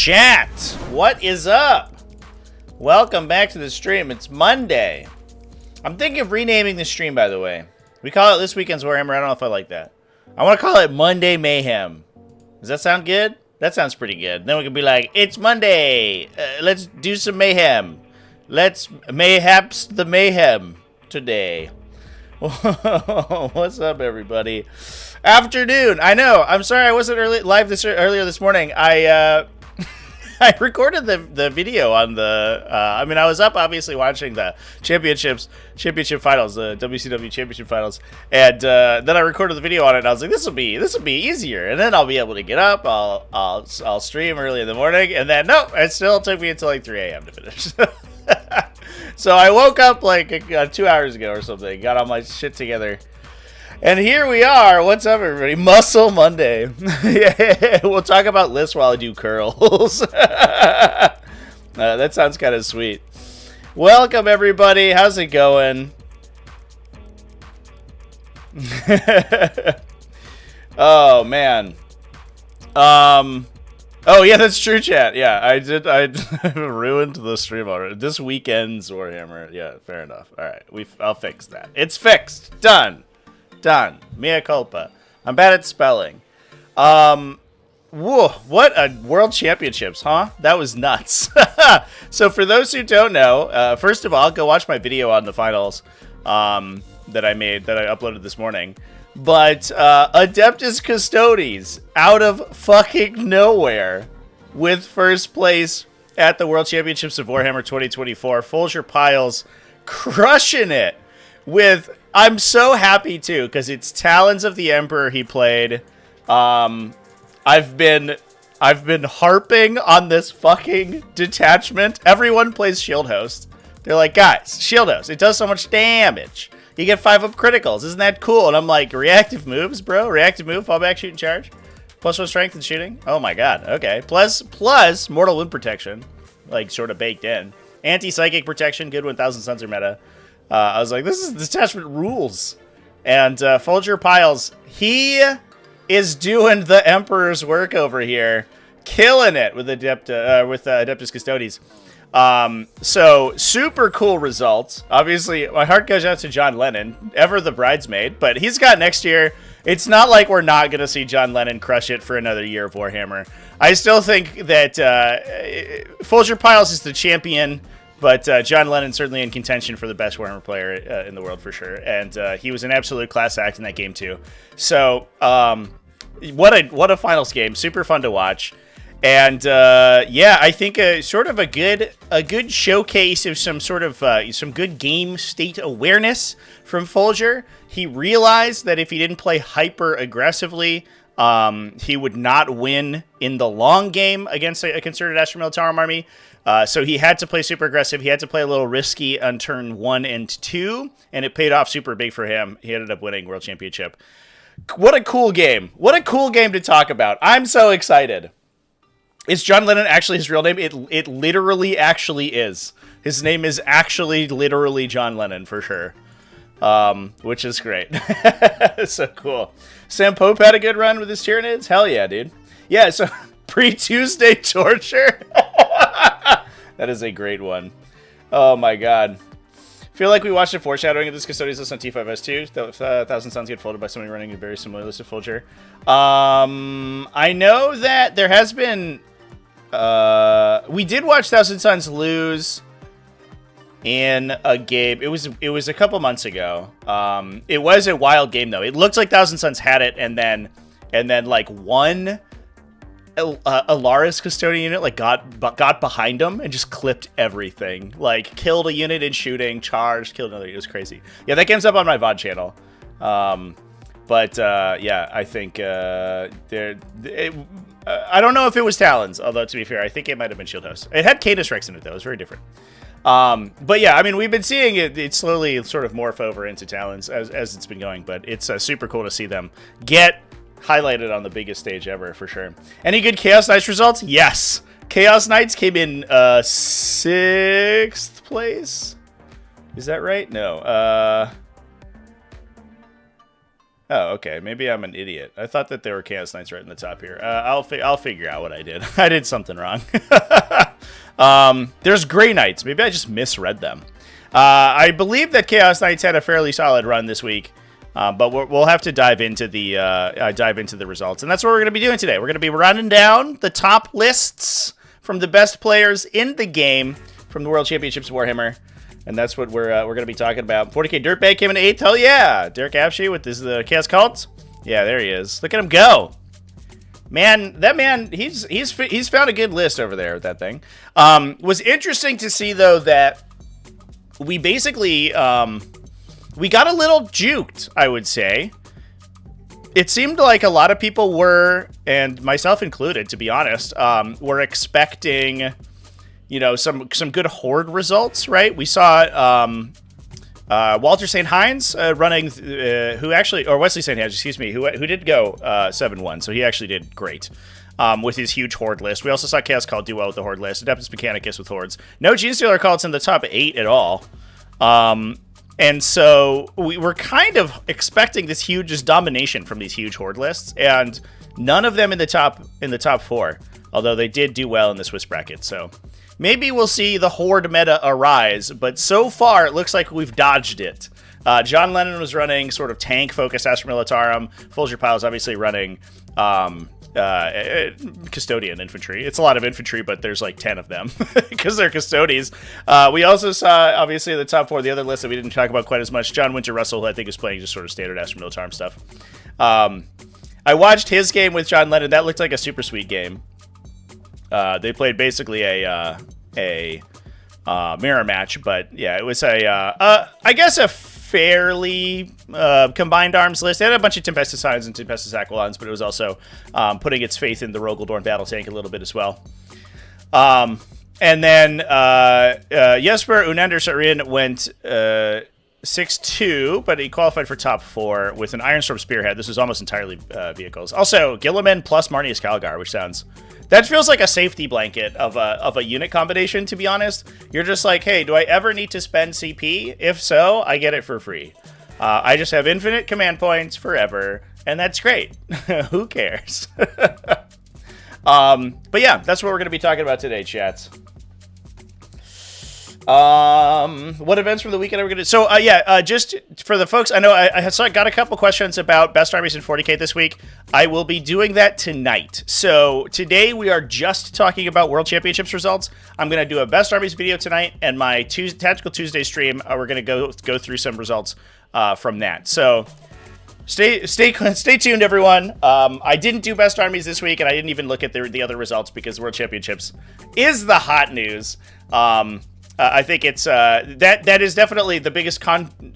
Chat, what is up? Welcome back to the stream. It's Monday. I'm thinking of renaming the stream, by the way. We call it This Weekend's Warhammer. I don't know if I like that. I want to call it Monday Mayhem. Does that sound good? That sounds pretty good. Then we can be like, it's Monday. Let's do some mayhem. Let's mayhaps the mayhem today. What's up, everybody? Afternoon. I know. I'm sorry I wasn't live earlier this morning. I recorded the video on the. I was up obviously watching the championship finals, the WCW championship finals, and then I recorded the video on it. And I was like, this will be easier, and then I'll be able to get up. I'll stream early in the morning, and then nope, it still took me until like 3 a.m. to finish. So I woke up like 2 hours ago or something, got all my shit together. And here we are. What's up, everybody? Muscle Monday. Yeah, we'll talk about lists while I do curls. That sounds kind of sweet. Welcome, everybody. How's it going? Oh, man. Oh, yeah, that's true, chat. Yeah, I ruined the stream already. This weekend's Warhammer. Yeah, fair enough. All right, I'll fix that. It's fixed. Done. Mea culpa. I'm bad at spelling. Whoa, what a World Championships, huh? That was nuts. So for those who don't know, first of all, go watch my video on the finals that I uploaded this morning. But Adeptus Custodes out of fucking nowhere with first place at the World Championships of Warhammer 2024. Folger Piles crushing it with. I'm so happy too because it's Talons of the Emperor he played. I've been harping on this fucking detachment. Everyone plays Shield Host. They're like, guys, Shield Host, it does so much damage. You get 5-up criticals. Isn't that cool? And I'm like, reactive moves, bro. Reactive move, fallback, shoot, and charge. +1 strength and shooting. Oh my god. Okay. Plus mortal wound protection, like sort of baked in. Anti-psychic protection, good when Thousand Suns are meta. I was like, this detachment rules. And Folger Piles, he is doing the Emperor's work over here, killing it with Adeptus Custodes. So super cool results. Obviously, my heart goes out to John Lennon, ever the bridesmaid, but he's got next year. It's not like we're not going to see John Lennon crush it for another year of Warhammer. I still think that Folger Piles is the champion, but John Lennon certainly in contention for the best Warhammer player in the world for sure. And he was an absolute class act in that game too. So what a finals game. Super fun to watch. And yeah, I think sort of a good showcase of some sort of some good game state awareness from Folger. He realized that if he didn't play hyper aggressively, he would not win in the long game against a concerted Astral Militarum army. So he had to play super aggressive. He had to play a little risky on turn 1 and 2, and it paid off super big for him. He ended up winning World Championship. What a cool game! What a cool game to talk about! I'm so excited. Is John Lennon actually his real name? It literally actually is. His name is actually literally John Lennon for sure. Which is great. So cool. Sam Pope had a good run with his Tyranids? Hell yeah, dude. Yeah, so pre-Tuesday torture. That is a great one. Oh my god. Feel like we watched a foreshadowing of this Custodes list on T5S2. Thousand Suns get folded by somebody running a very similar list of Folger. I know that there has been... we did watch Thousand Suns lose in a game. It was a couple months ago. It was a wild game though. It looked like Thousand Suns had it, and then like one Alaris custodian unit like got behind them and just clipped everything. Like killed a unit in shooting, charged, killed another. It was crazy. Yeah, that game's up on my VOD channel. But yeah, I think I don't know if it was Talons, although to be fair, I think it might have been Shield House. It had Canis Rex in it though. It was very different. But yeah, I mean, we've been seeing it slowly sort of morph over into Talons as it's been going, but it's super cool to see them get highlighted on the biggest stage ever for sure. Any good Chaos Knights results? Yes. Chaos Knights came in 6th place. Is that right? No. Oh, okay. Maybe I'm an idiot. I thought that there were Chaos Knights right in the top here. I'll figure out what I did. I did something wrong. There's Grey Knights. Maybe I just misread them. I believe that Chaos Knights had a fairly solid run this week, but we'll have to dive into the results, and that's what we're going to be doing today. We're going to be running down the top lists from the best players in the game from the World Championships of Warhammer. And that's what we're going to be talking about. 40k Dirtbag came in 8th. Hell yeah. Derek Apshey with the Chaos Cult. Yeah, there he is. Look at him go. Man, that man, he's found a good list over there with that thing. Was interesting to see, though, that we basically, we got a little juked, I would say. It seemed like a lot of people were, and myself included, to be honest, were expecting... some good HORDE results, right? We saw Walter St. Heinz running, Wesley St. Heinz, excuse me, who did go 7-1, so he actually did great with his huge HORDE list. We also saw Chaos Cult do well with the HORDE list, Adeptus Mechanicus with HORDEs. No Genestealer Cults in the top 8 at all. And so we were kind of expecting this huge just domination from these huge HORDE lists, and none of them in the top 4, although they did do well in the Swiss bracket, so... Maybe we'll see the HORDE meta arise, but so far it looks like we've dodged it. John Lennon was running sort of tank-focused Astra Militarum. Folger Pile's obviously running Custodian infantry. It's a lot of infantry, but there's like 10 of them because they're Custodies. We also saw, obviously, the top 4, the other list that we didn't talk about quite as much. John Winter Russell, who I think is playing just sort of standard Astra Militarum stuff. I watched his game with John Lennon. That looked like a super sweet game. They played basically a mirror match, but yeah, it was I guess a fairly combined arms list. They had a bunch of Tempestus Scions and Tempestus Aquilons, but it was also putting its faith in the Rogaldorn battle tank a little bit as well. And then Jesper Unander Sarin went 6-2, but he qualified for top 4 with an Ironstorm Spearhead. This is almost entirely vehicles. Also, Gilliman plus Marnius Calgar, which sounds... That feels like a safety blanket of a unit combination, to be honest. You're just like, hey, do I ever need to spend CP? If so, I get it for free. I just have infinite command points forever, and that's great. Who cares? But yeah, that's what we're going to be talking about today, chats. What events from the weekend are we going to do? So, just for the folks, I know I got a couple questions about best armies in 40k this week. I will be doing that tonight. So, today we are just talking about World Championships results. I'm going to do a best armies video tonight, and my Tactical Tuesday stream, we're going to go through some results from that. So, stay tuned, everyone. I didn't do best armies this week, and I didn't even look at the other results because World Championships is the hot news. I think it's that is definitely the biggest congregation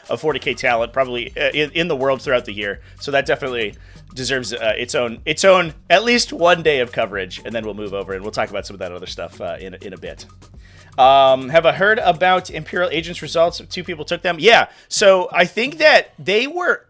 of 40k talent probably in the world throughout the year. So that definitely deserves its own at least one day of coverage, and then we'll move over and we'll talk about some of that other stuff in a bit. Have I heard about Imperial Agents results? 2 people took them. Yeah. So I think that they were,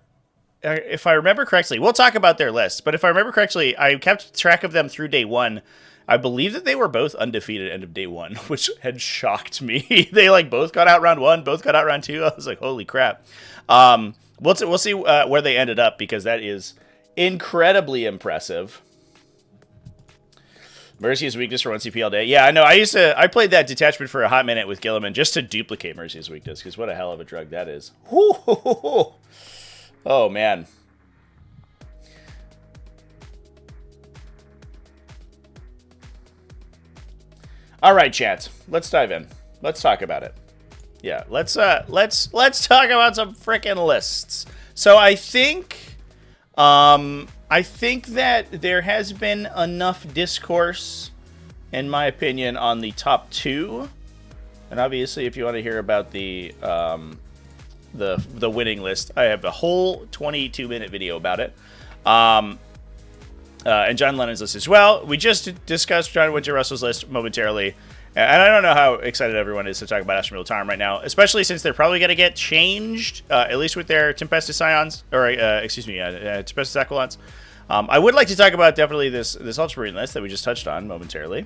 if I remember correctly, we'll talk about their list, but if I remember correctly, I kept track of them through day 1. I believe that they were both undefeated at end of day 1, which had shocked me. They both got out round 1, both got out round 2. I was like, holy crap. We'll see where they ended up, because that is incredibly impressive. Mercy's weakness for 1 CP all day. Yeah, I know. I played that detachment for a hot minute with Gilliman just to duplicate Mercy's weakness, because what a hell of a drug that is. Oh, man. All right, chat. Let's dive in. Let's talk about it. Yeah, let's talk about some frickin' lists. So I think that there has been enough discourse, in my opinion, on the top 2. And obviously, if you want to hear about the winning list, I have a whole 22-minute video about it. And John Lennon's list as well. We just discussed John Winter Russell's list momentarily. And I don't know how excited everyone is to talk about Astra Militarum right now, especially since they're probably going to get changed, at least with their Tempestus Scions, or, Tempestus Aquilons. I would like to talk about definitely this Ultramarine list that we just touched on momentarily.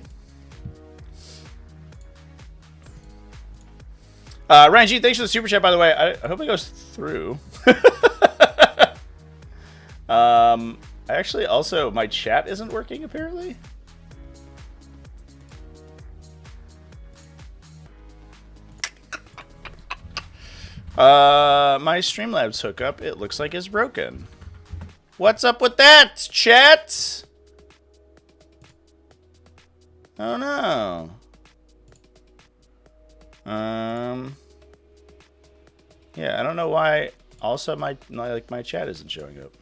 Ranchen, thanks for the super chat, by the way. I hope it goes through. Actually, also, my chat isn't working, apparently. My Streamlabs hookup, it looks like is broken. What's up with that, chat? Oh no. Yeah, I don't know why. Also, my chat isn't showing up.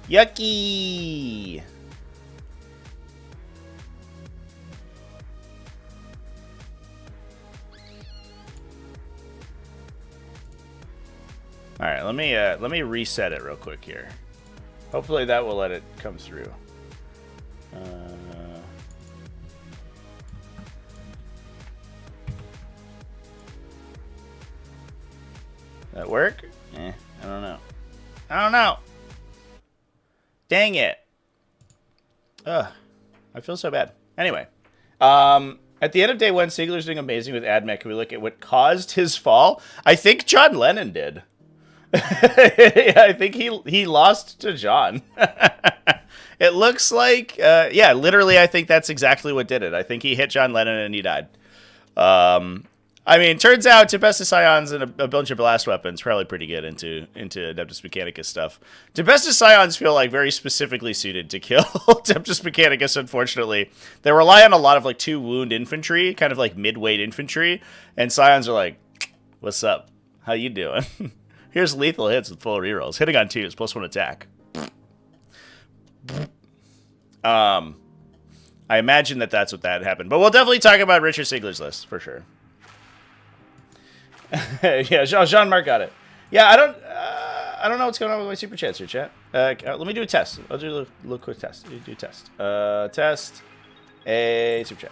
Yucky. All right, let me reset it real quick here. Hopefully that will let it come through. That work? I don't know. I don't know. Dang it. Ugh. I feel so bad. Anyway. At the end of day one, Siegler's doing amazing with Admech. Can we look at what caused his fall? I think John Lennon did. I think he lost to John. It looks like, yeah, literally, I think that's exactly what did it. I think he hit John Lennon and he died. I mean, turns out Tempestus Scions and a bunch of blast weapons probably pretty good into Adeptus Mechanicus stuff. Tempestus Scions feel like very specifically suited to kill Adeptus Mechanicus, unfortunately. They rely on a lot of like 2-wound infantry, kind of like mid-weight infantry, and Scions are like, what's up? How you doing? Here's lethal hits with full rerolls. Hitting on 2 is +1 attack. I imagine that's what that happened. But we'll definitely talk about Richard Siegler's list, for sure. Yeah, Jean-Marc got it. Yeah, I don't know what's going on with my super chats here, chat. Let me do a test. I'll do a little quick test. Do a test. Test a super chat.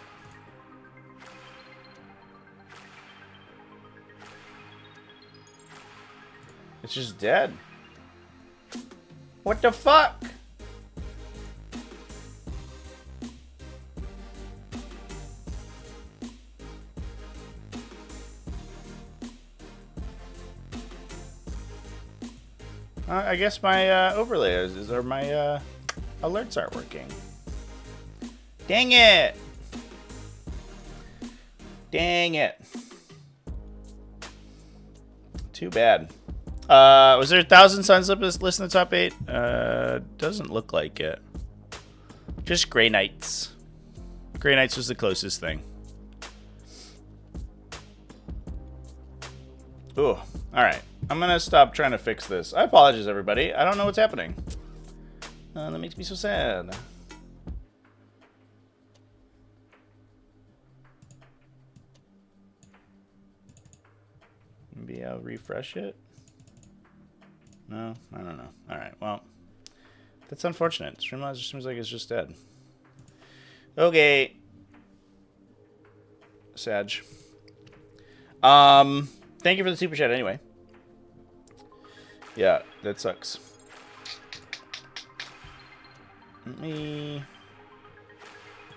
It's just dead. What the fuck? I guess my overlays or my alerts aren't working. Dang it! Dang it! Too bad. Was there 1,000 Suns up this list in the top 8? Doesn't look like it. Just Grey Knights. Grey Knights was the closest thing. Ooh, alright. I'm gonna stop trying to fix this. I apologize, everybody. I don't know what's happening. That makes me so sad. Maybe I'll refresh it. No, I don't know. Alright, well. That's unfortunate. Streamlabs just seems like it's just dead. Okay. Sag. Thank you for the super chat anyway. Yeah, that sucks. Let me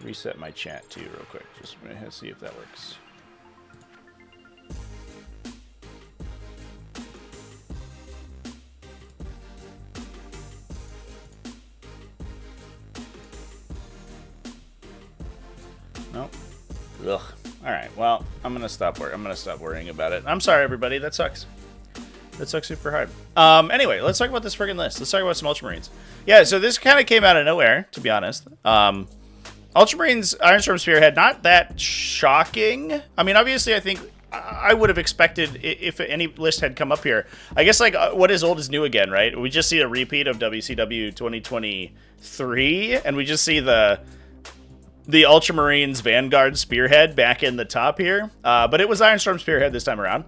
reset my chat too real quick. Just to see if that works. Nope. Ugh. All right. Well, I'm gonna stop worrying about it. I'm sorry, everybody. That sucks. That sucks super hard. Anyway, let's talk about this friggin' list. Let's talk about some Ultramarines. Yeah, so this kind of came out of nowhere, to be honest. Ultramarines, Ironstorm Spearhead, not that shocking. I mean, obviously, I think I would have expected if any list had come up here. I guess, like, what is old is new again, right? We just see a repeat of WCW 2023, and we just see the Ultramarines Vanguard Spearhead back in the top here. But it was Ironstorm Spearhead this time around.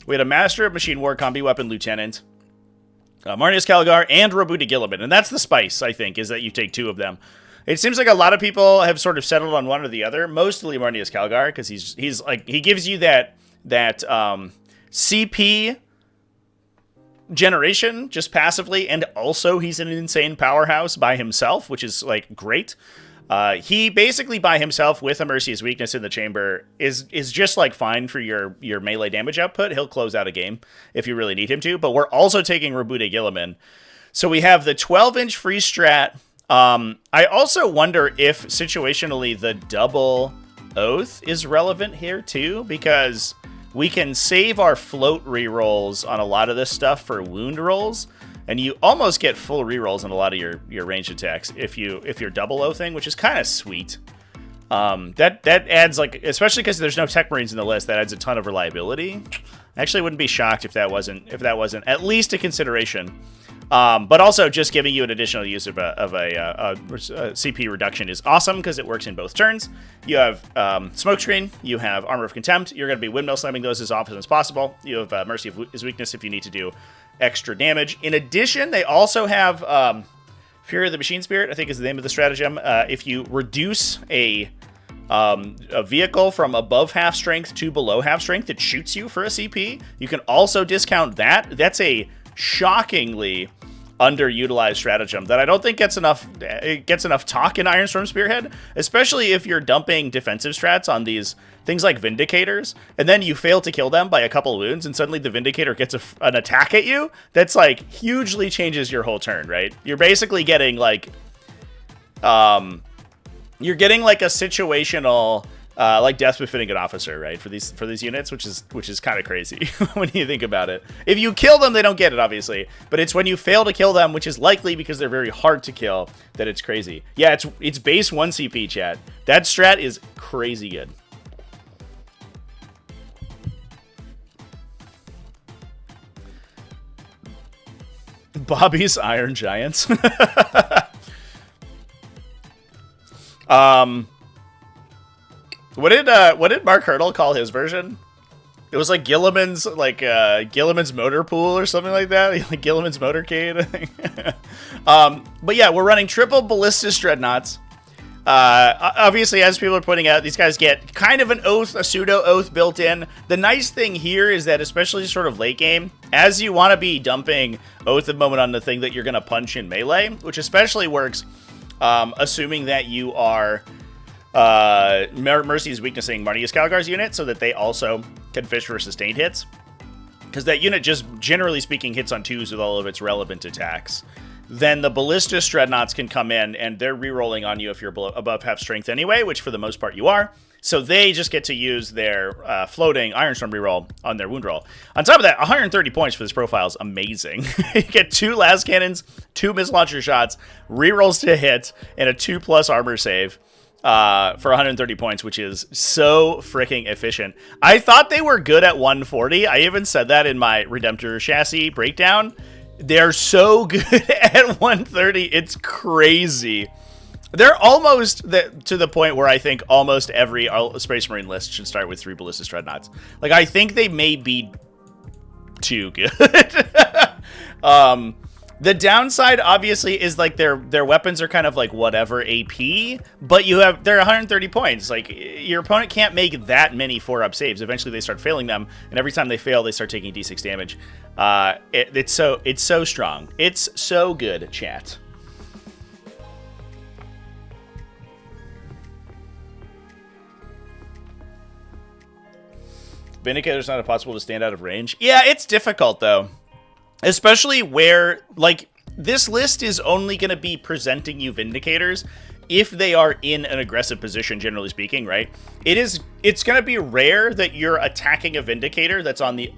We had a Master of Machine War Combi Weapon Lieutenant, Marneus Calgar, and Robuta Gilliman. And that's the spice, I think, is that you take 2 of them. It seems like a lot of people have sort of settled on one or the other. Mostly Marneus Calgar, because he's like, he gives you that CP generation just passively, and also he's an insane powerhouse by himself, which is like great. He basically by himself with a Mercy's Weakness in the chamber is just like fine for your melee damage output. He'll close out a game if you really need him to. But we're also taking Rabuda Gilliman. So we have the 12-inch free strat. I also wonder if situationally the double oath is relevant here too, because we can save our float rerolls on a lot of this stuff for wound rolls. And you almost get full rerolls on a lot of your ranged attacks if you're double oathing, which is kind of sweet. That adds, like, especially because there's no Tech Marines in the list, that adds a ton of reliability. I actually wouldn't be shocked if that wasn't at least a consideration. But also just giving you an additional use of a CP reduction is awesome because it works in both turns. You have Smokescreen, you have Armor of Contempt. You're going to be windmill slamming those as often as possible. You have Mercy of his Weakness if you need to do extra damage. In addition, they also have Fury of the Machine Spirit, I think is the name of the stratagem. If you reduce a vehicle from above half strength to below half strength, it shoots you for a CP. You can also discount that. That's a shockingly underutilized stratagem that I don't think gets enough talk in Ironstorm Spearhead, especially if you're dumping defensive strats on these things like Vindicators, and then you fail to kill them by a couple wounds, and suddenly the Vindicator gets an attack at you. That's like hugely changes your whole turn, right? You're basically getting like a situational like death befitting an officer, right? For these units, which is kind of crazy when you think about it. If you kill them, they don't get it, obviously, but it's when you fail to kill them, which is likely because they're very hard to kill, that it's crazy. Yeah, it's base 1 CP, chat. That strat is crazy good. Bobby's Iron Giants. What did Mark Hurdle call his version? It was like Gilliman's motor pool or something like that. Like Gilliman's motorcade, I think. But yeah, we're running triple Ballistus Dreadnoughts. Obviously, as people are pointing out, these guys get kind of an oath, a pseudo oath built in. The nice thing here is that, especially sort of late game, as you want to be dumping oath of moment on the thing that you're going to punch in melee, which especially works, assuming that you are Mercy's weaknessing Marnius Calgar's unit so that they also can fish for sustained hits. Because that unit just, generally speaking, hits on 2s with all of its relevant attacks. Then the Ballistus Dreadnoughts can come in, and they're rerolling on you if you're above half strength anyway, which for the most part you are. So they just get to use their floating Ironstorm reroll on their wound roll. On top of that, 130 points for this profile is amazing. You get 2 las cannons, 2 missile launcher shots, rerolls to hit, and a 2+ armor save. For 130 points, which is so freaking efficient. I thought they were good at 140. I even said that in my Redemptor chassis breakdown. They're so good at 130. It's crazy. They're almost to the point where I think almost every Space Marine list should start with 3 Ballistus Dreadnoughts. Like, I think they may be too good. The downside, obviously, is like their weapons are kind of like whatever AP, but they're 130 points. Like, your opponent can't make that many 4-up saves. Eventually, they start failing them, and every time they fail, they start taking D6 damage. It's so strong. It's so good, chat. Vindicator's not impossible to stand out of range. Yeah, it's difficult though. Especially where, like, this list is only going to be presenting you Vindicators if they are in an aggressive position, generally speaking, right? It's going to be rare that you're attacking a Vindicator that's on the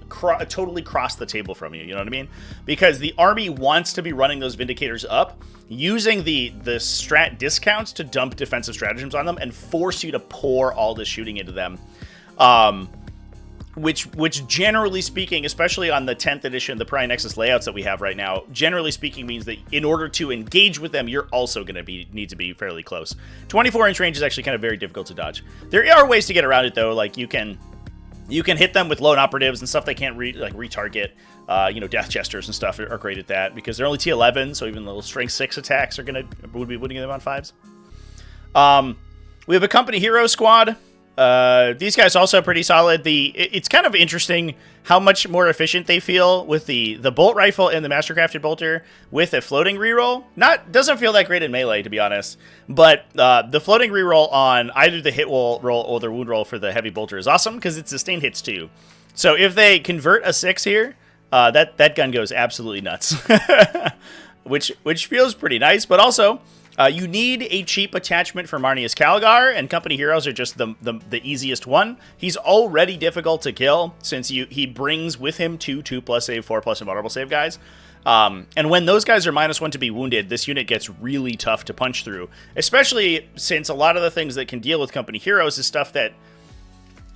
totally cross the table from you, you know what I mean? Because the army wants to be running those Vindicators up, using the strat discounts to dump defensive stratagems on them and force you to pour all this shooting into them. Which generally speaking, especially on the 10th edition, the Prime Nexus layouts that we have right now, generally speaking means that in order to engage with them, you're also going to need to be fairly close. 24-inch range is actually kind of very difficult to dodge. There are ways to get around it though, like you can hit them with lone operatives and stuff they can't retarget. Death Jesters and stuff are great at that because they're only T11, so even little strength 6 attacks would be winning them on 5s. We have a company hero squad. These guys also pretty solid. It's kind of interesting how much more efficient they feel with the bolt rifle and the mastercrafted bolter with a floating reroll. Doesn't feel that great in melee, to be honest. But the floating reroll on either the hit roll or the wound roll for the heavy bolter is awesome because it sustained hits too. So if they convert a 6 here, that gun goes absolutely nuts, which feels pretty nice. But also, you need a cheap attachment for Marneus Calgar, and Company Heroes are just the easiest one. He's already difficult to kill, since he brings with him 2+ save, 4+ invulnerable save guys. And when those guys are -1 to be wounded, this unit gets really tough to punch through, especially since a lot of the things that can deal with Company Heroes is stuff that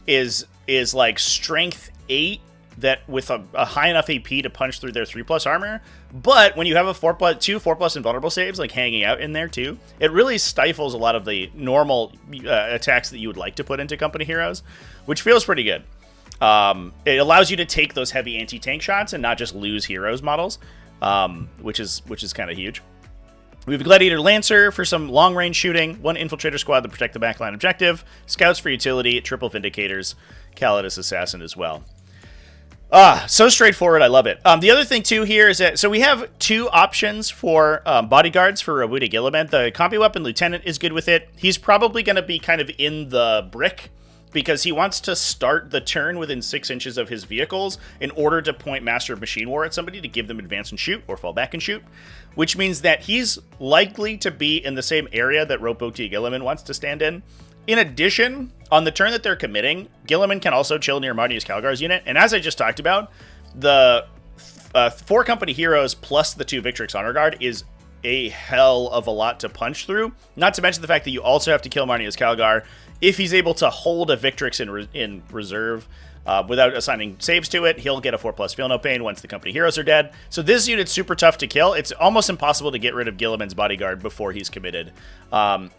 is like strength 8, that with a high enough AP to punch through their 3+ armor. But when you have a 4+ invulnerable saves like hanging out in there too, it really stifles a lot of the normal attacks that you would like to put into Company Heroes, which feels pretty good. It allows you to take those heavy anti-tank shots and not just lose heroes models, which is kind of huge. We have a Gladiator Lancer for some long-range shooting, 1 Infiltrator Squad to protect the backline objective, Scouts for utility, triple Vindicators, Calidus Assassin as well. So straightforward. I love it. The other thing, too, here is that... So we have 2 options for bodyguards for Rabuda Gilliman. The Combi Weapon Lieutenant is good with it. He's probably going to be kind of in the brick, because he wants to start the turn within 6 inches of his vehicles in order to point Master of Machine War at somebody to give them advance and shoot, or fall back and shoot, which means that he's likely to be in the same area that Rabuda Gilliman wants to stand in. In addition, on the turn that they're committing, Gilliman can also chill near Marneus Calgar's unit, and as I just talked about, the 4 Company Heroes plus the 2 Victrix Honor Guard is a hell of a lot to punch through, not to mention the fact that you also have to kill Marneus Calgar if he's able to hold a Victrix in reserve without assigning saves to it. He'll get a 4+ Feel No Pain once the Company Heroes are dead. So this unit's super tough to kill. It's almost impossible to get rid of Gilliman's bodyguard before he's committed,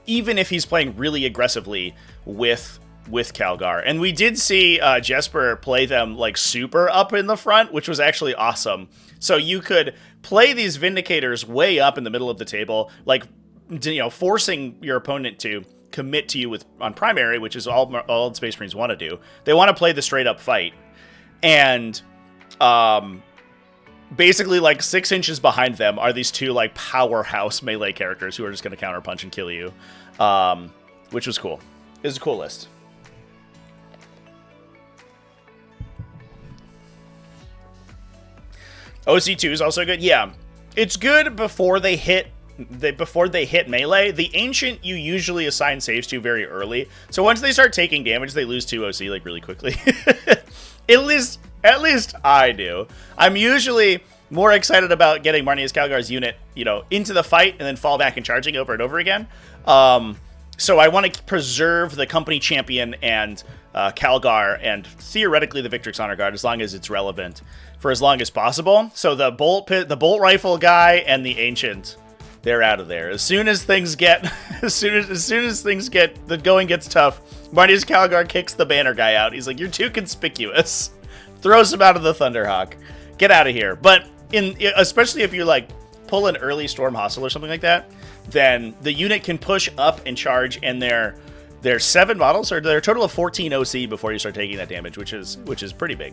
even if he's playing really aggressively with Calgar. And we did see Jesper play them like super up in the front, which was actually awesome. So you could play these Vindicators way up in the middle of the table, like, forcing your opponent to commit to you on primary, which is all Space Marines want to do. They want to play the straight up fight, and basically like 6 inches behind them are these 2 like powerhouse melee characters who are just going to counterpunch and kill you, which was cool. It was a cool list. OC2 is also good. Yeah, it's good before they hit melee. The Ancient you usually assign saves to very early, so once they start taking damage, they lose 2 OC like really quickly. At least I do. I'm usually more excited about getting Marneus Calgar's unit, into the fight and then fall back and charging over and over again. So I want to preserve the company champion and Calgar and theoretically the Victrix Honor Guard as long as it's relevant for as long as possible. So the bolt rifle guy and the Ancient, they're out of there. As soon as things get the going gets tough, Marneus Calgar kicks the banner guy out. He's like, "You're too conspicuous." Throws him out of the Thunderhawk. Get out of here. But especially if you like pull an early Storm Hostile or something like that, then the unit can push up and charge, and they're 7 models, or they're a total of 14 OC before you start taking that damage, which is pretty big.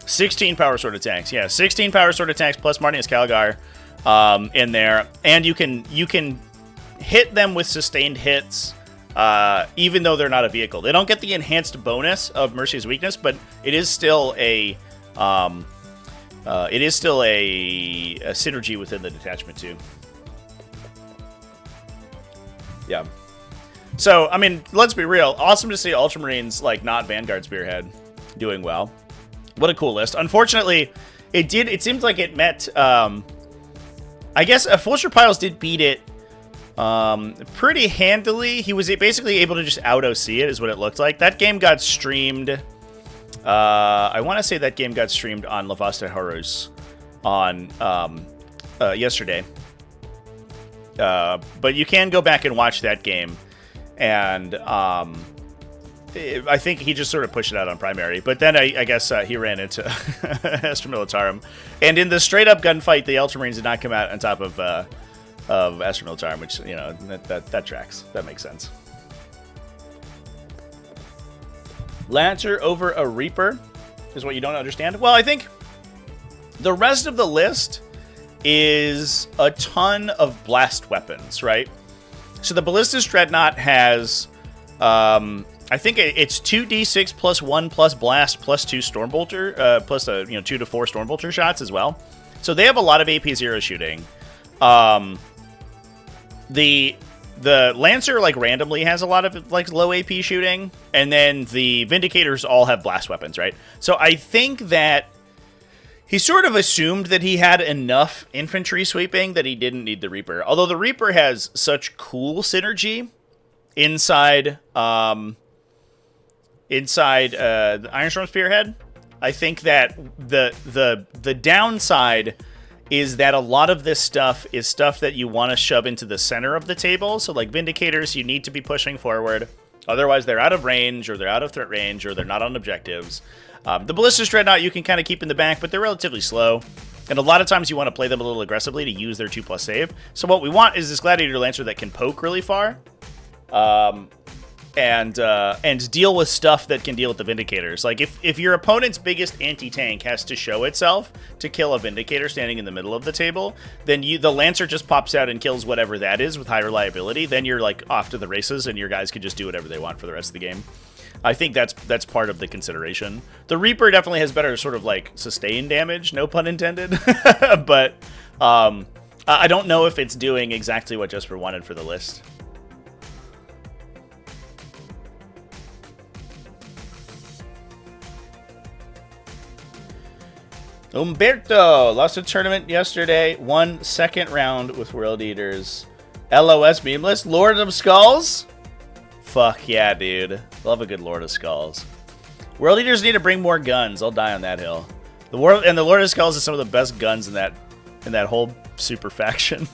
"16 power sword attacks." Yeah, 16 power sword attacks plus Marneus Calgar in there, and you can hit them with sustained hits, even though they're not a vehicle. They don't get the enhanced bonus of Mercy's weakness, but it is still a synergy within the detachment too. Yeah. So I mean, let's be real. Awesome to see Ultramarines like not Vanguard Spearhead doing well. What a cool list. Unfortunately, it seemed like it met, I guess Fulcher Piles did beat it pretty handily. He was basically able to just out-OC it, is what it looked like. That game got streamed, I want to say that game got streamed on Lavasta Horrors on yesterday. But you can go back and watch that game, and I think he just sort of pushed it out on primary, but then I guess he ran into Astra Militarum. And in the straight-up gunfight, the Ultramarines did not come out on top of Astral Military, which, you know, that tracks. That makes sense. Lancer over a Reaper is what you don't understand. Well, I think the rest of the list is a ton of blast weapons, right? So the Ballistus Dreadnought has, I think it's 2d6 plus 1 plus blast plus 2 Stormbolter, plus 2 to 4 Stormbolter shots as well. So they have a lot of AP0 shooting. The Lancer, like, randomly has a lot of, like, low AP shooting, and then the Vindicators all have blast weapons, right? So I think that he sort of assumed that he had enough infantry sweeping that he didn't need the Reaper. Although the Reaper has such cool synergy inside the Ironstorm Spearhead. I think that the downside is that a lot of this stuff is stuff that you want to shove into the center of the table. So, like, Vindicators, you need to be pushing forward. Otherwise, they're out of range, or they're out of threat range, or they're not on objectives. The Ballistus Dreadnought you can kind of keep in the back, but they're relatively slow. And a lot of times you want to play them a little aggressively to use their 2+ save. So what we want is this Gladiator Lancer that can poke really far. And deal with stuff that can deal with the Vindicators. Like, if your opponent's biggest anti-tank has to show itself to kill a Vindicator standing in the middle of the table, then the Lancer just pops out and kills whatever that is with high reliability. Then you're, like, off to the races, and your guys can just do whatever they want for the rest of the game. I think that's part of the consideration. The Reaper definitely has better sort of, like, sustained damage, no pun intended. But I don't know if it's doing exactly what Jesper wanted for the list. Umberto lost a tournament yesterday. Won second round with World Eaters. LOS memeless. Lord of Skulls? Fuck yeah, dude. Love a good Lord of Skulls. World Eaters need to bring more guns. I'll die on that hill. The Lord of Skulls is some of the best guns in that whole super faction.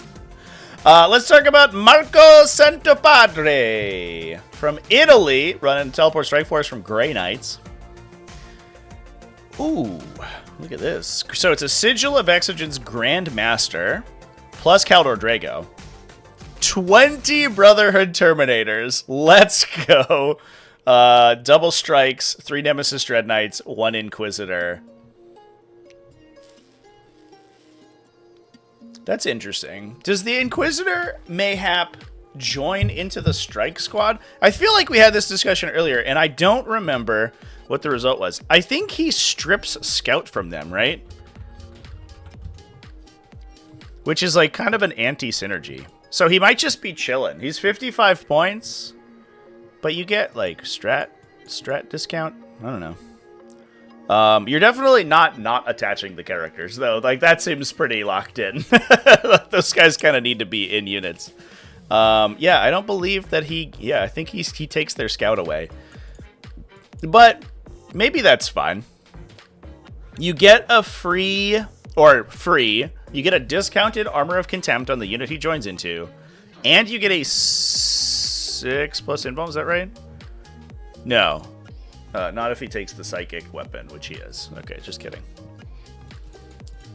Let's talk about Marco Santopadre from Italy, running Teleport Strike Force from Grey Knights. Ooh, look at this. So it's a Sigil of Exogen's Grandmaster plus Kaldor Drago. 20 Brotherhood Terminators. Let's go. Double strikes, 3 Nemesis Dreadknights, 1 Inquisitor. That's interesting. Does the Inquisitor mayhap join into the strike squad? I feel like we had this discussion earlier, and I don't remember what the result was. I think he strips Scout from them, right? Which is like kind of an anti-synergy. So he might just be chilling. He's 55 points, but you get like strat discount. I don't know. You're definitely not attaching the characters though. Like that seems pretty locked in. Those guys kind of need to be in units. Yeah, I don't believe that I think he takes their Scout away. But maybe that's fine. You get a you get a discounted Armor of Contempt on the unit he joins into, and you get a 6+ invuln, is that right? No. Not if he takes the Psychic weapon, which he is. Okay, just kidding.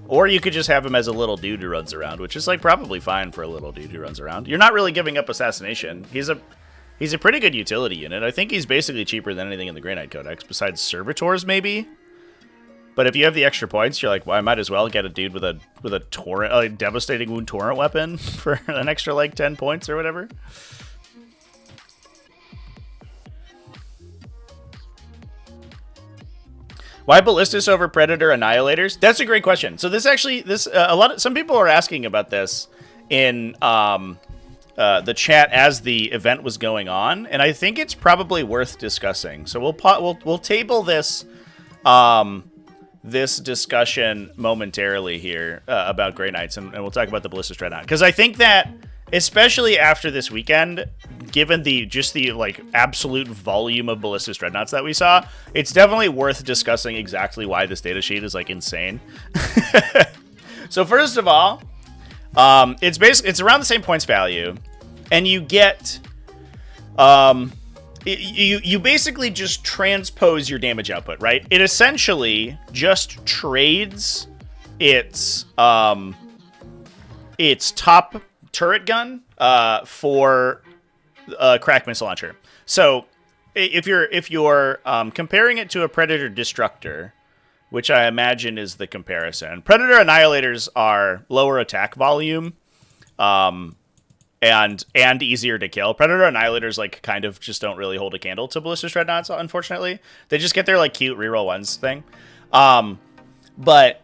Or you could just have him as a little dude who runs around, which is like probably fine for a little dude who runs around. You're not really giving up Assassination. He's a pretty good utility unit. I think he's basically cheaper than anything in the Grey Knight Codex, besides Servitors maybe. But if you have the extra points, you're like, well, I might as well get a dude with a torrent, a devastating wound torrent weapon for an extra like 10 points or whatever. Why Ballistus over Predator Annihilators? That's a great question. So some people are asking about this in the chat as the event was going on, and I think it's probably worth discussing. So we'll table this this discussion momentarily here about Grey Knights, and we'll talk about the Ballistus Dreadnought, because I think that especially after this weekend, given the like absolute volume of Ballistus Dreadnoughts that we saw, it's definitely worth discussing exactly why this datasheet is like insane. So first of all, it's around the same points value, and you get you basically just transpose your damage output, right? It essentially just trades its top turret gun for crack missile launcher. So if you're comparing it to a Predator Destructor, which I imagine is the comparison, Predator Annihilators are lower attack volume, and easier to kill. Predator Annihilators like kind of just don't really hold a candle to Ballistic Dreadnoughts, unfortunately. They just get their like cute reroll ones thing. But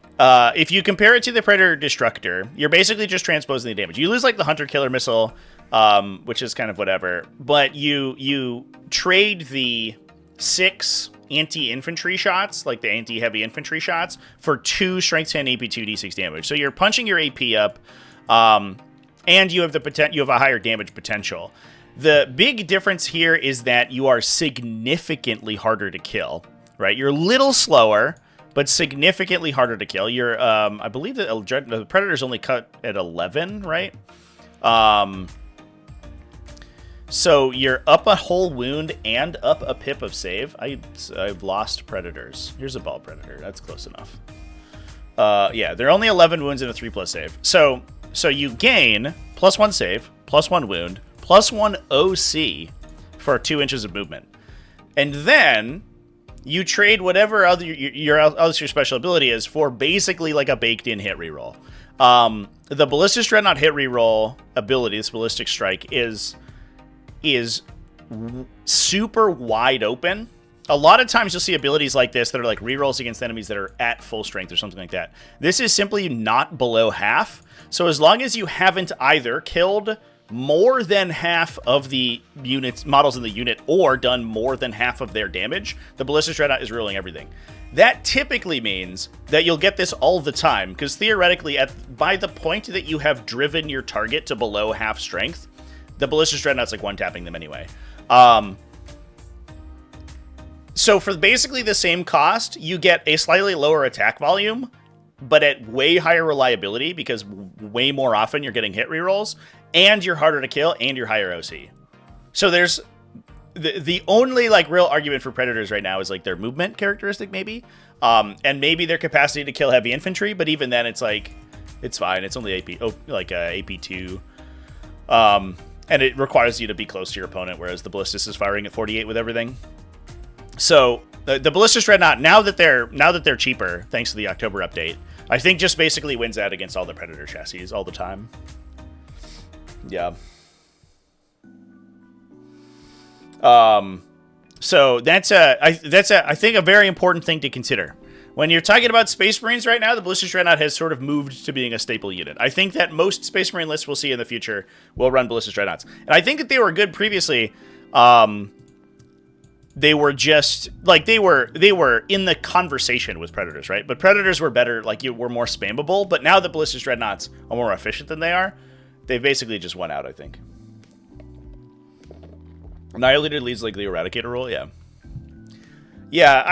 if you compare it to the Predator Destructor, you're basically just transposing the damage. You lose like the Hunter Killer Missile, which is kind of whatever, but you trade the 6 anti-infantry shots, like the anti-heavy infantry shots, for 2 strength 10 AP 2 d6 damage. So you're punching your AP up, and you have a higher damage potential. The big difference here is that you are significantly harder to kill, right? You're a little slower, but significantly harder to kill. You're, I believe that the Predator's only cut at 11, right? So you're up a whole wound and up a pip of save. I've lost Predators. Here's a Ball Predator. That's close enough. Yeah, they're only 11 wounds and a 3+ save. So you gain +1 save, +1 wound, +1 OC for 2 inches of movement. And then you trade whatever other your special ability is for basically like a baked-in hit reroll. The Ballistic Dreadnought hit reroll ability, this Ballistic Strike, is super wide open. A lot of times you'll see abilities like this that are like rerolls against enemies that are at full strength or something like that. This is simply not below half. So as long as you haven't either killed more than half of the models in the unit or done more than half of their damage, the Ballistic Dreadnought is ruling everything. That typically means that you'll get this all the time, because theoretically, by the point that you have driven your target to below half strength, the Ballistic Dreadnought's like one-tapping them anyway. So for basically the same cost, you get a slightly lower attack volume, but at way higher reliability, because way more often you're getting hit rerolls, and you're harder to kill, and you're higher OC. So there's the only like real argument for Predators right now is like their movement characteristic, maybe, and maybe their capacity to kill heavy infantry. But even then, it's like it's fine. It's only AP 2, and it requires you to be close to your opponent, whereas the Ballistis is firing at 48 with everything. So the Ballistic Dreadnought, now that they're cheaper, thanks to the October update, I think just basically wins out against all the Predator chassis all the time. Yeah. So that's I think a very important thing to consider. When you're talking about Space Marines right now, the Ballistic Dreadnought has sort of moved to being a staple unit. I think that most Space Marine lists we'll see in the future will run Ballistic Dreadnoughts. And I think that they were good previously. They were just like they were in the conversation with Predators, right? But Predators were better, like you were more spammable. But now that Ballistic Dreadnoughts are more efficient than they are, they basically just won out, I think. Annihilator leads like the Eradicator role, yeah. Yeah,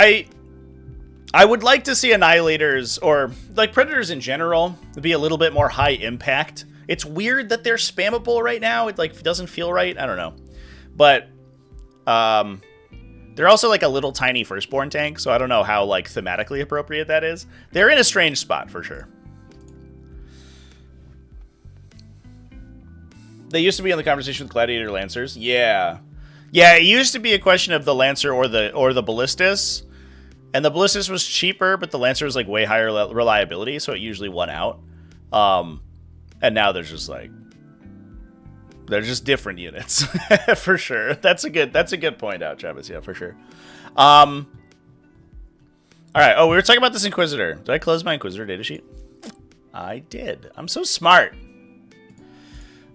I would like to see Annihilators, or like Predators in general, be a little bit more high impact. It's weird that they're spammable right now. It like doesn't feel right. I don't know. But they're also like a little tiny firstborn tank, so I don't know how like thematically appropriate that is. They're in a strange spot for sure. They used to be in the conversation with Gladiator Lancers. Yeah. Yeah, it used to be a question of the Lancer or the Ballistis. And the Ballistis was cheaper, but the Lancer was like way higher reliability, so it usually won out. And now there's just like they're just different units. For sure. That's a good point out, Travis. Yeah, for sure. All right. Oh, we were talking about this Inquisitor. Did I close my Inquisitor datasheet? I did. I'm so smart.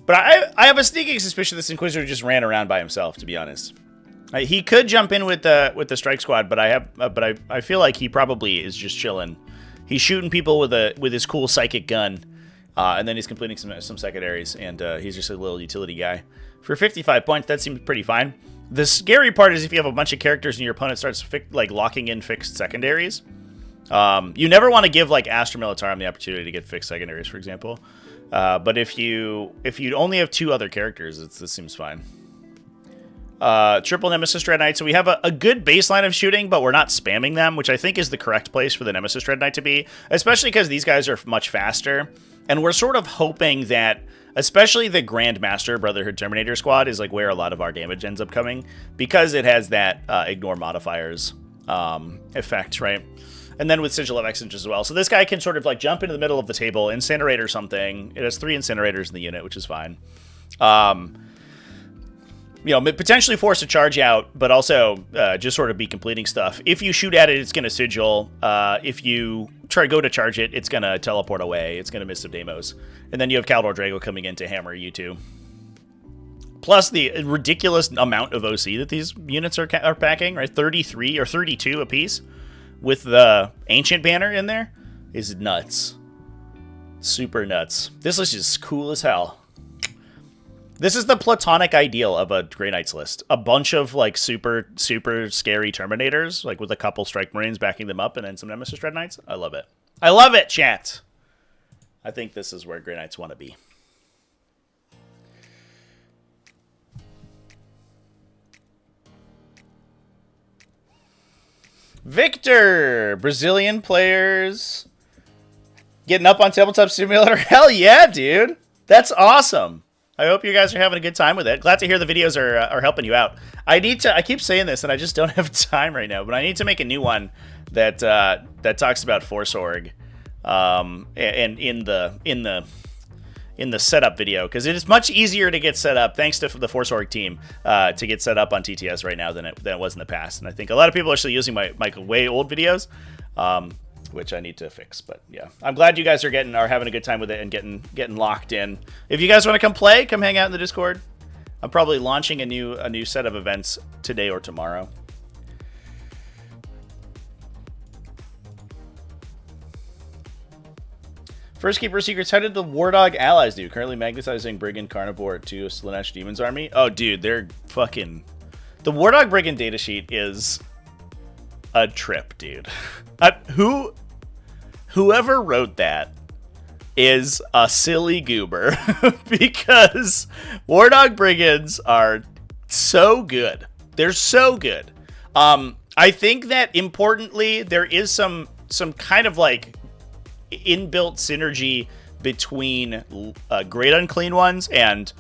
But I have a sneaking suspicion this Inquisitor just ran around by himself, to be honest. He could jump in with the strike squad, but I feel like he probably is just chilling. He's shooting people with his cool psychic gun, and then he's completing some secondaries, and he's just a little utility guy. For 55 points, that seems pretty fine. The scary part is if you have a bunch of characters and your opponent starts like locking in fixed secondaries. You never want to give like Astra Militarum the opportunity to get fixed secondaries, for example. But if you only have 2 other characters, this seems fine. Triple Nemesis Dread Knight. So we have a good baseline of shooting, but we're not spamming them, which I think is the correct place for the Nemesis Dread Knight to be, especially because these guys are much faster. And we're sort of hoping that, especially the Grandmaster Brotherhood Terminator squad is like where a lot of our damage ends up coming, because it has that ignore modifiers effect, right? And then with Sigil of Excellence as well. So this guy can sort of like jump into the middle of the table, incinerate or something. It has 3 incinerators in the unit, which is fine. You know, potentially force a charge out, but also just sort of be completing stuff. If you shoot at it, it's going to sigil. If you try to go to charge it, it's going to teleport away. It's going to miss some Deimos. And then you have Kaldor Drago coming in to hammer you too. Plus the ridiculous amount of OC that these units are packing, right? 33 or 32 apiece with the Ancient banner in there is nuts. Super nuts. This list is cool as hell. This is the platonic ideal of a Grey Knights list. A bunch of, like, super, super scary Terminators, like, with a couple Strike Marines backing them up, and then some Nemesis Dread Knights. I love it. I love it, chat! I think this is where Grey Knights want to be. Victor! Brazilian players getting up on Tabletop Simulator. Hell yeah, dude! That's awesome! I hope you guys are having a good time with it. Glad to hear the videos are helping you out. I keep saying this, and I just don't have time right now, but I need to make a new one that that talks about Force Org, and in the setup video, because it is much easier to get set up thanks to the Force Org team to get set up on TTS right now than it was in the past. And I think a lot of people are still using my way old videos. Which I need to fix, but yeah, I'm glad you guys are having a good time with it and getting locked in. If you guys want to come play, come hang out in the Discord. I'm probably launching a new set of events today or tomorrow. First Keeper Secrets, how did the War Dog allies do? Currently magnetizing Brigand Carnivore to Slaanesh Demon's army. Oh, dude, they're fucking... The War Dog Brigand datasheet is a trip, dude. Whoever wrote that is a silly goober because War Dog Brigands are so good. They're so good. I think that importantly, there is some kind of like inbuilt synergy between Great Unclean Ones and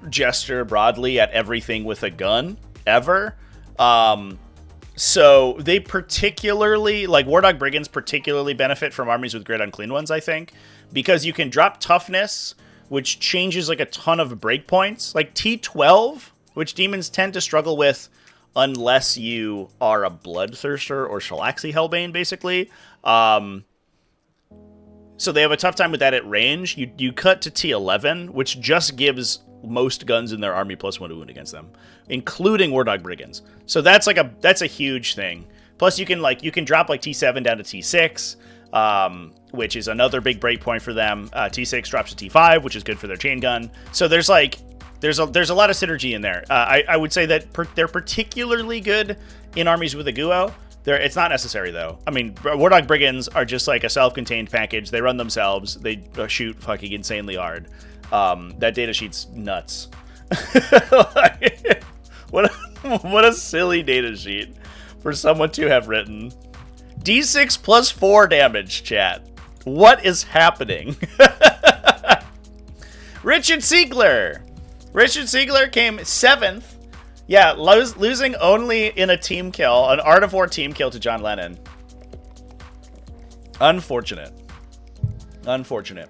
Jester broadly at everything with a gun ever. So they particularly, like War Dog Brigands particularly benefit from armies with Great Unclean Ones, I think, because you can drop toughness, which changes like a ton of breakpoints, like T12, which demons tend to struggle with unless you are a Bloodthirster or Shalaxi Hellbane, basically. So they have a tough time with that at range. You cut to T11, which just gives most guns in their army +1 to wound against them, including War Dog Brigands. So that's a huge thing. Plus you can drop like T7 down to T6, which is another big breakpoint for them. T6 drops to T5, which is good for their chain gun. So there's a lot of synergy in there. I would say that they're particularly good in armies with a Guo. It's not necessary though. I mean, War Dog Brigands are just like a self-contained package. They run themselves. They shoot fucking insanely hard. That data sheet's nuts. What a silly data sheet for someone to have written. D6 plus 4 damage, chat. What is happening? Richard Siegler. Richard Siegler came 7th. Yeah, losing only in a team kill, an Art of War team kill to John Lennon. Unfortunate. Unfortunate.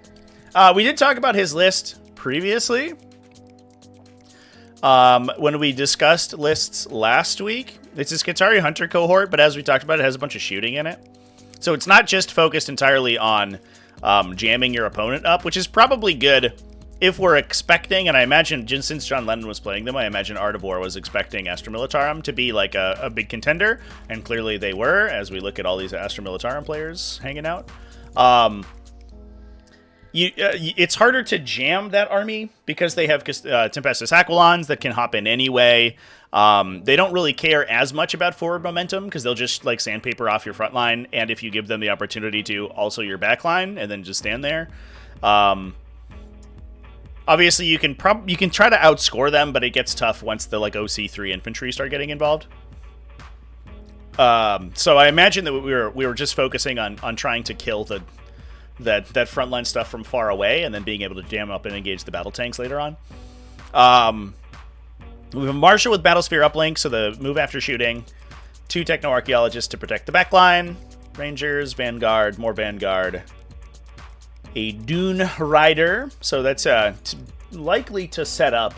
We did talk about his list previously. When we discussed lists last week. It's a Skitarii Hunter cohort, but as we talked about, it has a bunch of shooting in it. So it's not just focused entirely on jamming your opponent up, which is probably good if we're expecting, and I imagine, since John Lennon was playing them, I imagine Art of War was expecting Astra Militarum to be like a big contender, and clearly they were, as we look at all these Astra Militarum players hanging out. It's harder to jam that army because they have Tempestus Aquilons that can hop in anyway. They don't really care as much about forward momentum because they'll just like sandpaper off your front line, and if you give them the opportunity to, also your back line, and then just stand there. Obviously, you can try to outscore them, but it gets tough once the like OC3 infantry start getting involved. So I imagine that we were just focusing on trying to kill the that frontline stuff from far away, and then being able to jam up and engage the battle tanks later on. We have a Marshal with Battlesphere uplink, so the move after shooting. 2 Techno-Archaeologists to protect the backline. Rangers, Vanguard, more Vanguard. A Dune Rider, so that's likely to set up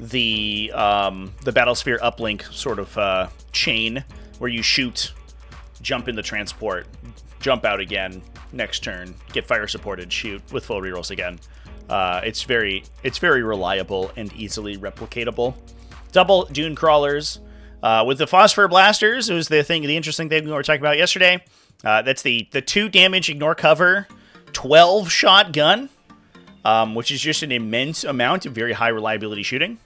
the Battlesphere uplink sort of chain, where you shoot, jump in the transport, jump out again, next turn, get fire supported, shoot with full rerolls again. It's very reliable and easily replicatable. Double Dune Crawlers. With the Phosphor Blasters, it was the interesting thing we were talking about yesterday. That's the 2 damage, ignore cover, 12-shot gun, which is just an immense amount of very high reliability shooting.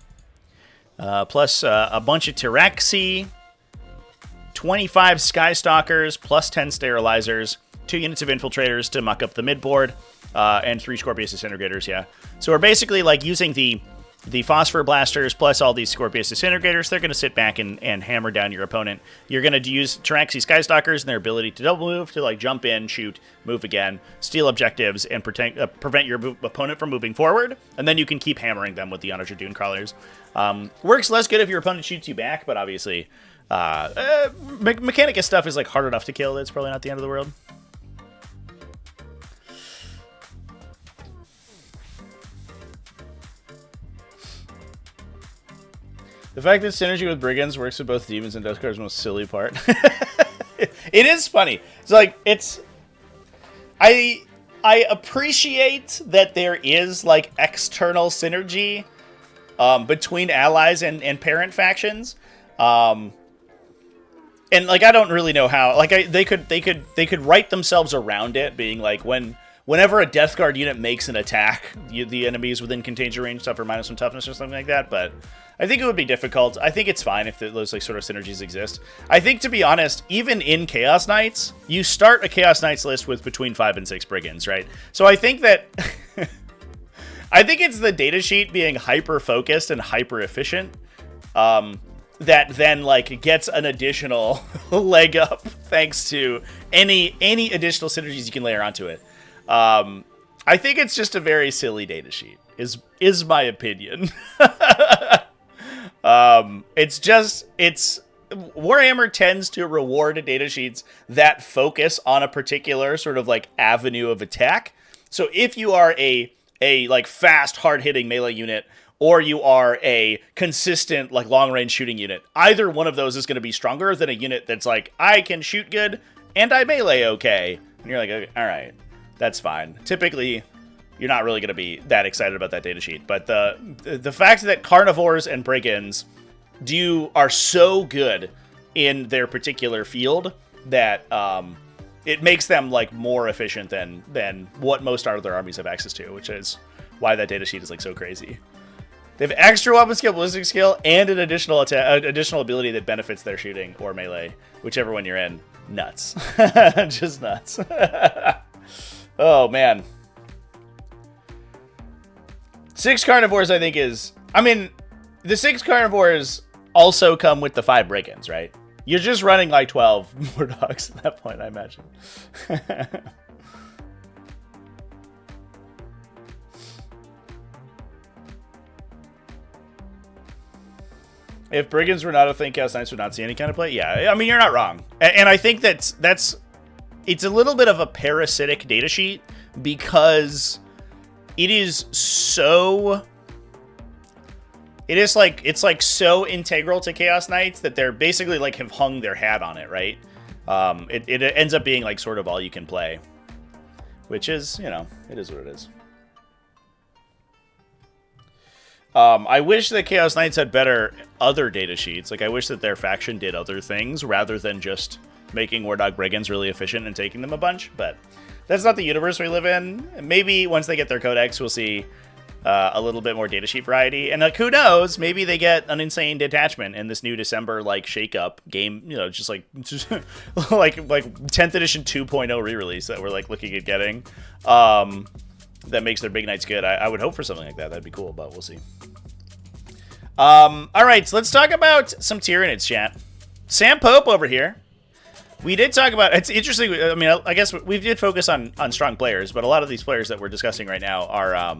Plus a bunch of Tyraxi, 25 Skystalkers, plus 10 Sterilizers, 2 units of Infiltrators to muck up the midboard, and 3 Scorpius Disintegrators, yeah. So we're basically like using the Phosphor Blasters plus all these Scorpius Disintegrators. They're going to sit back and hammer down your opponent. You're going to use Tyraxi Skystalkers and their ability to double move, to like jump in, shoot, move again, steal objectives, and prevent your opponent from moving forward. And then you can keep hammering them with the Unotter Dune Crawlers. Works less good if your opponent shoots you back, but obviously Mechanicus stuff is like hard enough to kill. That's probably not the end of the world. The fact that synergy with Brigands works with both Demons and Death Guard is the most silly part. It is funny. It's like, I appreciate that there is, like, external synergy between allies and parent factions. And, like, I don't really know how. Like, they could write themselves around it, being like, whenever a Death Guard unit makes an attack, the enemies within contagion range suffer minus 1 toughness or something like that, but I think it would be difficult. I think it's fine if those like sort of synergies exist. I think, to be honest, even in Chaos Knights, you start a Chaos Knights list with between 5 and 6 Brigands, right? So I think that I think it's the datasheet being hyper-focused and hyper-efficient that then like gets an additional leg up thanks to any additional synergies you can layer onto it. I think it's just a very silly datasheet, is my opinion. It's Warhammer tends to reward datasheets that focus on a particular sort of like avenue of attack. So if you are a like fast, hard-hitting melee unit, or you are a consistent like long-range shooting unit, either one of those is going to be stronger than a unit that's like, I can shoot good and I melee okay. And you're like, okay, all right, that's fine. Typically, you're not really going to be that excited about that datasheet. But the fact that Carnivores and Brigands are so good in their particular field that it makes them like more efficient than what most other armies have access to, which is why that datasheet is like so crazy. They have extra weapon skill, ballistic skill, and an additional ability that benefits their shooting or melee, whichever one you're in. Nuts. Just nuts. Oh, man. 6 Carnivores, I think, the 6 Carnivores also come with the 5 Brigands, right? You're just running like 12 more dogs at that point, I imagine. If Brigands were not a thing, Chaos Knights would not see any kind of play. Yeah, I mean, you're not wrong. And I think it's a little bit of a parasitic datasheet because it is so... it's like so integral to Chaos Knights that they're basically like have hung their hat on it, right? It ends up being like sort of all you can play, which is, you know, it is what it is. I wish that Chaos Knights had better other data sheets. Like, I wish that their faction did other things rather than just making War Dog Brigands really efficient and taking them a bunch. But that's not the universe we live in. Maybe once they get their codex, we'll see a little bit more datasheet variety. And like, who knows? Maybe they get an insane detachment in this new December like shake-up game. You know, just like 10th edition 2.0 re-release that we're like looking at getting. That makes their big nights good. I would hope for something like that. That'd be cool, but we'll see. All right, so let's talk about some Tyranids, chat. Sam Pope over here. We did talk about, it's interesting, I mean, I guess we did focus on strong players, but a lot of these players that we're discussing right now are,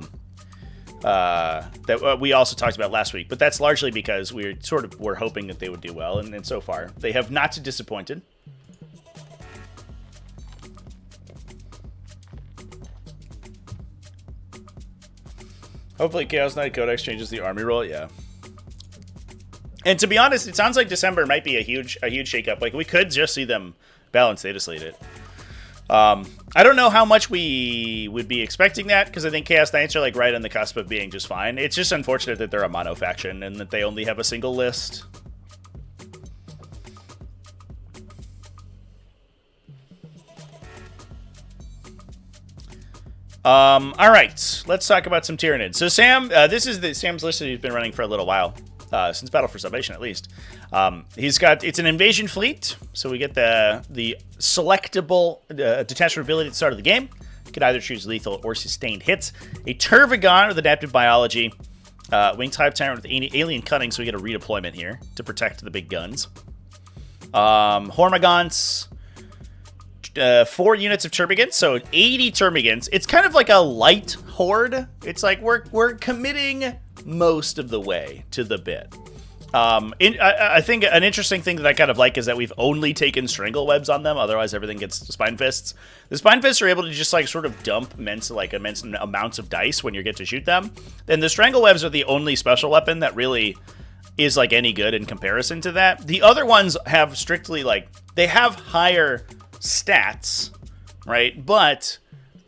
that we also talked about last week, but that's largely because we're hoping that they would do well, and so far, they have not disappointed. Hopefully Chaos Knight Codex changes the army roll, yeah. And to be honest, it sounds like December might be a huge shakeup. Like, we could just see them balance data slate it. I don't know how much we would be expecting that, because I think Chaos Knights are like right on the cusp of being just fine. It's just unfortunate that they're a mono faction and that they only have a single list. All right, let's talk about some Tyranids. So Sam, this is Sam's list that he's been running for a little while. Since Battle for Salvation, at least. It's an invasion fleet, so we get the selectable detachment ability at the start of the game. You can either choose lethal or sustained hits. A Tervigon with adaptive biology. Winged Hive Tyrant with alien cunning, so we get a redeployment here to protect the big guns. Hormagaunts. 4 units of Termagants, so 80 Termagants. It's kind of like a light horde. It's like we're committing most of the way to the bit. I think an interesting thing that I kind of like is that we've only taken Strangle Webs on them, otherwise everything gets Spine Fists. The Spine Fists are able to just like sort of dump immense amounts of dice when you get to shoot them. And the Strangle Webs are the only special weapon that really is like any good in comparison to that. The other ones have strictly like, they have higher stats, right? But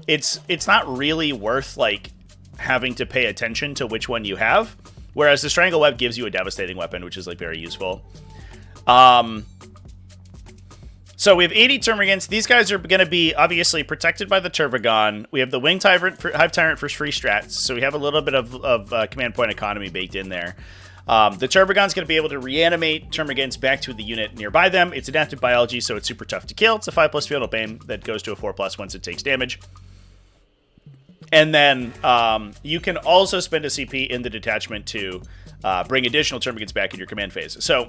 it's not really worth like having to pay attention to which one you have, whereas the Strangle Web gives you a devastating weapon, which is like very useful. So we have 80 Termagants. These guys are going to be obviously protected by the Tervigon. We have the Winged Hive Tyrant for free strats, so we have a little bit of command point economy baked in there. The Tervigon's going to be able to reanimate Termagants back to the unit nearby them. It's adaptive biology, so it's super tough to kill. It's a 5+ field of pain that goes to a 4+ once it takes damage. And then you can also spend a CP in the detachment to bring additional Termagants back in your command phase. So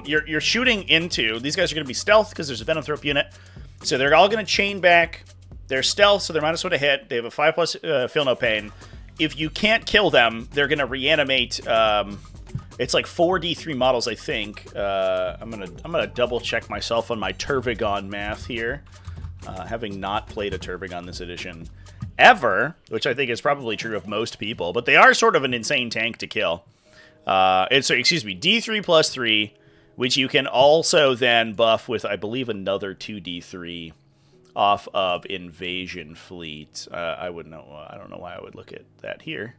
you're shooting into... These guys are going to be stealth because there's a Venom Thrope unit. So they're all going to chain back. They're stealth, so they're -1 to hit. They have a 5+ feel no pain. If you can't kill them, they're going to reanimate. It's like 4d3 models, I think. I'm gonna double check myself on my Tervigon math here, having not played a Tervigon this edition ever, which I think is probably true of most people. But they are sort of an insane tank to kill. Excuse me, d3 + 3, which you can also then buff with, I believe, another 2d3. Off of Invasion Fleet. I wouldn't know. I don't know why I would look at that here.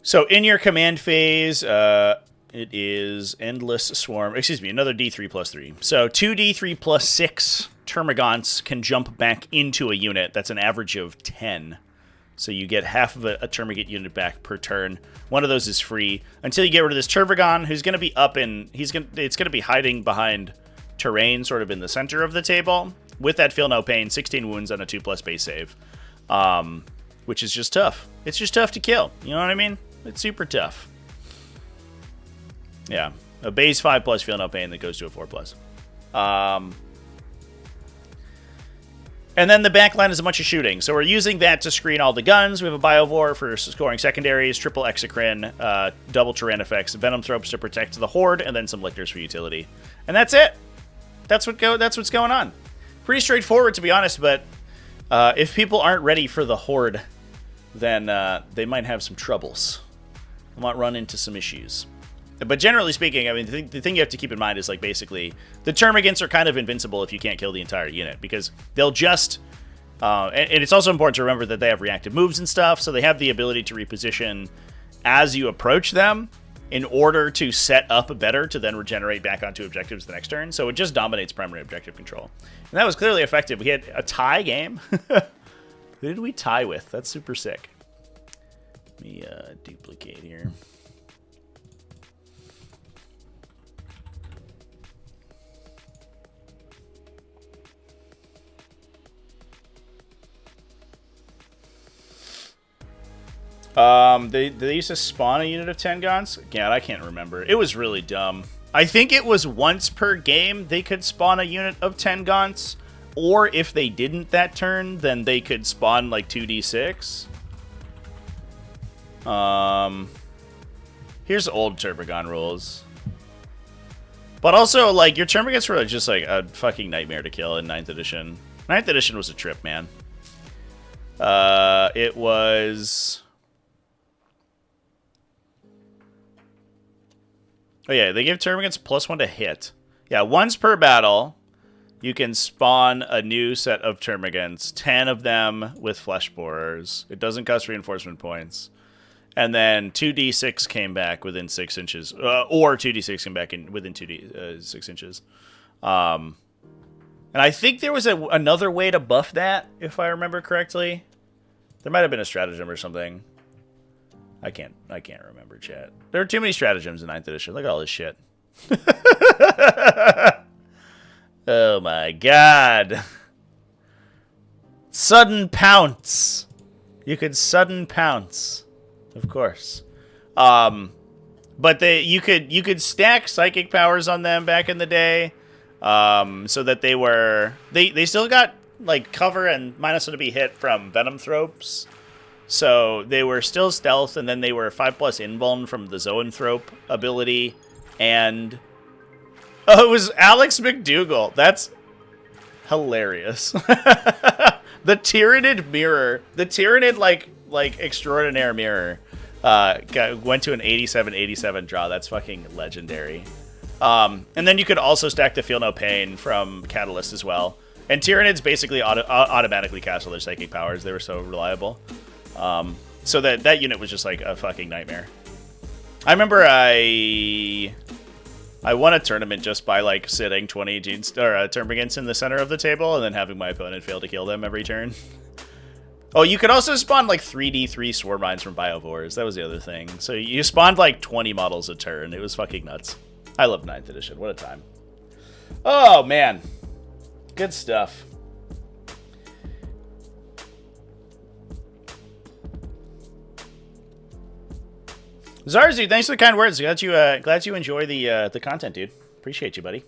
So in your command phase, it is Endless Swarm. Excuse me, another d3 + 3. So 2d3 + 6 Termagants can jump back into a unit. That's an average of 10. So you get half of a Termagant unit back per turn. One of those is free until you get rid of this Tervigon, who's going to be up in... It's going to be hiding behind terrain, sort of in the center of the table. With that feel no pain, 16 wounds on a 2+ base save, which is just tough. It's just tough to kill. You know what I mean? It's super tough. Yeah, a base 5+ feel no pain that goes to a 4+. And then the back line is a bunch of shooting. So we're using that to screen all the guns. We have a Biovore for scoring secondaries, triple Exocrine, double Tyrannifex, Venom Thropes to protect the Horde, and then some Lictors for utility. And that's it. That's what's going on. Pretty straightforward, to be honest, but if people aren't ready for the Horde, then they might have some troubles. They might run into some issues. But generally speaking, I mean, the thing you have to keep in mind is, like, basically, the Termagants are kind of invincible if you can't kill the entire unit, because they'll just... and it's also important to remember that they have reactive moves and stuff, so they have the ability to reposition as you approach them in order to set up better to then regenerate back onto objectives the next turn. So it just dominates primary objective control. And that was clearly effective. We had a tie game. Who did we tie with? That's super sick. Let me duplicate here. They used to spawn a unit of 10 guns? God, I can't remember. It was really dumb. I think it was once per game they could spawn a unit of 10 gaunts, or if they didn't that turn, then they could spawn like 2d6. Here's old Turbogon rules. But also, like, your Termagants were just like a fucking nightmare to kill in 9th edition. 9th edition was a trip, man. It was... Oh yeah, they give Termagants +1 to hit. Yeah, once per battle, you can spawn a new set of Termagants. 10 of them with Flesh Borers. It doesn't cost reinforcement points. And then 2d6 came back within 6 inches. Or 2d6 came back within 6 inches. And I think there was another way to buff that, if I remember correctly. There might have been a stratagem or something. I can't remember, chat. There are too many stratagems in 9th edition. Look at all this shit. Oh my god. Sudden pounce. You could sudden pounce. Of course. But you could stack psychic powers on them back in the day. So that they still got like cover and -1 to be hit from Venom Thropes. So they were still stealth, and then they were 5+ invuln from the Zoanthrope ability, and oh, it was Alex McDougall. That's hilarious. The Tyranid mirror, the Tyranid like extraordinaire mirror, went to an 87/87 draw. That's fucking legendary. And then you could also stack the Feel No Pain from Catalyst as well. And Tyranids basically automatically cast all their psychic powers. They were so reliable. So that unit was just like a fucking nightmare. I remember I won a tournament just by like sitting 20 Termagants in the center of the table and then having my opponent fail to kill them every turn. Oh, you could also spawn like 3d3 Swarm Mines from Biovores. That was the other thing. So you spawned like 20 models a turn. It was fucking nuts. I love 9th edition. What a time. Oh, man. Good stuff. Zarzu, thanks for the kind words. Glad you enjoy the content, dude. Appreciate you, buddy.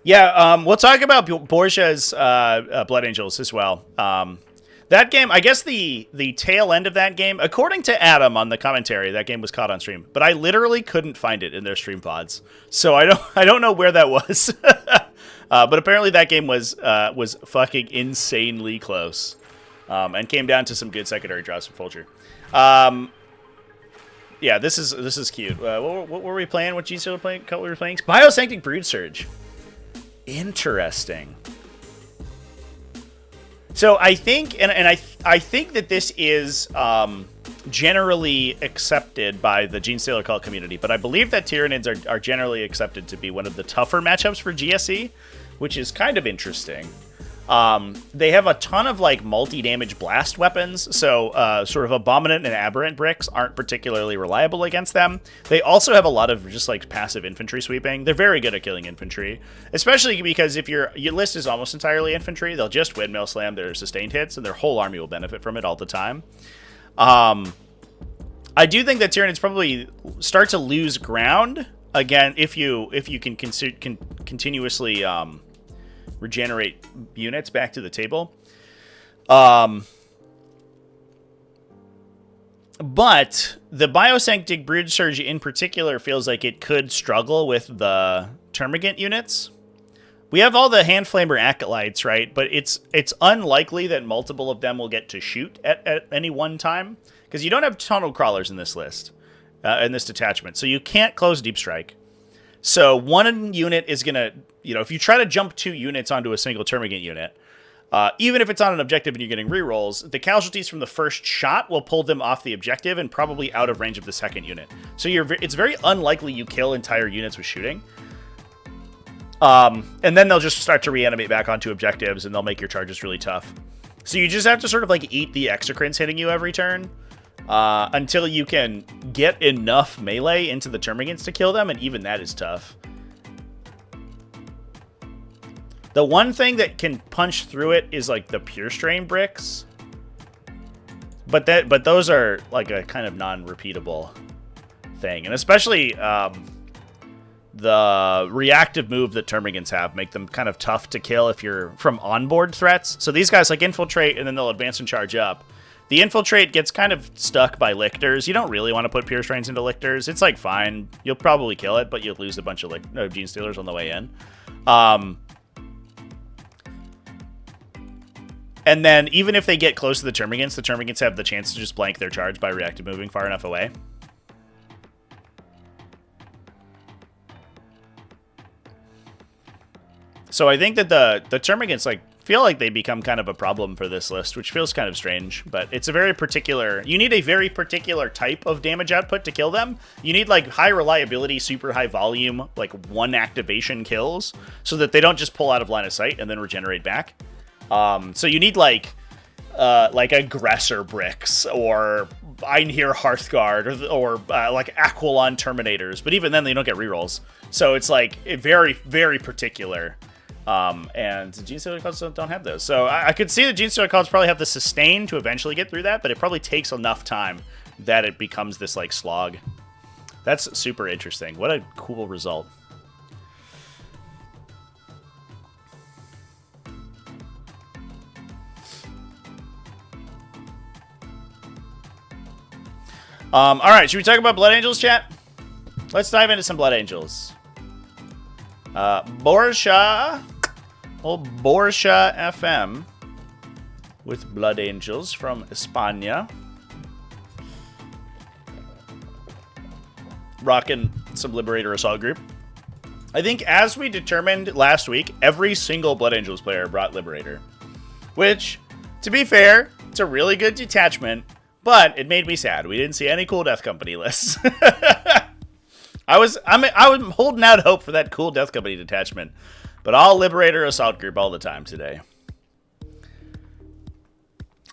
Yeah, we'll talk about Borja's Blood Angels as well. That game, I guess the tail end of that game, according to Adam on the commentary, that game was caught on stream, but I literally couldn't find it in their stream pods, so I don't know where that was. But apparently that game was fucking insanely close, and came down to some good secondary draws from Folger. Yeah, this is cute. What were we playing? What G-Seal were playing? What we were playing? Biosanctic Brood Surge. Interesting. So I think, and I think that this is generally accepted by the Gene Stealer cult community, but I believe that Tyranids are generally accepted to be one of the tougher matchups for GSE, which is kind of interesting. They have a ton of like multi-damage blast weapons, so sort of Abominant and Aberrant bricks aren't particularly reliable against them. They also have a lot of just like passive infantry sweeping. They're very good at killing infantry, especially because if your list is almost entirely infantry, they'll just windmill slam their sustained hits, and their whole army will benefit from it all the time. I do think that Tyranids probably start to lose ground again if you can continuously regenerate units back to the table. But the Biosanctic Brood Surge in particular feels like it could struggle with the Termagant units. We have all the Hand Flamer Acolytes, right? But it's unlikely that multiple of them will get to shoot at any one time, because you don't have Tunnel Crawlers in this list, in this detachment. So you can't close Deep Strike. So one unit is going to, if you try to jump 2 units onto a single Termagant unit, even if it's on an objective and you're getting rerolls, the casualties from the first shot will pull them off the objective and probably out of range of the second unit. So it's very unlikely you kill entire units with shooting. And then they'll just start to reanimate back onto objectives, and they'll make your charges really tough. So you just have to sort of like eat the exocrines hitting you every turn. Until you can get enough melee into the Termagants to kill them, and even that is tough. The one thing that can punch through it is like the Pure Strain bricks. but those are like a kind of non-repeatable thing, and especially the reactive move that Termagants have make them kind of tough to kill if you're from onboard threats. So these guys like infiltrate and then they'll advance and charge up. The infiltrate gets kind of stuck by lictors. You don't really want to put pierce trains into lictors. It's like fine, you'll probably kill it, but you'll lose a bunch of gene stealers on the way in. And then even if they get close to the Termagants have the chance to just blank their charge by reactive moving far enough away. So I think that the Termagants feel like they become kind of a problem for this list, which feels kind of strange, but it's a very particular... You need a very particular type of damage output to kill them. You need like high reliability, super high volume, like one activation kills, so that they don't just pull out of line of sight and then regenerate back. So you need like Aggressor Bricks or Einhir Hearthguard or like Aquilon Terminators, but even then they don't get rerolls. So it's like very, very particular. And Gene Stealer cards don't have those. So I could see the Gene Stealer cards probably have the sustain to eventually get through that, but it probably takes enough time that it becomes this like slog. That's super interesting. What a cool result. All right, should we talk about Blood Angels, chat? Let's dive into some Blood Angels. Borja, old Borja FM with Blood Angels from España. Rocking some Liberator Assault group. I think as we determined last week, every single Blood Angels player brought Liberator. Which, to be fair, it's a really good detachment, but it made me sad. We didn't see any cool Death Company lists. I'm holding out hope for that cool Death Company detachment, but all Liberator Assault group all the time today.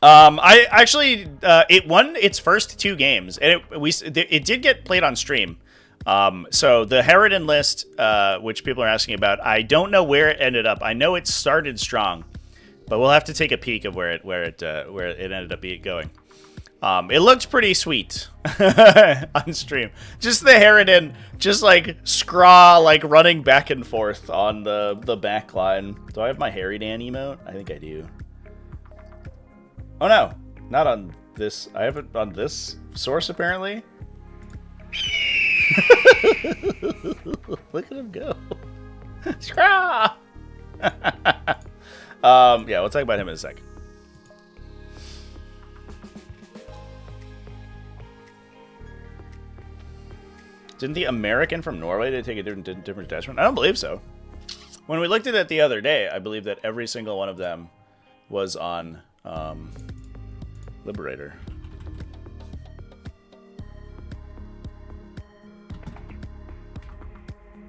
I actually it won its first 2 games, and it did get played on stream. So the Harridan list, which people are asking about, I don't know where it ended up. I know it started strong, but we'll have to take a peek of where it ended up going. It looked pretty sweet on stream. Just the Harridan, just like Scraw, like running back and forth on the back line. Do I have my Harridan emote? I think I do. Oh no, not on this. I have it on this source apparently. Look at him go. Scraw! Yeah, we'll talk about him in a sec. Didn't the American from Norway take a different detachment? I don't believe so. When we looked at it the other day, I believe that every single one of them was on Liberator.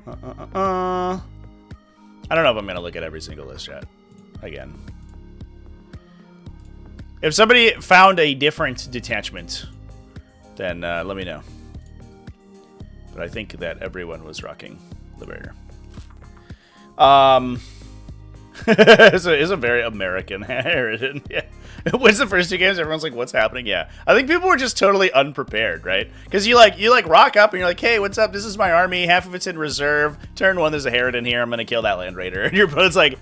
I don't know if I'm going to look at every single list yet. Again. If somebody found a different detachment, then let me know. But I think that everyone was rocking Liberator. It's a very American Harridan. Yeah. It wins the first 2 games, everyone's like, what's happening? Yeah. I think people were just totally unprepared, right? Because you rock up and you're like, hey, what's up? This is my army. Half of it's in reserve. Turn 1, there's a Harridan here. I'm going to kill that Land Raider. And your opponent's like,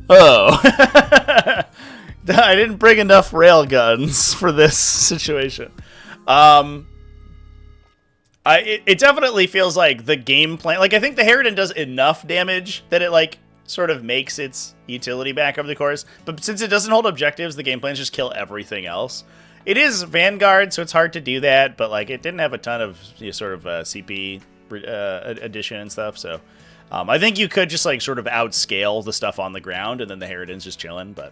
oh. I didn't bring enough rail guns for this situation. It definitely feels like the game plan... Like, I think the Harridan does enough damage that it, like, sort of makes its utility back over the course. But since it doesn't hold objectives, the game plans just kill everything else. It is Vanguard, so it's hard to do that, but, like, it didn't have a ton of sort of CP addition and stuff, so... I think you could just, like, sort of outscale the stuff on the ground, and then the Harridan's just chilling, but...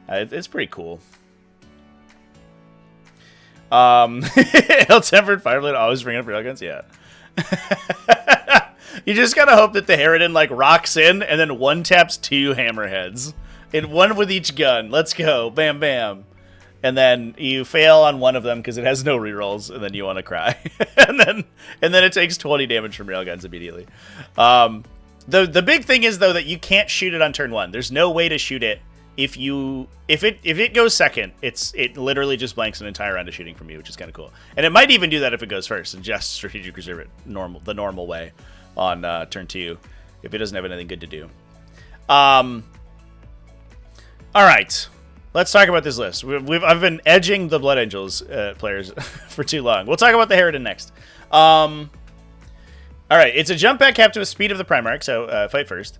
it's pretty cool. Ill-tempered Fireblade always bringing up railguns? Yeah. You just gotta hope that the Harridan, like, rocks in and then one-taps 2 hammerheads. And 1 with each gun. Let's go. Bam, bam. And then you fail on one of them because it has no rerolls, and then you want to cry. and then it takes 20 damage from railguns immediately. The big thing is, though, that you can't shoot it on turn 1. There's no way to shoot it if it goes second, it literally just blanks an entire round of shooting from you, which is kind of cool. And it might even do that if it goes first and just strategic reserve it the normal way on turn 2 if it doesn't have anything good to do. All right, let's talk about this list. I've been edging the Blood Angels players for too long. We'll talk about the Harridan next. All right, it's a jump back captain with speed of the Primarch, so fight first.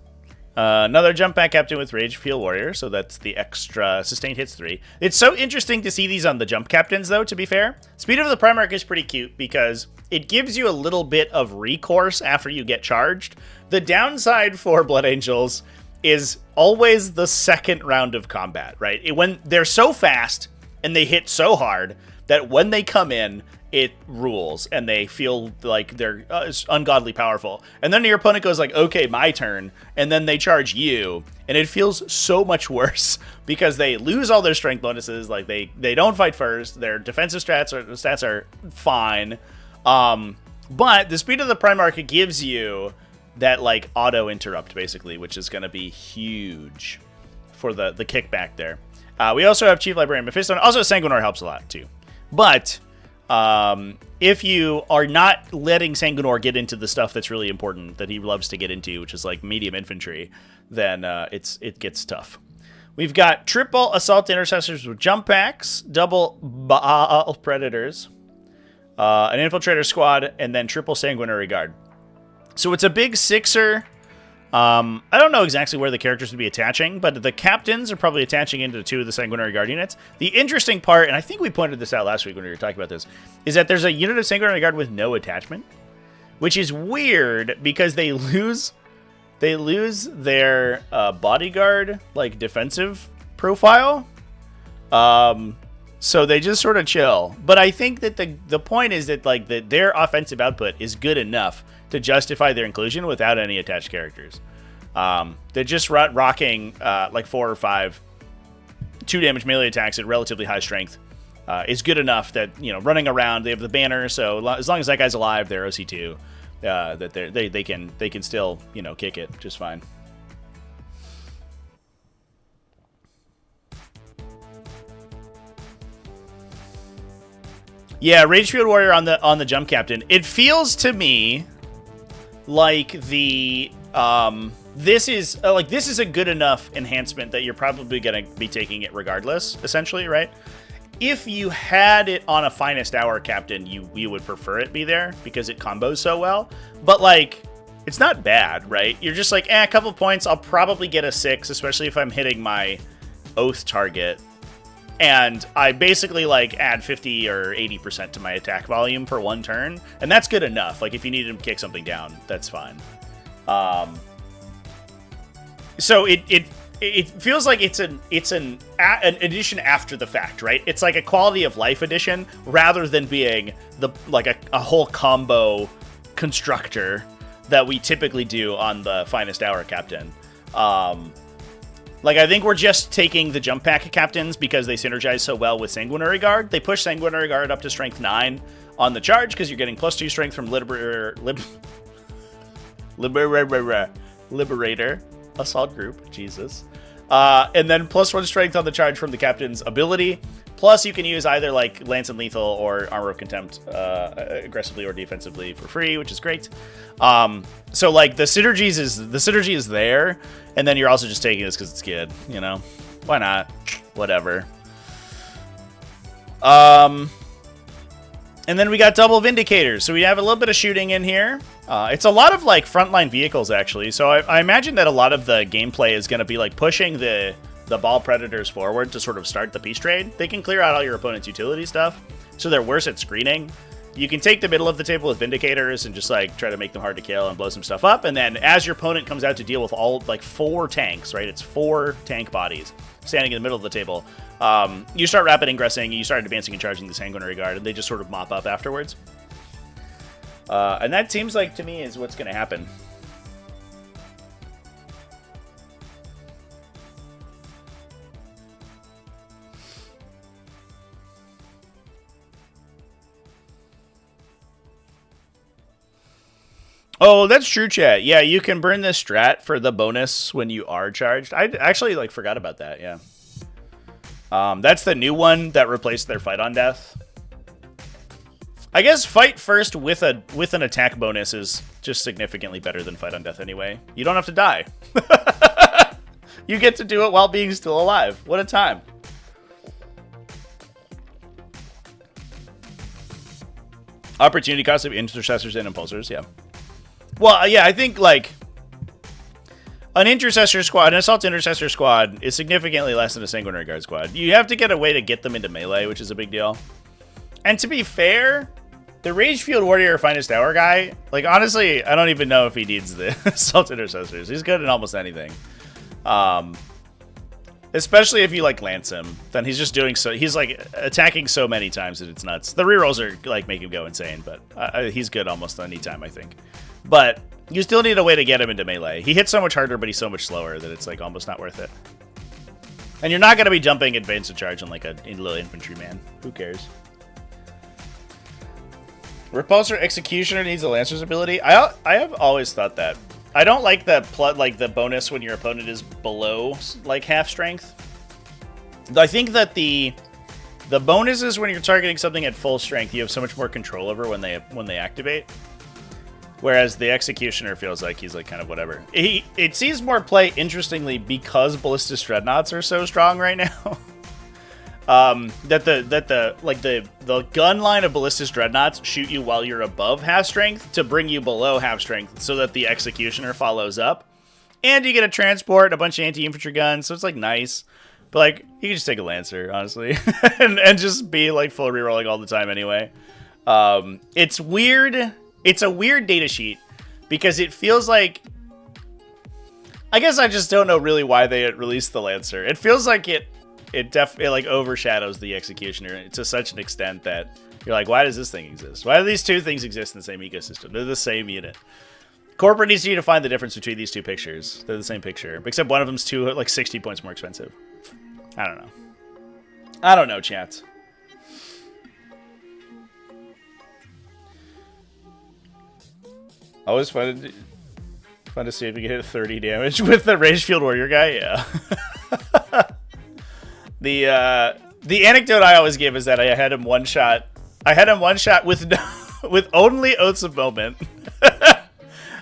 Another jump back captain with Rage Field Warrior, so that's the extra sustained hits 3. It's so interesting to see these on the jump captains, though, to be fair. Speed of the Primarch is pretty cute because it gives you a little bit of recourse after you get charged. The downside for Blood Angels is always the second round of combat, right? When they're so fast and they hit so hard that when they come in, it rules, and they feel like they're ungodly powerful. And then your opponent goes like, okay, my turn, and then they charge you, and it feels so much worse because they lose all their strength bonuses. Like they don't fight first. Their defensive stats are fine, but the speed of the Primarch gives you that like auto interrupt basically, which is going to be huge for the kickback there. We also have Chief Librarian Mephisto. Also, Sanguinor helps a lot too, but if you are not letting Sanguinor get into the stuff that's really important that he loves to get into, which is like medium infantry, then it gets tough. We've got triple assault intercessors with jump packs, double Baal predators, an infiltrator squad, and then triple sanguinary guard. So it's a big sixer. I don't know exactly where the characters would be attaching, but the captains are probably attaching into 2 of the Sanguinary Guard units. The interesting part, and I think we pointed this out last week when we were talking about this, is that there's a unit of Sanguinary Guard with no attachment, which is weird because they lose their bodyguard like defensive profile. So they just sort of chill. But I think that the point is that like their offensive output is good enough to justify their inclusion without any attached characters. They're just rocking like 4 or 5 2-damage melee attacks at relatively high strength. Is good enough that, you know, running around, they have the banner, so as long as that guy's alive, they're OC2. That they can still, you know, kick it just fine. Yeah, Ragefield Warrior on the jump captain. It feels to me like this is a good enough enhancement that you're probably going to be taking it regardless, essentially, right? If you had it on a finest hour captain, you would prefer it be there because it combos so well. But like, it's not bad, right? You're just like, a couple points, I'll probably get a 6, especially if I'm hitting my oath target. And I basically like add 50 or 80% to my attack volume for 1 turn, and that's good enough. Like if you need to kick something down, that's fine. So it feels like it's an addition after the fact, right? It's like a quality of life addition rather than being a whole combo constructor that we typically do on the finest hour captain. Like, I think we're just taking the jump pack captains because they synergize so well with Sanguinary Guard. They push Sanguinary Guard up to strength 9 on the charge because you're getting +2 strength from Liberator Assault Group. Jesus. And then +1 strength on the charge from the captain's ability. Plus, you can use either like Lance and Lethal or Armor of Contempt aggressively or defensively for free, which is great. So like the synergy is there, and then you're also just taking this because it's good, you know? Why not? Whatever. And then we got double Vindicators. So we have a little bit of shooting in here. It's a lot of like frontline vehicles actually. So I imagine that a lot of the gameplay is going to be like pushing the ball predators forward to sort of start the peace trade. They can clear out all your opponent's utility stuff, so they're worse at screening. You can take the middle of the table with Vindicators and just like try to make them hard to kill and blow some stuff up, and then as your opponent comes out to deal with all like 4 tanks, right? It's 4 tank bodies standing in the middle of the table. You start rapid ingressing, you start advancing and charging the Sanguinary Guard, and they just sort of mop up afterwards. And that seems like to me is what's going to happen. Oh, that's true, chat. Yeah, you can burn this strat for the bonus when you are charged. I actually like forgot about that. Yeah. That's the new one that replaced their fight on death. I guess fight first with an attack bonus is just significantly better than fight on death anyway. You don't have to die. You get to do it while being still alive. What a time. Opportunity cost of intercessors and impulsors, yeah. Well, yeah, I think, like, an intercessor squad, an assault intercessor squad is significantly less than a sanguinary guard squad. You have to get a way to get them into melee, which is a big deal. And to be fair, the Rage Field Warrior Finest Hour guy, like, honestly, I don't even know if he needs the assault intercessors. He's good in almost anything. Especially if you, like, lance him. Then he's just doing so... He's, like, attacking so many times that it's nuts. The rerolls are, like, make him go insane, but he's good almost any time, I think. But you still need a way to get him into melee. He hits so much harder, but he's so much slower that it's, like, almost not worth it. And you're not going to be jumping advance to charge on, like, a little infantryman. Who cares? Repulsor Executioner needs a Lancer's ability. I have always thought that. I don't like the bonus when your opponent is below like half strength. I think that the bonuses when you're targeting something at full strength, you have so much more control over when they activate. Whereas the Executioner feels like he's like kind of whatever. It sees more play interestingly because Ballistic Dreadnoughts are so strong right now. The gun line of Ballistic Dreadnoughts shoot you while you're above half strength to bring you below half strength so that the Executioner follows up. And you get a transport and a bunch of anti-infantry guns, so it's like nice. But like, you can just take a Lancer, honestly. and just be like full rerolling all the time anyway. It's weird. It's a weird data sheet because it feels like... I guess I just don't know really why they released the Lancer. It feels like it like overshadows the Executioner to such an extent that you're like, why does this thing exist? Why do these two things exist in the same ecosystem? They're the same unit. Corporate needs you to find the difference between these two pictures. They're the same picture, except one of them's 60 points more expensive. I don't know. I don't know, chat. Always fun to see if you can hit 30 damage with the Rage Field Warrior guy. Yeah. The anecdote I always give is that I had him one shot. I had him one shot with with only Oaths of Moment.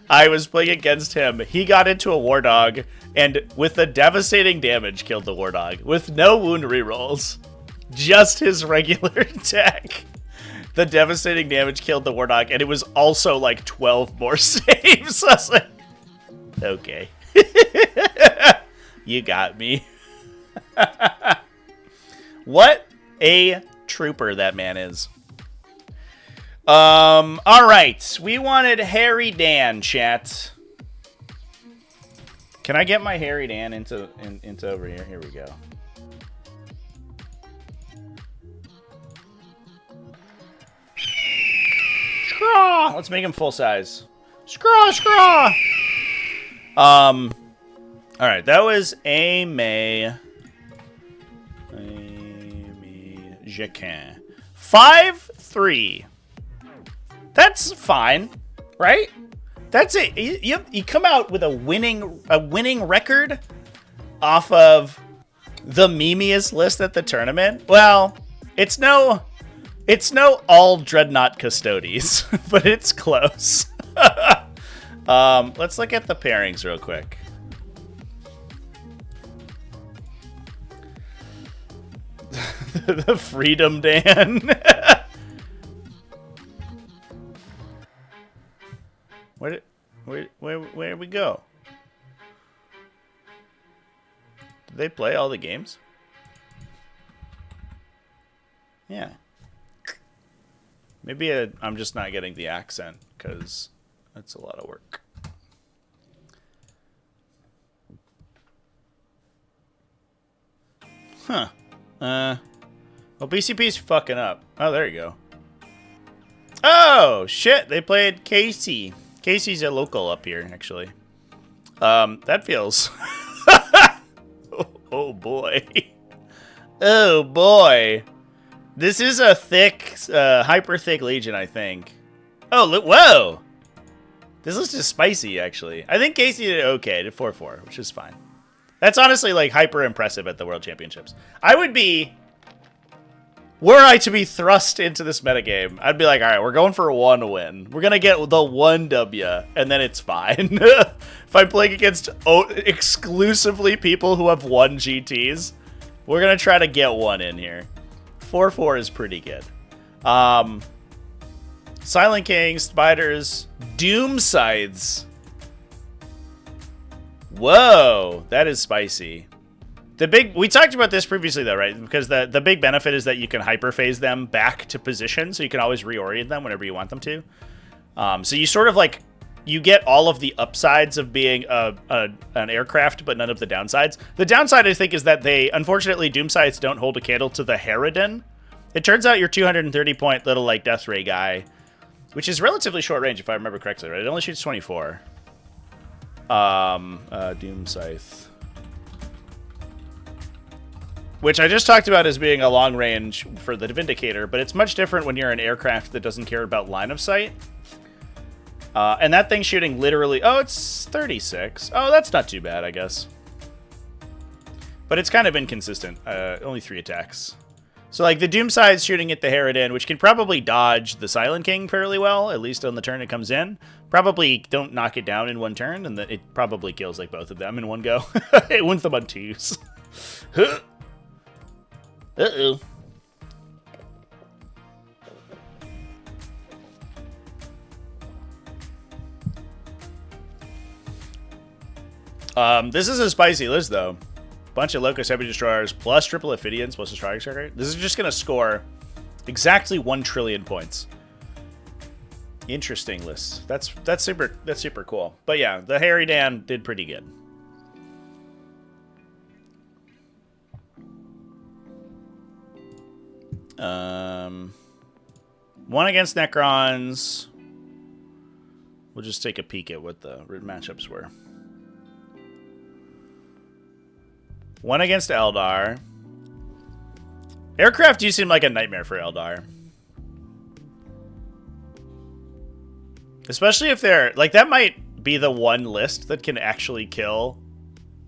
I was playing against him. He got into a War Dog and with the devastating damage killed the War Dog with no wound rerolls, just his regular attack. The devastating damage killed the War Dog, and it was also like 12 more saves. I was like, okay, you got me. What a trooper that man is. All right. We wanted Harry Dan, chat. Can I get my Harry Dan into over here? Here we go. Scraw! Let's make him full size. Scraw, scraw! All right. That was May. Jequin. 5-3. That's fine, right? That's it. You come out with a winning record off of the memeiest list at the tournament. Well, it's no all Dreadnought Custodes, but it's close. Let's look at the pairings real quick. The Freedom Dan. Where we go? Did they play all the games? Yeah. Maybe I'm just not getting the accent because that's a lot of work. Huh. Well, BCP's fucking up. Oh, there you go. Oh, shit. They played Casey. Casey's a local up here, actually. That feels... Oh, boy. Oh, boy. This is a thick, hyper thick Legion, I think. Oh, look. Whoa. This list is spicy, actually. I think Casey did okay, did 4-4, which is fine. That's honestly, like, hyper impressive at the World Championships. I would be... Were I to be thrust into this metagame, I'd be like, all right, we're going for one win. We're going to get the one W, and then it's fine. If I'm playing against exclusively people who have 1 GTs, we're going to try to get one in here. 4-4 is pretty good. Silent King, Spiders, Doom Scythes. Whoa, that is spicy. We talked about this previously though, right? Because the big benefit is that you can hyperphase them back to position, so you can always reorient them whenever you want them to. So you sort of like, you get all of the upsides of being an aircraft, but none of the downsides. The downside, I think, is that unfortunately, Doom Scythes don't hold a candle to the Harridan. It turns out your 230-point little like Death Ray guy, which is relatively short range if I remember correctly, right? It only shoots 24. Doom Scythe. Which I just talked about as being a long range for the Vindicator, but it's much different when you're an aircraft that doesn't care about line of sight. And that thing's shooting literally... Oh, it's 36. Oh, that's not too bad, I guess. But it's kind of inconsistent. Only 3 attacks. So, like, the Doom Scythe's shooting at the Harridan, which can probably dodge the Silent King fairly well, at least on the turn it comes in. Probably don't knock it down in one turn, and it probably kills, like, both of them in one go. It wins them on 2s. Uh-oh. This is a spicy list, though. Bunch of Locust Heavy Destroyers, plus triple Ophidians, plus a Strike Striker. This is just going to score exactly 1 trillion points. Interesting list. That's super cool. But yeah, the Harridan did pretty good. One against Necrons. We'll just take a peek at what the matchups were. One against Eldar. Aircraft do seem like a nightmare for Eldar. Especially if they're... Like, that might be the one list that can actually kill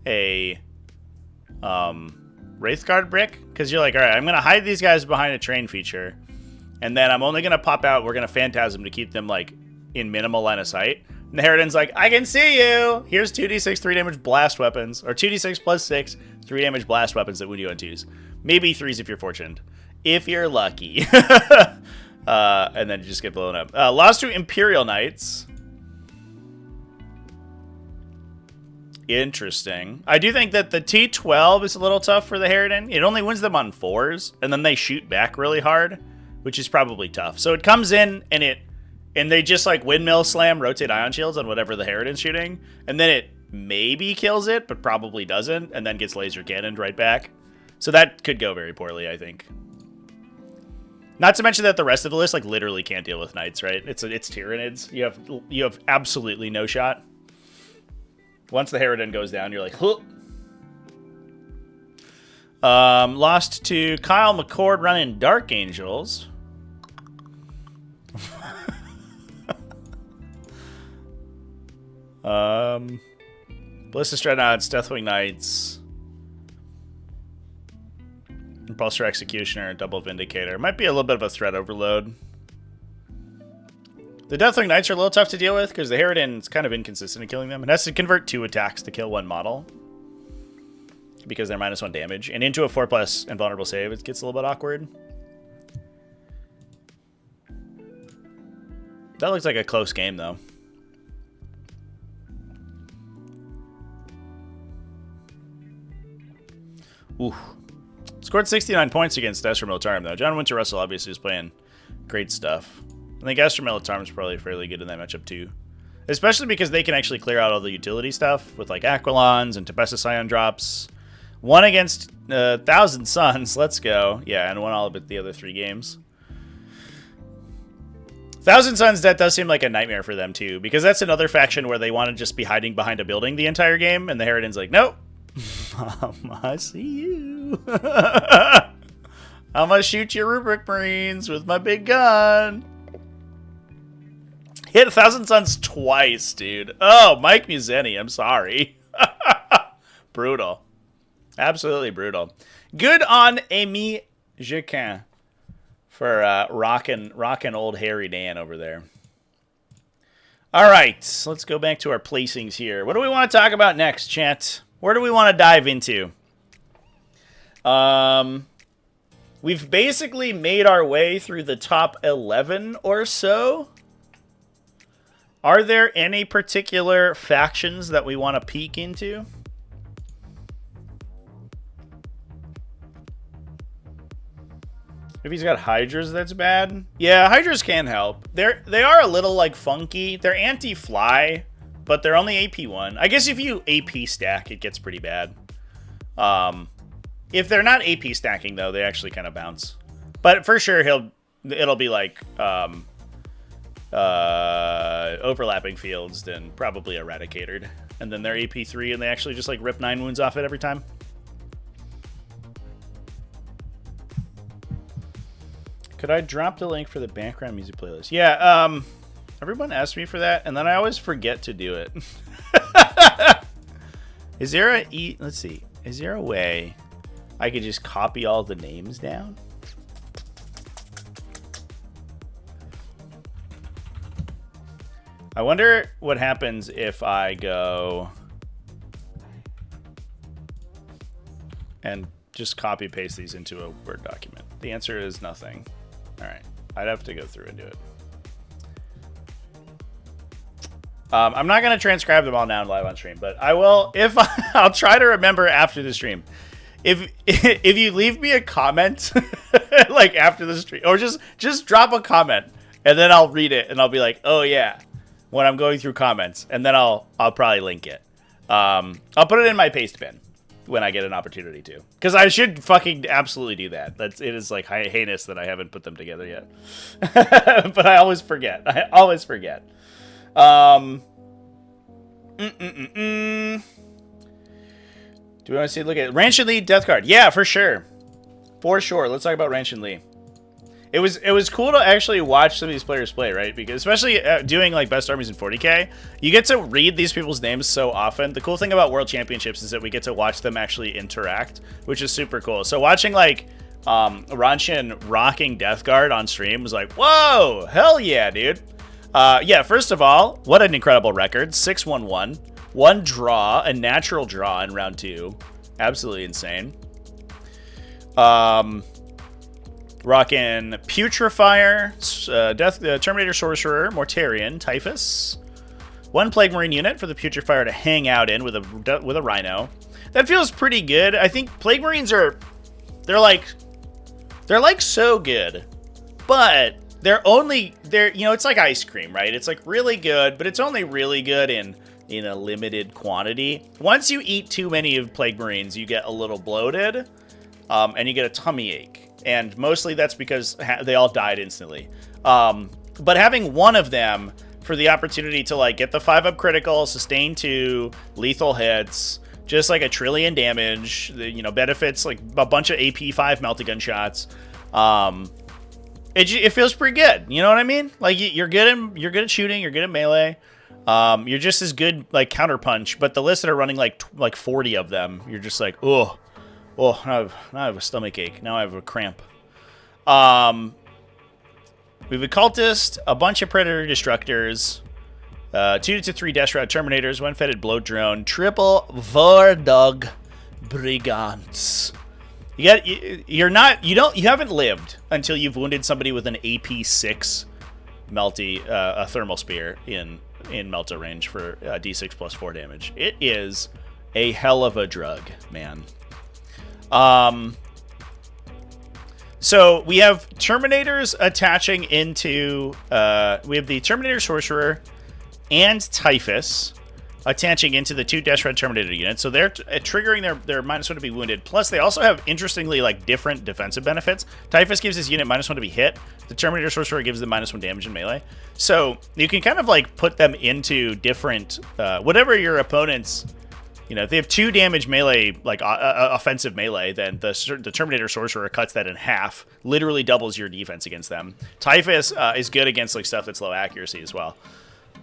a... Wraithguard brick, because you're like, all right, I'm going to hide these guys behind a terrain feature, and then I'm only going to pop out, we're going to Phantasm to keep them, like, in minimal line of sight. And the Harridan's like, I can see you! Here's 2d6 3 damage blast weapons, or 2d6 plus 6 3 damage blast weapons that wound you on 2s. Maybe 3s if you're fortunate. If you're lucky. And then you just get blown up. Lost to Imperial Knights. Interesting. I do think that the T12 is a little tough for the Harridan. It only wins them on 4s, and then they shoot back really hard, which is probably tough. So it comes in, and they just like windmill slam, rotate ion shields on whatever the Harridan's shooting, and then it maybe kills it, but probably doesn't, and then gets laser cannoned right back. So that could go very poorly, I think. Not to mention that the rest of the list like literally can't deal with knights, right? It's Tyranids. You have absolutely no shot. Once the Harridan goes down, you're like, huh. Lost to Kyle McCord running Dark Angels. Ballista Dreadnoughts, Deathwing Knights, Impulsor Executioner, Double Vindicator. Might be a little bit of a threat overload. The Deathwing Knights are a little tough to deal with because the Harridan's kind of inconsistent in killing them. It has to convert 2 attacks to kill 1 model because they're -1 damage. And into a 4+ invulnerable save, it gets a little bit awkward. That looks like a close game, though. Ooh. Scored 69 points against Astra Militarum, though. John Winter Russell obviously is playing great stuff. I think Astra Militarum is probably fairly good in that matchup, too. Especially because they can actually clear out all the utility stuff with, like, Aquilons and Tempesta Scion drops. One against 1,000 Suns. Let's go. Yeah, and won all of the other 3 games. 1,000 Suns, that does seem like a nightmare for them, too. Because that's another faction where they want to just be hiding behind a building the entire game. And the Harridan's like, nope. I see you. I'm going to shoot your Rubric Marines with my big gun. hit 1,000 Suns twice, dude. Oh, Mike Museni, I'm sorry. Brutal. Absolutely brutal. Good on Amy Jequin for rocking old Harry Dan over there. All right, let's go back to our placings here. What do we want to talk about next, chat? Where do we want to dive into? We've basically made our way through the top 11 or so. Are there any particular factions that we want to peek into? If he's got Hydras, that's bad. Yeah, Hydras can help. They are a little, like, funky. They're anti-fly, but they're only AP1. I guess if you AP stack, it gets pretty bad. If they're not AP stacking, though, they actually kind of bounce. But for sure, it'll be, like, overlapping fields, then probably Eradicated. And then they're AP3, and they actually just, like, rip 9 wounds off it every time. Could I drop the link for the background music playlist? Yeah, everyone asks me for that, and then I always forget to do it. Is there let's see. Is there a way I could just copy all the names down? I wonder what happens if I go and just copy paste these into a Word document. The answer is nothing. All right, I'd have to go through and do it. I'm not going to transcribe them all now live on stream, but I will. I'll try to remember after the stream. If you leave me a comment, like after the stream, or just drop a comment, and then I'll read it and I'll be like, oh yeah, when I'm going through comments, and then I'll probably link it. I'll put it in my paste bin when I get an opportunity to, because I should fucking absolutely do that. It is like heinous that I haven't put them together yet. But I always forget. Do we want to see? Look at Ranchen Lee death card. Yeah, for sure. Let's talk about Ranchen Lee. It was cool to actually watch some of these players play, right? Because especially doing like best armies in 40k, you get to read these people's names so often. The cool thing about World Championships is that we get to watch them actually interact, which is super cool. So watching like Ranchen rocking Death Guard on stream was like, whoa, hell yeah, dude. Yeah, first of all, what an incredible record. 6-1-1. One draw, a natural draw in round 2. Absolutely insane. Rockin' Putrefier, Terminator Sorcerer, Mortarion, Typhus. One Plague Marine unit for the Putrefier to hang out in with a Rhino. That feels pretty good. I think Plague Marines they're like so good, but it's like ice cream, right? It's like really good, but it's only really good in a limited quantity. Once you eat too many of Plague Marines, you get a little bloated, and you get a tummy ache. And mostly that's because they all died instantly. But having one of them for the opportunity to like get the 5-up critical, sustain 2, lethal hits, just like a trillion damage, benefits like a bunch of AP 5 meltagun shots. It feels pretty good. You know what I mean? Like you're good at shooting, you're good at melee. You're just as good like counterpunch, but the lists that are running like 40 of them, you're just like, oh. Oh, now I have a stomach ache. Now I have a cramp. We have a Cultist, a bunch of Predator Destructors, 2 to 3 Dash Route Terminators, 1 Fetid Bloat Drone, triple Vordog Brigands. You haven't lived until you've wounded somebody with an AP 6 a thermal spear in Melta range for D6 plus 4 damage. It is a hell of a drug, man. So we have Terminators attaching into, we have the Terminator Sorcerer and Typhus attaching into the 2 Dash Red Terminator units. So they're triggering their -1 to be wounded. Plus they also have interestingly like different defensive benefits. Typhus gives his unit -1 to be hit. The Terminator Sorcerer gives them -1 damage in melee. So you can kind of like put them into different, whatever your opponent's, if they have 2 damage melee, like offensive melee, then the Terminator Sorcerer cuts that in half, literally doubles your defense against them. Typhus is good against like stuff that's low accuracy as well.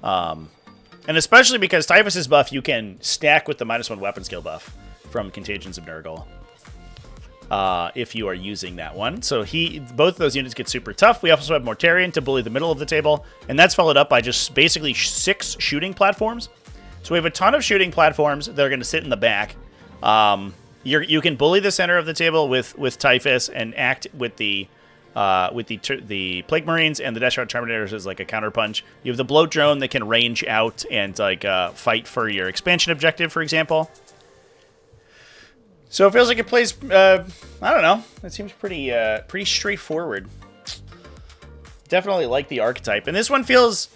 And especially because Typhus's buff you can stack with the -1 weapon skill buff from Contagions of Nurgle. If you are using that one. So both of those units get super tough. We also have Mortarion to bully the middle of the table, and that's followed up by just basically 6 shooting platforms. So we have a ton of shooting platforms that are going to sit in the back. You can bully the center of the table with Typhus and act with the Plague Marines and the Death Shroud Terminators as like a counterpunch. You have the Bloat Drone that can range out and like fight for your expansion objective, for example. So it feels like it plays, I don't know. It seems pretty straightforward. Definitely like the archetype. And this one feels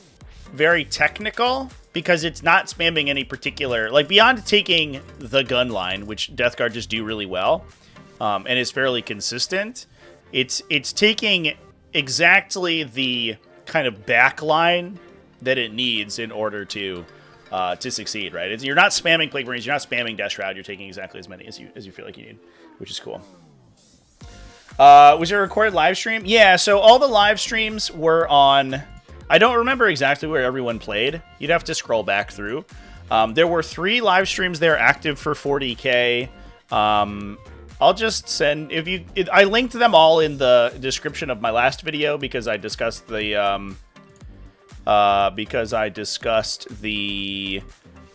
very technical because it's not spamming any particular, like beyond taking the gun line, which Death Guard just do really well, and is fairly consistent. It's taking exactly the kind of back line that it needs in order to succeed, right? You're not spamming Plague Marines, you're not spamming Death Shroud, you're taking exactly as many as you feel like you need, which is cool. Was there a recorded live stream? Yeah, so all the live streams were on... I don't remember exactly where everyone played. You'd have to scroll back through. There were 3 live streams there active for 40k. I'll just send... I linked them all in the description of my last video because I discussed the...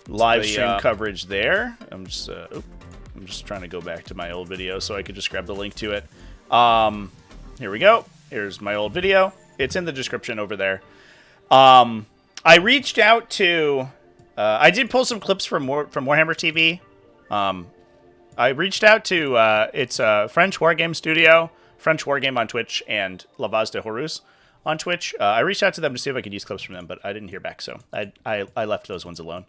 live stream coverage there. I'm just trying to go back to my old video so I could just grab the link to it. Here we go. Here's my old video. It's in the description over there. I reached out to... I did pull some clips from Warhammer TV. I reached out to... it's a French Wargame Studio, French Wargame on Twitch, and La Vase de Horus on Twitch. I reached out to them to see if I could use clips from them, but I didn't hear back, so I left those ones alone.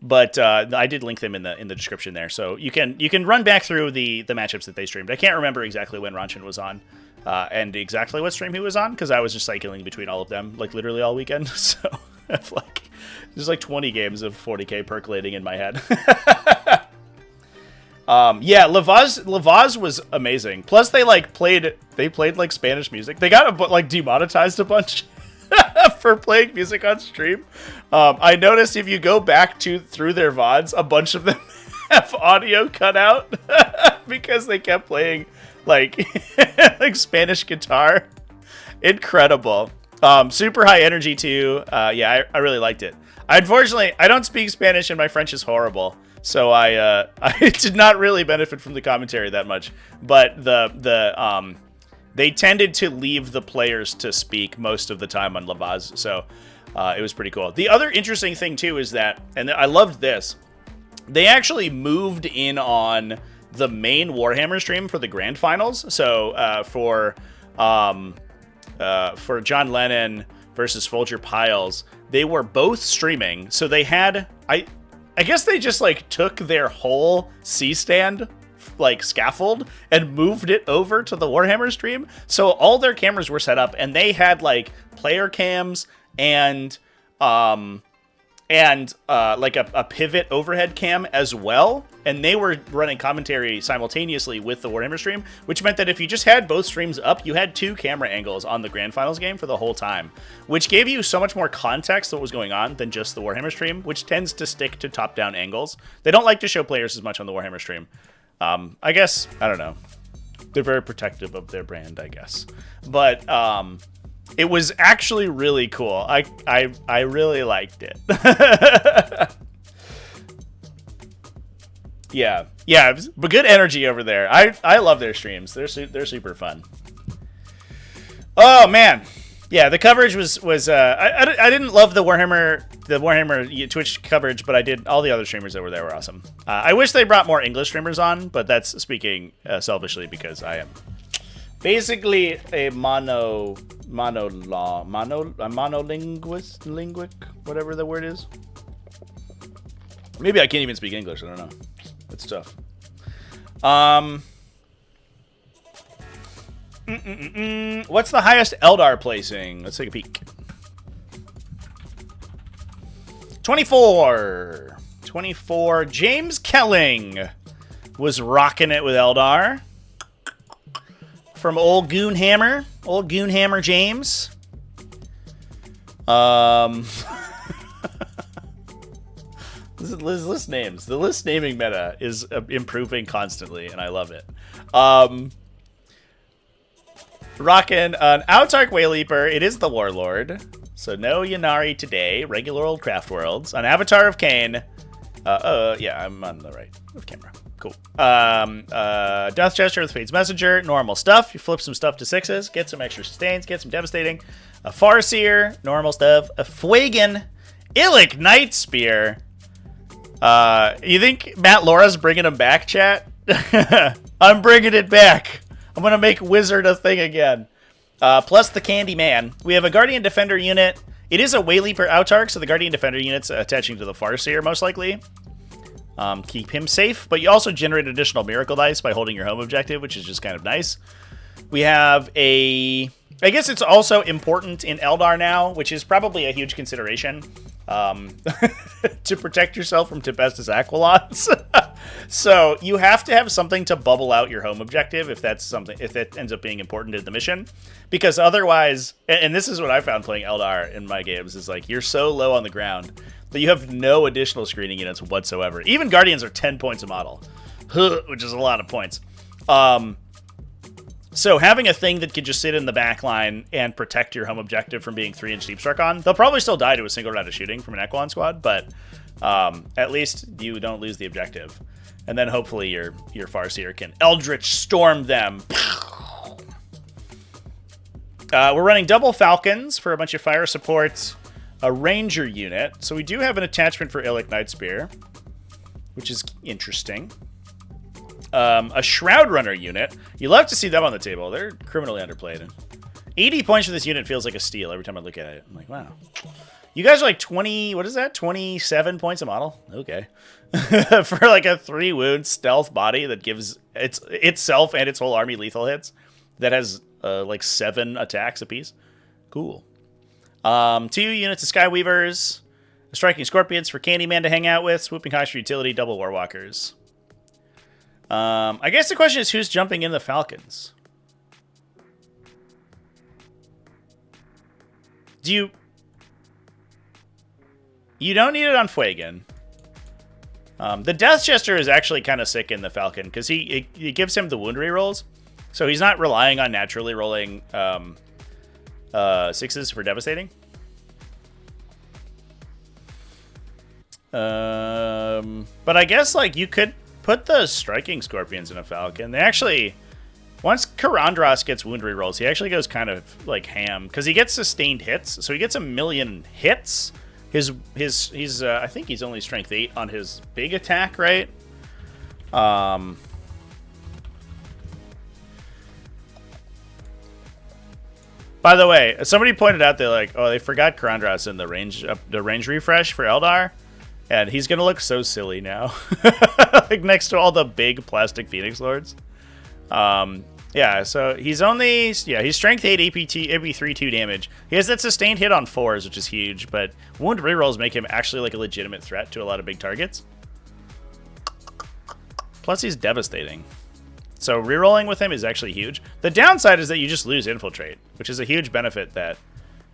But I did link them in the description there, so you can run back through the matchups that they streamed. I can't remember exactly when Ranchen was on, and exactly what stream he was on, because I was just cycling between all of them, like literally all weekend. So I've there's like 20 games of 40k percolating in my head. Yeah, Lavaz was amazing. Plus, they played like Spanish music. They got demonetized a bunch for playing music on stream. I noticed if you go back through their VODs, a bunch of them have audio cut out because they kept playing like Spanish guitar. Incredible. Super high energy too. Yeah, I really liked it. Unfortunately, I don't speak Spanish and my French is horrible. So I did not really benefit from the commentary that much, but they tended to leave the players to speak most of the time on Lavaz, so it was pretty cool. The other interesting thing too is that, and I loved this, they actually moved in on the main Warhammer stream for the grand finals. So for John Lennon versus Folger Piles, they were both streaming. So they had I guess they just took their whole C-stand scaffold and moved it over to the Warhammer stream. So all their cameras were set up and they had player cams and a pivot overhead cam as well. And they were running commentary simultaneously with the Warhammer stream, which meant that if you just had both streams up, you had 2 camera angles on the Grand Finals game for the whole time, which gave you so much more context to what was going on than just the Warhammer stream, which tends to stick to top-down angles. They don't like to show players as much on the Warhammer stream. I guess, I don't know. They're very protective of their brand, I guess. But it was actually really cool. I really liked it. Yeah, but good energy over there. I love their streams. They're super fun. Oh man, yeah. The coverage was I didn't love the Warhammer Twitch coverage, but I did. All the other streamers over there were awesome. I wish they brought more English streamers on, but that's speaking selfishly because I am basically a monolinguic, whatever the word is. Maybe I can't even speak English. I don't know. It's tough. What's the highest Eldar placing? Let's take a peek. 24. 24. James Kelling was rocking it with Eldar. From old Goonhammer. Old Goonhammer James. List names. The list naming meta is improving constantly, and I love it. Rockin' an Autarch Wayleaper. It is the Warlord. So no Ynnari today. Regular old Craft Worlds. An Avatar of Cain. Yeah, I'm on the right of camera. Cool. Death Gesture with Fate's Messenger. Normal stuff. You flip some stuff to 6s. Get some extra sustains. Get some devastating. A Farseer. Normal stuff. A Fuegan. Illic Night Spear. You think Matt Lorah's bringing him back, chat? I'm bringing it back. I'm going to make Wizard a thing again. Plus the Candy Man. We have a Guardian Defender unit. It is a Wayleaper Autarch, so the Guardian Defender unit's attaching to the Farseer, most likely. Keep him safe, but you also generate additional Miracle Dice by holding your home objective, which is just kind of nice. We have a... I guess it's also important in Eldar now, which is probably a huge consideration. To protect yourself from Tempestus Aquilons. So you have to have something to bubble out your home objective if that ends up being important in the mission. Because otherwise, and this is what I found playing Eldar in my games, is like you're so low on the ground that you have no additional screening units whatsoever. Even Guardians are 10 points a model, which is a lot of points. So having a thing that could just sit in the back line and protect your home objective from being 3-inch Deep Struck on, they'll probably still die to a single round of shooting from an Aquilon squad, but at least you don't lose the objective. And then hopefully your Farseer can Eldritch Storm them. We're running double Falcons for a bunch of fire supports, a Ranger unit. So we do have an attachment for Illic Night Spear, which is interesting. A Shroud Runner unit. You love to see them on the table. They're criminally underplayed. 80 points for this unit feels like a steal every time I look at it. I'm like, wow. You guys are like 20, what is that? 27 points a model? Okay. For like a 3-wound stealth body that gives itself and its whole army lethal hits. That has like 7 attacks apiece. Cool. 2 units of Skyweavers. Striking Scorpions for Candyman to hang out with. Swooping Highs for utility. Double Warwalkers. I guess the question is who's jumping in the Falcons? You don't need it on Fuegan. The Death Jester is actually kind of sick in the Falcon because it gives him the wound rerolls, so he's not relying on naturally rolling 6s for devastating. But I guess like you could put the Striking Scorpions in a Falcon. They actually, once Karandras gets wound rerolls, he actually goes kind of like ham because he gets sustained hits, so he gets 1,000,000 hits. He's I think he's only strength 8 on his big attack, right? By the way, somebody pointed out that like, oh, they forgot Karandras in the range refresh for Eldar, and he's gonna look so silly now, like next to all the big plastic Phoenix Lords. Yeah, so he's strength 8 AP 3 2 damage. He has that sustained hit on 4s, which is huge, but wound rerolls make him actually like a legitimate threat to a lot of big targets. Plus he's devastating. So rerolling with him is actually huge. The downside is that you just lose Infiltrate, which is a huge benefit that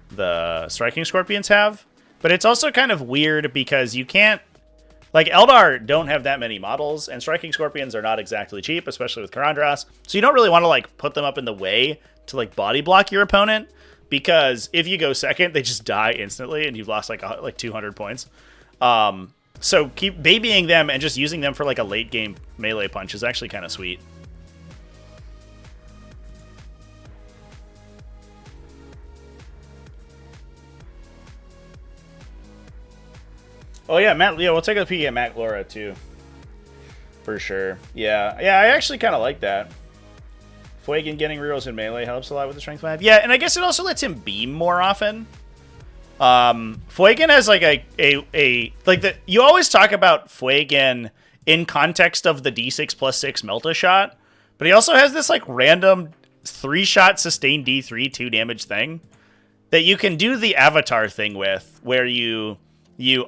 the Striking Scorpions have. But it's also kind of weird because you can't... Like, Eldar don't have that many models, and Striking Scorpions are not exactly cheap, especially with Karandras. So you don't really want to, like, put them up in the way to, like, body block your opponent, because if you go second, they just die instantly, and you've lost, like 200 points. So keep babying them and just using them for, like, a late-game melee punch is actually kind of sweet. Oh yeah, we'll take a peek at Matt Lorah too. For sure. Yeah, I actually kind of like that. Fuegan getting rerolls in melee helps a lot with the strength 5. Yeah, and I guess it also lets him beam more often. Fuegan has like you always talk about Fuegan in context of the D6 plus 6 Melta shot, but he also has this like random 3-shot sustained D3 2 damage thing that you can do the Avatar thing with, where you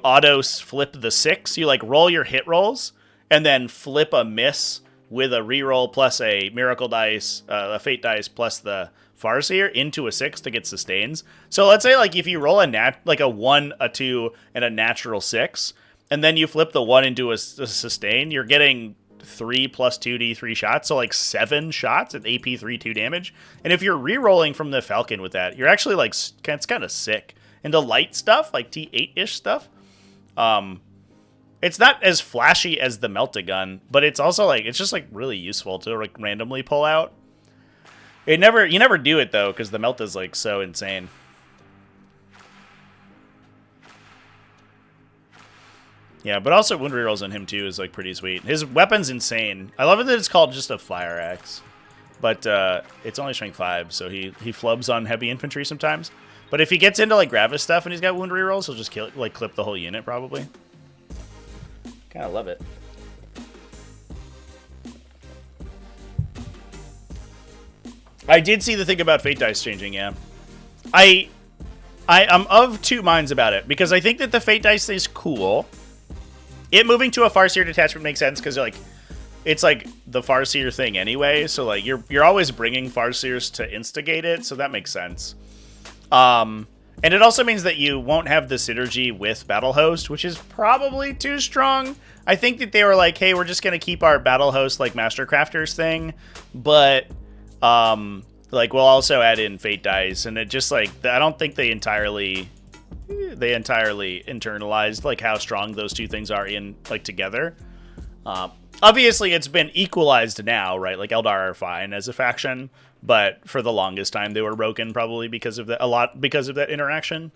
auto flip the 6. You like roll your hit rolls and then flip a miss with a reroll plus a miracle dice, a fate dice plus the Farseer into a 6 to get sustains. So let's say like if you roll a 1, a 2, and a natural 6, and then you flip the 1 into a sustain, you're getting 3 plus 2d3 shots, so like 7 shots at AP 3/2 damage. And if you're re-rolling from the Falcon with that, you're actually like, it's kind of sick. And the light stuff, like T8-ish stuff, it's not as flashy as the Melt-A-Gun, but it's also like, it's just like really useful to like randomly pull out. You never do it though, because the melt is like so insane. Yeah, but also wound rerolls on him too is like pretty sweet. His weapon's insane. I love it that it's called just a fire axe, but it's only strength 5, so he flubs on heavy infantry sometimes. But if he gets into like Gravis stuff and he's got wound rerolls, he'll just clip the whole unit probably. Kind of love it. I did see the thing about fate dice changing, yeah. I'm of two minds about it, because I think that the fate dice is cool. It moving to a Farseer detachment makes sense, because like it's like the Farseer thing anyway, so like you're always bringing Farseers to instigate it, so that makes sense. And it also means that you won't have the synergy with Battle Host, which is probably too strong. I think that they were like, hey, we're just gonna keep our Battle Host like Mastercrafters thing, but like we'll also add in fate dice, and it just like I don't think they entirely internalized like how strong those two things are in like together. Obviously it's been equalized now, right? Like Eldar are fine as a faction, but for the longest time they were broken, probably because of that interaction.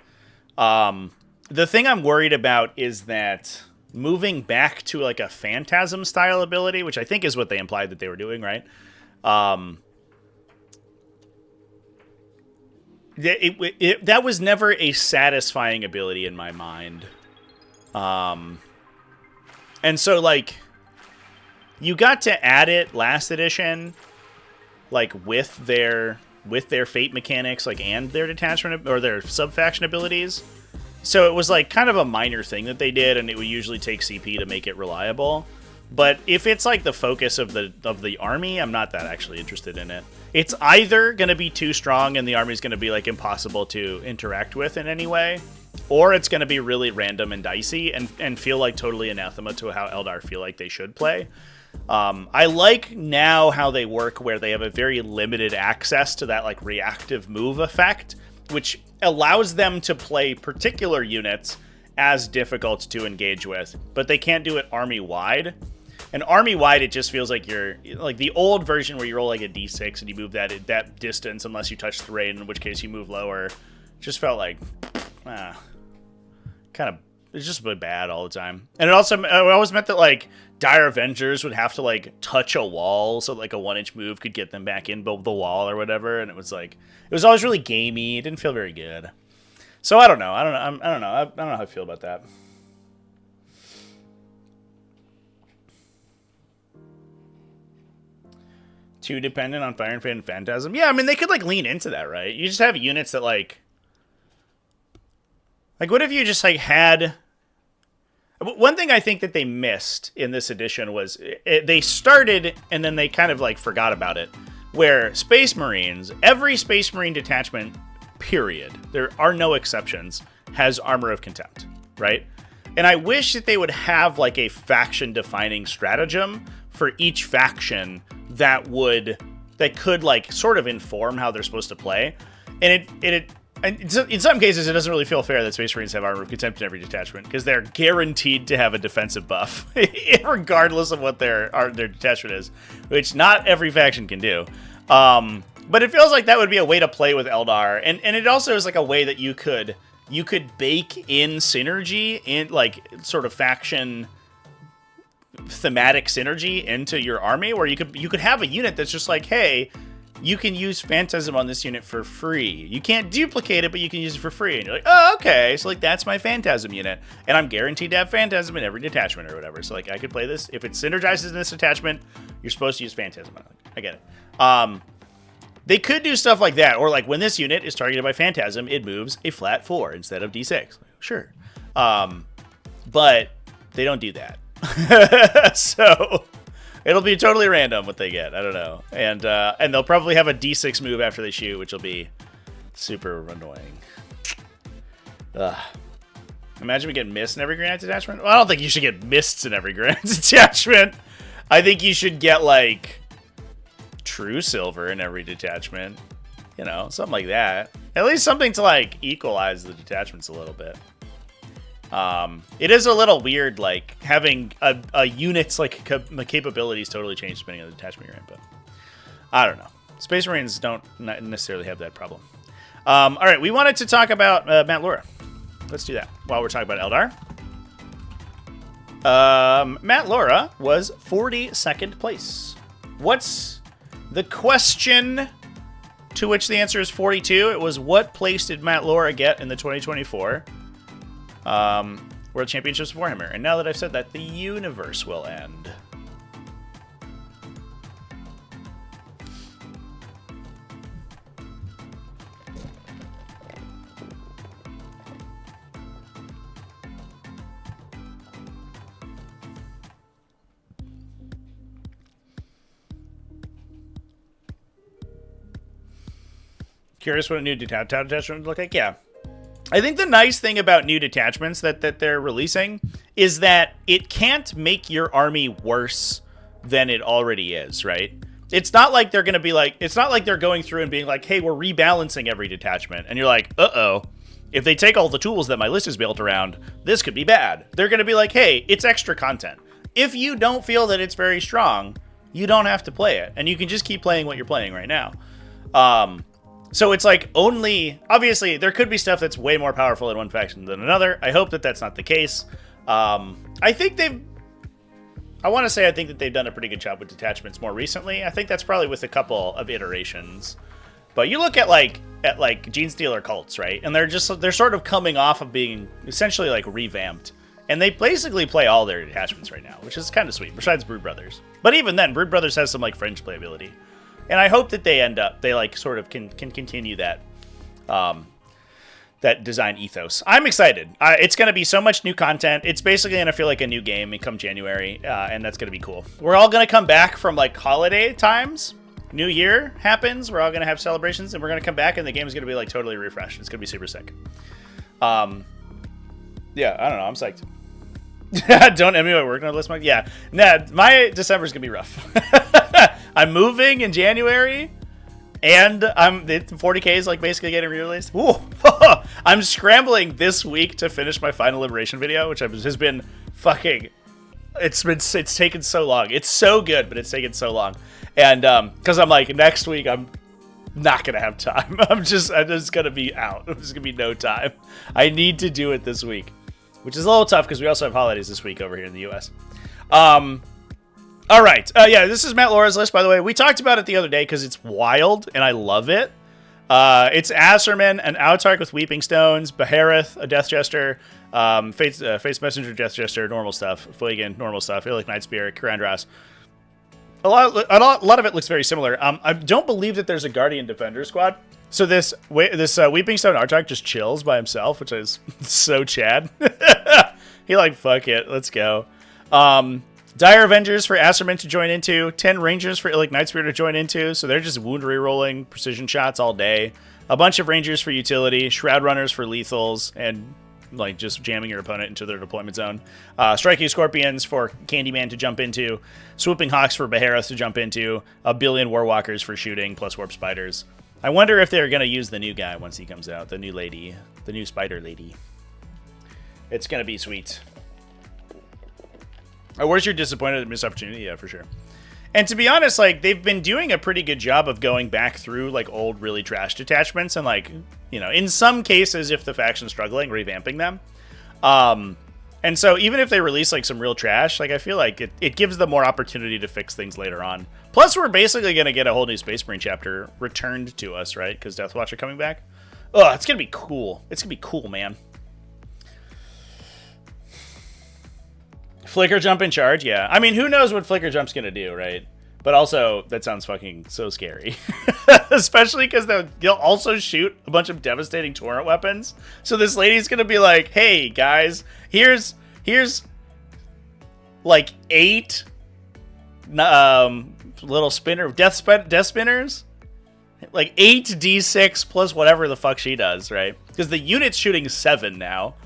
The thing I'm worried about is that moving back to like a Phantasm style ability, which I think is what they implied that they were doing, right? That was never a satisfying ability in my mind. And so, like, you got to add it last edition, like, with their fate mechanics, like, and their detachment, or their sub-faction abilities. So it was, like, kind of a minor thing that they did, and it would usually take CP to make it reliable. But if it's like the focus of the army, I'm not that actually interested in it. It's either going to be too strong and the army's going to be like impossible to interact with in any way, or it's going to be really random and dicey and feel like totally anathema to how Eldar feel like they should play. I like now how they work, where they have a very limited access to that like reactive move effect, which allows them to play particular units as difficult to engage with, but they can't do it army-wide. And army-wide, it just feels like you're like the old version where you roll like a d6 and you move that distance unless you touch the raid, in which case you move lower. Just felt like kind of, it's just really bad all the time. And it always meant that like Dire Avengers would have to like touch a wall, so like a 1-inch move could get them back in the wall or whatever. And it was always really gamey. It didn't feel very good. So I don't know. I don't know how I feel about that. Too dependent on Fire and Fate and Phantasm. Yeah, I mean, they could, like, lean into that, right? You just have units that, like, what if you just, like, had... One thing I think that they missed in this edition was they started and then they kind of, like, forgot about it. Where Space Marines, every Space Marine detachment, period, there are no exceptions, has Armor of Contempt, right? And I wish that they would have, like, a faction-defining stratagem for each faction that could like sort of inform how they're supposed to play. And in some cases it doesn't really feel fair that Space Marines have Armor of Contempt in every detachment, because they're guaranteed to have a defensive buff regardless of what their detachment is, which not every faction can do. But it feels like that would be a way to play with Eldar, and it also is like a way that you could bake in synergy in like sort of faction thematic synergy into your army, where you could have a unit that's just like, hey, you can use Phantasm on this unit for free. You can't duplicate it, but you can use it for free. And you're like, oh, okay, so like that's my Phantasm unit, and I'm guaranteed to have Phantasm in every detachment or whatever. So like I could play this. If it synergizes in this detachment, you're supposed to use Phantasm. I get it. They could do stuff like that, or like when this unit is targeted by Phantasm, it moves a flat 4 instead of d6. Sure. But they don't do that. So It'll be totally random what they get. I don't know. And they'll probably have a D6 move after they shoot, which will be super annoying. Ugh. Imagine we get missed in every granite detachment. Well, I don't think you should get missed in every granite detachment. I think you should get, like, true silver in every detachment. You know, something like that. At least something to, like, equalize the detachments a little bit. It is a little weird, like, having a unit's, like, capabilities totally change depending on the detachment you're in, but I don't know. Space Marines don't necessarily have that problem. All right, we wanted to talk about Matt Lorah. Let's do that while we're talking about Eldar. Matt Lorah was 42nd place. What's the question to which the answer is 42? It was, what place did Matt Lorah get in the 2024 World Championships of Warhammer? And now that I've said that, the universe will end. Curious what a new detachment would look like? Yeah. I think the nice thing about new detachments that they're releasing is that it can't make your army worse than it already is, right? It's not like they're going to be like, it's not like they're going through and being like, hey, we're rebalancing every detachment. And you're like, uh-oh, if they take all the tools that my list is built around, this could be bad. They're going to be like, hey, it's extra content. If you don't feel that it's very strong, you don't have to play it. And you can just keep playing what you're playing right now. So it's like only, obviously, there could be stuff that's way more powerful in one faction than another. I hope that that's not the case. I think I want to say I think that they've done a pretty good job with detachments more recently. I think that's probably with a couple of iterations. But you look at like Genestealer cults, right? And they're sort of coming off of being essentially like revamped. And they basically play all their detachments right now, which is kind of sweet, besides Brood Brothers. But even then, Brood Brothers has some like fringe playability. And I hope that they like sort of can continue that that design ethos. I'm excited. It's going to be so much new content. It's basically going to feel like a new game come January, and that's going to be cool. We're all going to come back from like holiday times. New Year happens. We're all going to have celebrations, and we're going to come back, and the game is going to be like totally refreshed. It's going to be super sick. Yeah, I don't know. I'm psyched. Don't envy my work on this month. Yeah, nah, my December's going to be rough. I'm moving in January, and the 40k is like basically getting re-released. Ooh. I'm scrambling this week to finish my Final Liberation video, which has been fucking. It's taken so long. It's so good, but it's taken so long, and because I'm like next week I'm not gonna have time. I'm just gonna be out. There's gonna be no time. I need to do it this week, which is a little tough because we also have holidays this week over here in the U.S. All right. Yeah, this is Matt Lorah's list, by the way. We talked about it the other day because it's wild, and I love it. It's Asserman, an Autarch with Weeping Stones, Behareth, a Death Jester, Face Messenger, Death Jester, normal stuff, Flagon, normal stuff, Illic Night Spirit, Karandras. A lot of it looks very similar. I don't believe that there's a Guardian Defender squad. So this Weeping Stone Autarch just chills by himself, which is so Chad. He like, fuck it, let's go. Dire Avengers for Asserman to join into, 10 Rangers for Illic Night Spirit to join into, so they're just wound rerolling precision shots all day. A bunch of Rangers for utility, Shroud Runners for lethals, and like just jamming your opponent into their deployment zone. Striking Scorpions for Candyman to jump into, Swooping Hawks for Behareth to jump into, a billion Warwalkers for shooting, plus Warp Spiders. I wonder if they're going to use the new guy once he comes out, the new lady, the new Spider Lady. It's going to be sweet. Or where's your disappointed missed opportunity? Yeah, for sure. And to be honest, like, they've been doing a pretty good job of going back through, like, old, really trash detachments and, like, you know, in some cases, if the faction's struggling, revamping them. And so even if they release, like, some real trash, like, I feel like it gives them more opportunity to fix things later on. Plus, we're basically going to get a whole new Space Marine chapter returned to us, right? Because Deathwatch are coming back. Oh, it's going to be cool. It's going to be cool, man. Flicker Jump in charge, yeah. I mean, who knows what Flicker Jump's gonna do, right? But also, that sounds fucking so scary. Especially because they'll also shoot a bunch of devastating torrent weapons. So this lady's gonna be like, hey, guys, here's like 8 little spinner, death spinners. Like 8d6 plus whatever the fuck she does, right? Because the unit's shooting 7 now.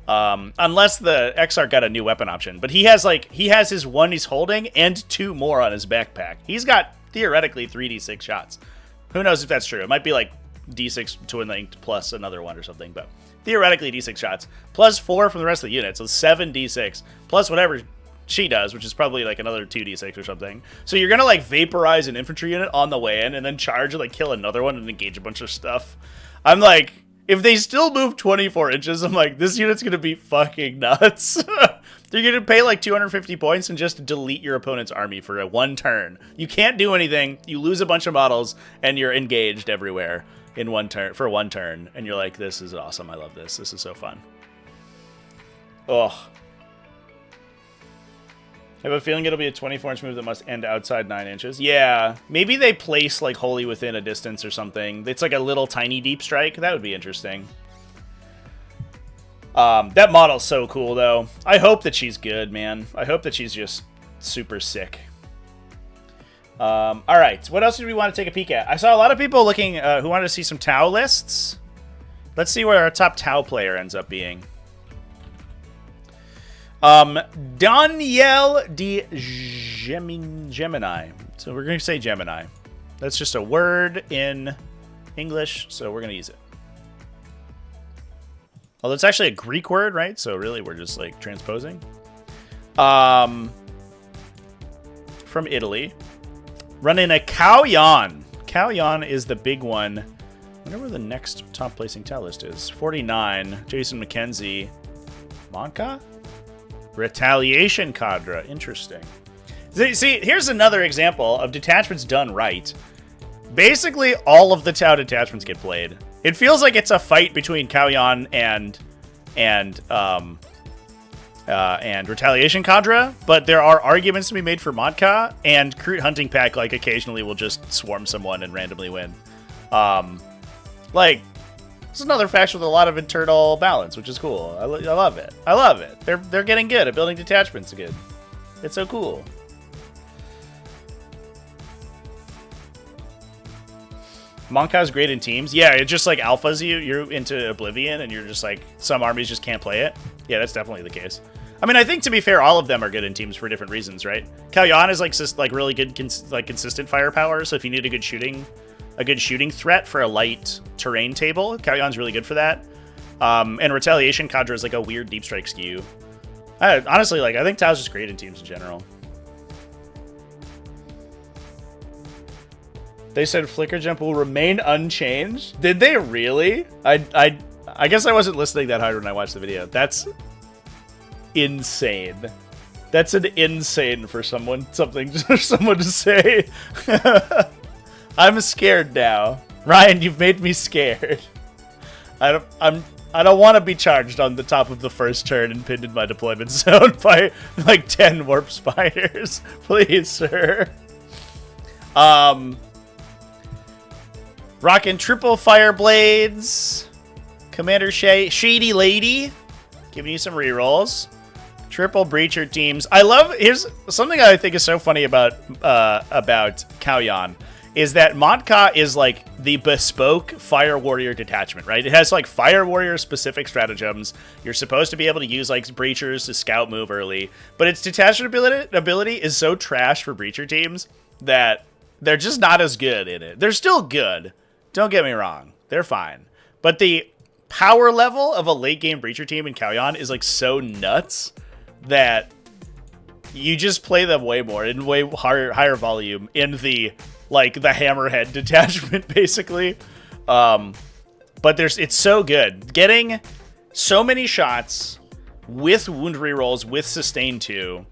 Unless the Exarch got a new weapon option. But he has his one he's holding and 2 more on his backpack. He's got theoretically 3d6 shots. Who knows if that's true? It might be like d6 twin linked plus another one or something, but theoretically d6 shots plus 4 from the rest of the unit, so 7d6 plus whatever she does, which is probably like another 2d6 or something. So you're gonna like vaporize an infantry unit on the way in and then charge and like kill another one and engage a bunch of stuff. I'm like, if they still move 24 inches, I'm like, this unit's gonna be fucking nuts. They're gonna pay like 250 points and just delete your opponent's army for one turn. You can't do anything, you lose a bunch of models, and you're engaged everywhere in one turn for one turn. And you're like, this is awesome, I love this. This is so fun. Oh. I have a feeling it'll be a 24-inch move that must end outside 9 inches. Yeah, maybe they place like wholly within a distance or something. It's like a little tiny deep strike. That would be interesting. That model's so cool, though. I hope that she's good, man. I hope that she's just super sick. All right, what else do we want to take a peek at? I saw a lot of people looking who wanted to see some Tau lists. Let's see where our top Tau player ends up being. Danielle de Gemini. So we're going to say Gemini. That's just a word in English, so we're going to use it. Although it's actually a Greek word, right? So really, we're just like transposing. From Italy. Running a Kauyon. Kauyon is the big one. I wonder where the next top placing Tau list is. 49. Jason McKenzie. Monka? Retaliation cadre. Interesting. See, here's another example of detachments done right. Basically, all of the Tau detachments get played. It feels like it's a fight between Kauyon and Retaliation cadre, but there are arguments to be made for Modka, and Kroot Hunting Pack like occasionally will just swarm someone and randomly win. Like, it's another faction with a lot of internal balance, which is cool. I love it. I love it. They're getting good at building detachments again. It's so cool. Monka's great in teams. Yeah, it just like alphas you. You're into Oblivion, and you're just like, some armies just can't play it. Yeah, that's definitely the case. I mean, I think to be fair, all of them are good in teams for different reasons, right? Kauyon is like really good, consistent firepower. So if you need a good shooting threat for a light terrain table, Kauyon's really good for that. And Retaliation cadre is like a weird deep strike skew. Honestly, like I think Tau's just great in teams in general. They said Flicker Jump will remain unchanged. Did they really? I guess I wasn't listening that hard when I watched the video. That's insane. That's an insane for someone to say. I'm scared now. Ryan, you've made me scared. I don't want to be charged on the top of the first turn and pinned in my deployment zone by like 10 warp spiders. Please, sir. Rockin' triple fire blades. Commander Shady Lady. Giving you some rerolls. Triple breacher teams. Here's something I think is so funny about Kauyon is that Modka is like the bespoke Fire Warrior detachment, right? It has like Fire Warrior specific stratagems. You're supposed to be able to use like breachers to scout move early, but its detachment ability is so trash for breacher teams that they're just not as good in it. They're still good. Don't get me wrong. They're fine. But the power level of a late game breacher team in Kauyon is like so nuts that you just play them way more in way higher volume in the hammerhead detachment basically. But it's so good. Getting so many shots with wound rerolls with sustain 2,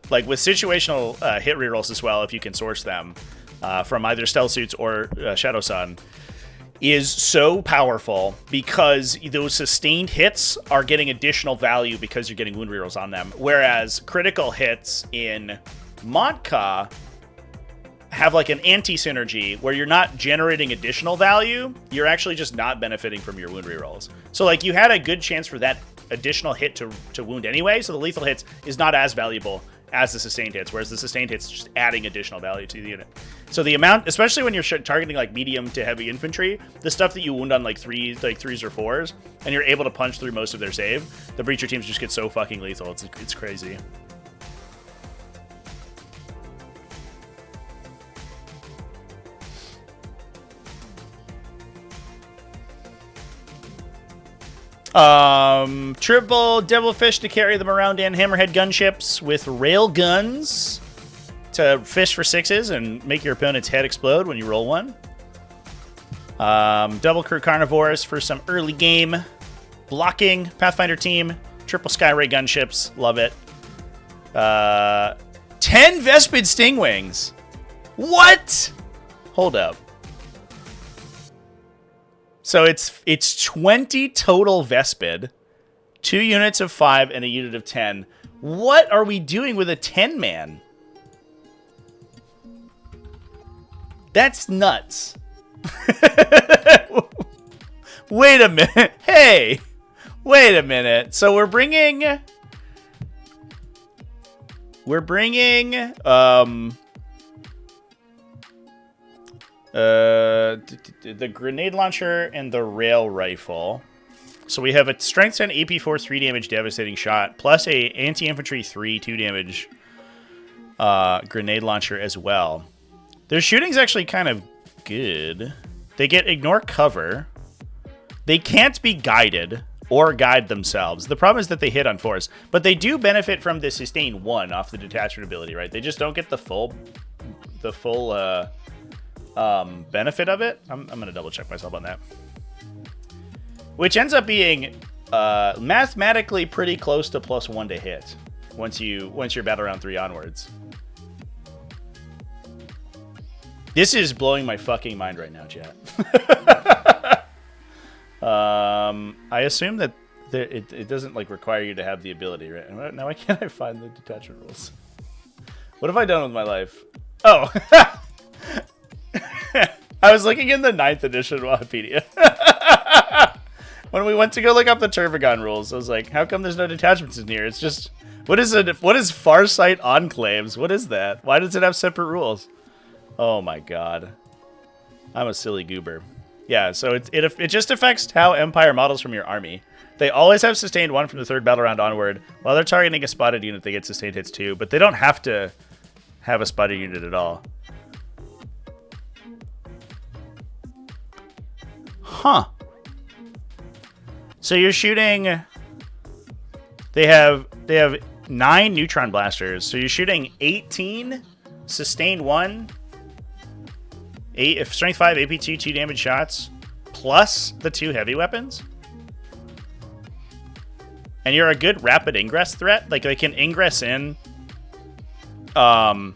like with situational hit rerolls as well if you can source them from either Stealth Suits or Shadow Sun, is so powerful because those sustained hits are getting additional value because you're getting wound rerolls on them. Whereas critical hits in Modka have like an anti-synergy where you're not generating additional value, you're actually just not benefiting from your wound rerolls. So like you had a good chance for that additional hit to wound anyway, so the lethal hits is not as valuable as the sustained hits, whereas the sustained hits is just adding additional value to the unit. So the amount, especially when you're targeting like medium to heavy infantry, the stuff that you wound on like threes or fours, and you're able to punch through most of their save, the breacher teams just get so fucking lethal. It's crazy. Triple devilfish to carry them around in hammerhead gunships with rail guns to fish for 6s and make your opponent's head explode when you roll one. Double crew carnivores for some early game blocking. Pathfinder team, triple skyray gunships, love it. 10 Vespid Stingwings. What? Hold up. So it's 20 total Vespid, 2 units of 5 and a unit of 10. What are we doing with a 10-man? That's nuts. Wait a minute. Hey, wait a minute. So we're bringing the grenade launcher and the rail rifle. So we have a strength 10 AP4 3 damage devastating shot plus a anti-infantry 3 2 damage grenade launcher as well. Their shooting's actually kind of good. They get ignore cover. They can't be guided or guide themselves. The problem is that they hit on 4s, but they do benefit from the sustain 1 off the detachment ability, right? They just don't get the full benefit of it. I'm gonna double check myself on that, which ends up being mathematically pretty close to +1 to hit once you're battle round 3 onwards. This is blowing my fucking mind right now, chat. I assume that it doesn't like require you to have the ability, right? Now why can't I find the detachment rules? What have I done with my life? Oh. I was looking in the 9th edition Wikipedia. When we went to go look up the Turvagon rules, I was like, how come there's no detachments in here? It's just, what is Farsight Enclaves? What is that? Why does it have separate rules? Oh my god. I'm a silly goober. Yeah, so it just affects how Empire models from your army. They always have sustained 1 from the 3rd battle round onward. While they're targeting a spotted unit, they get sustained hits too, but they don't have to have a spotted unit at all. Huh. So you're shooting... They have 9 neutron blasters. So you're shooting 18 sustained 1, 8 strength 5 AP2 2 damage shots plus the 2 heavy weapons. And you're a good rapid ingress threat. Like they can ingress in on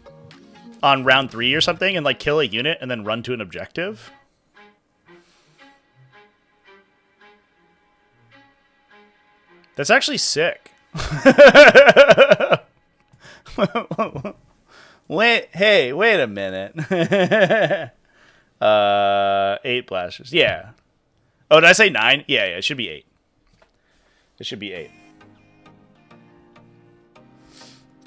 round 3 or something and like kill a unit and then run to an objective. That's actually sick. Wait a minute. 8 blasters. Yeah. Oh, did I say 9? Yeah, it should be 8. It should be 8.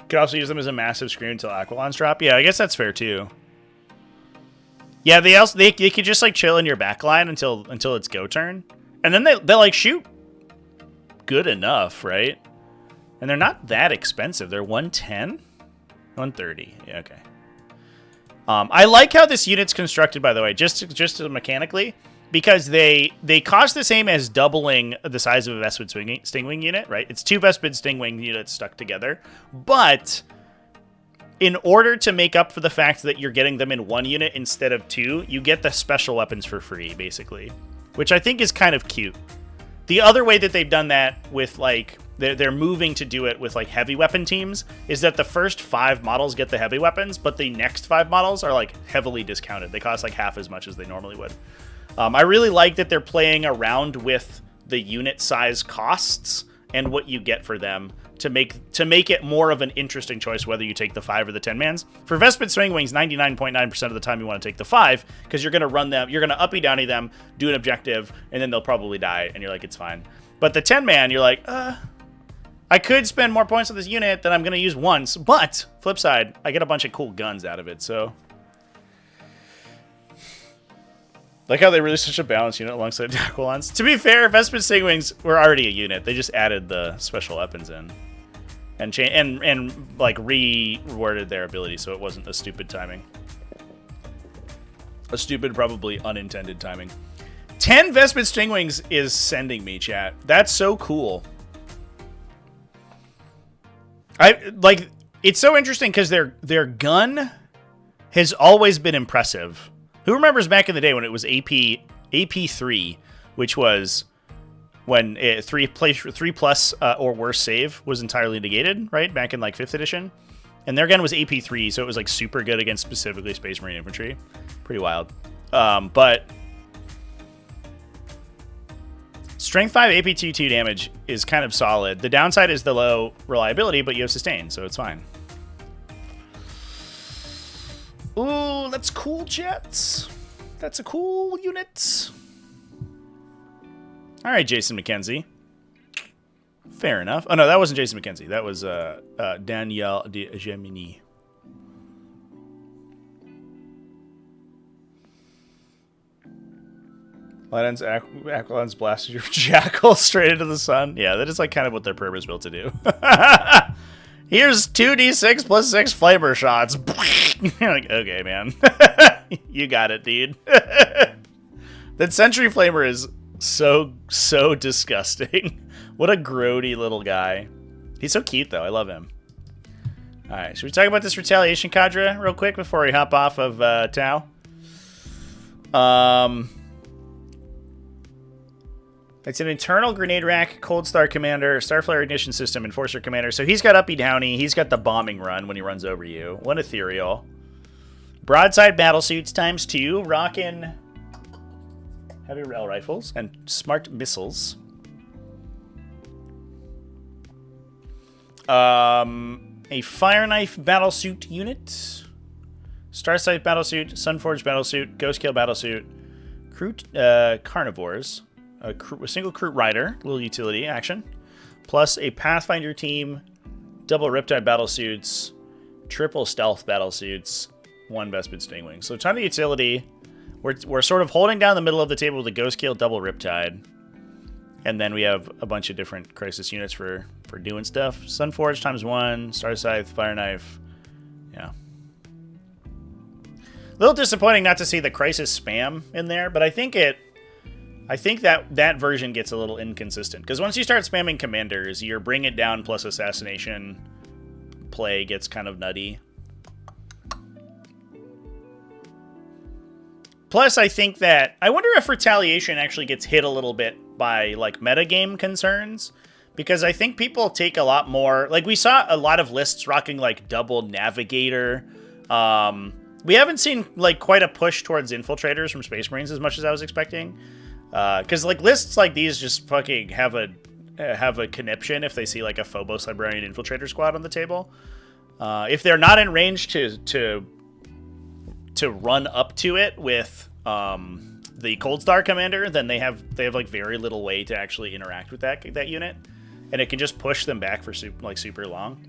Could also use them as a massive screen until Aquilons drop. Yeah, I guess that's fair too. Yeah, they could just like chill in your backline until it's go turn, and then they'll like shoot good enough, right? And they're not that expensive. They're 110, 130. Yeah, okay. I like how this unit's constructed, by the way, just mechanically, because they cost the same as doubling the size of a Vespid Stingwing unit, right? It's 2 Vespid Stingwing units stuck together, but in order to make up for the fact that you're getting them in 1 unit instead of 2, you get the special weapons for free, basically, which I think is kind of cute. The other way that they've done that with, like, they're moving to do it with, like, heavy weapon teams is that the first 5 models get the heavy weapons, but the next 5 models are, like, heavily discounted. They cost, like, half as much as they normally would. I really like that they're playing around with the unit size costs and what you get for them to make it more of an interesting choice whether you take the 5 or the 10-mans. For Vespid Swingwings, 99.9% of the time you want to take the 5 because you're going to run them, you're going to uppy downy them, do an objective, and then they'll probably die, and you're like, it's fine. But the 10-man, you're like, I could spend more points on this unit than I'm going to use once, but flip side, I get a bunch of cool guns out of it, so. Like how they released such a balanced unit alongside Aquilons. To be fair, Vespid Stingwings were already a unit. They just added the special weapons in. And like reworded their ability so it wasn't a stupid timing. A stupid, probably unintended timing. 10 Vespid Stingwings is sending me, chat. That's so cool. It's so interesting because their gun has always been impressive. Who remembers back in the day when it was AP3, which was when 3+ or worse save was entirely negated, right? Back in like 5th edition. And their gun was AP3, so it was like super good against specifically Space Marine infantry. Pretty wild. But Strength 5 AP2 damage is kind of solid. The downside is the low reliability, but you have sustain, so it's fine. Ooh, that's cool, jets. That's a cool unit. All right, Jason McKenzie. Fair enough. Oh, no, that wasn't Jason McKenzie. That was Danielle de Gemini. Aquilons blasted your jackal straight into the sun. Yeah, that is like kind of what their purpose built to do. Here's 2d6 plus 6 flamer shots. You're like, okay, man. You got it, dude. That Sentry Flamer is so disgusting. What a grody little guy. He's so cute, though. I love him. All right, should we talk about this Retaliation cadre real quick before we hop off of Tau? It's an internal grenade rack, Cold Star Commander, Starflare Ignition System, Enforcer Commander. So he's got uppy downy. He's got the bombing run when he runs over you. One ethereal. Broadside battlesuits ×2, rockin' heavy rail rifles and smart missiles. A Fire Knife battlesuit unit, Starsight battlesuit, Sunforge battlesuit, Ghostkeel battlesuit, Carnivores. A single Crute Rider, little utility action, plus a Pathfinder team, double Riptide battlesuits, triple Stealth battlesuits, 1 Vespid Stingwing. So a ton of utility. We're sort of holding down the middle of the table with a Ghostkeel, double Riptide, and then we have a bunch of different Crisis units for doing stuff. Sunforge ×1, Starscythe, Fire Knife, yeah. A little disappointing not to see the Crisis spam in there, but I think that version gets a little inconsistent. Because once you start spamming commanders, your bring it down plus assassination play gets kind of nutty. Plus, I think that... I wonder if Retaliation actually gets hit a little bit by, like, metagame concerns. Because I think people take a lot more... Like, we saw a lot of lists rocking, like, double Navigator. We haven't seen, like, quite a push towards Infiltrators from Space Marines as much as I was expecting. Because like lists like these just fucking have a conniption if they see like a Phobos Librarian Infiltrator squad on the table. If they're not in range to run up to it with the Cold Star Commander, then they have like very little way to actually interact with that unit, and it can just push them back for super long.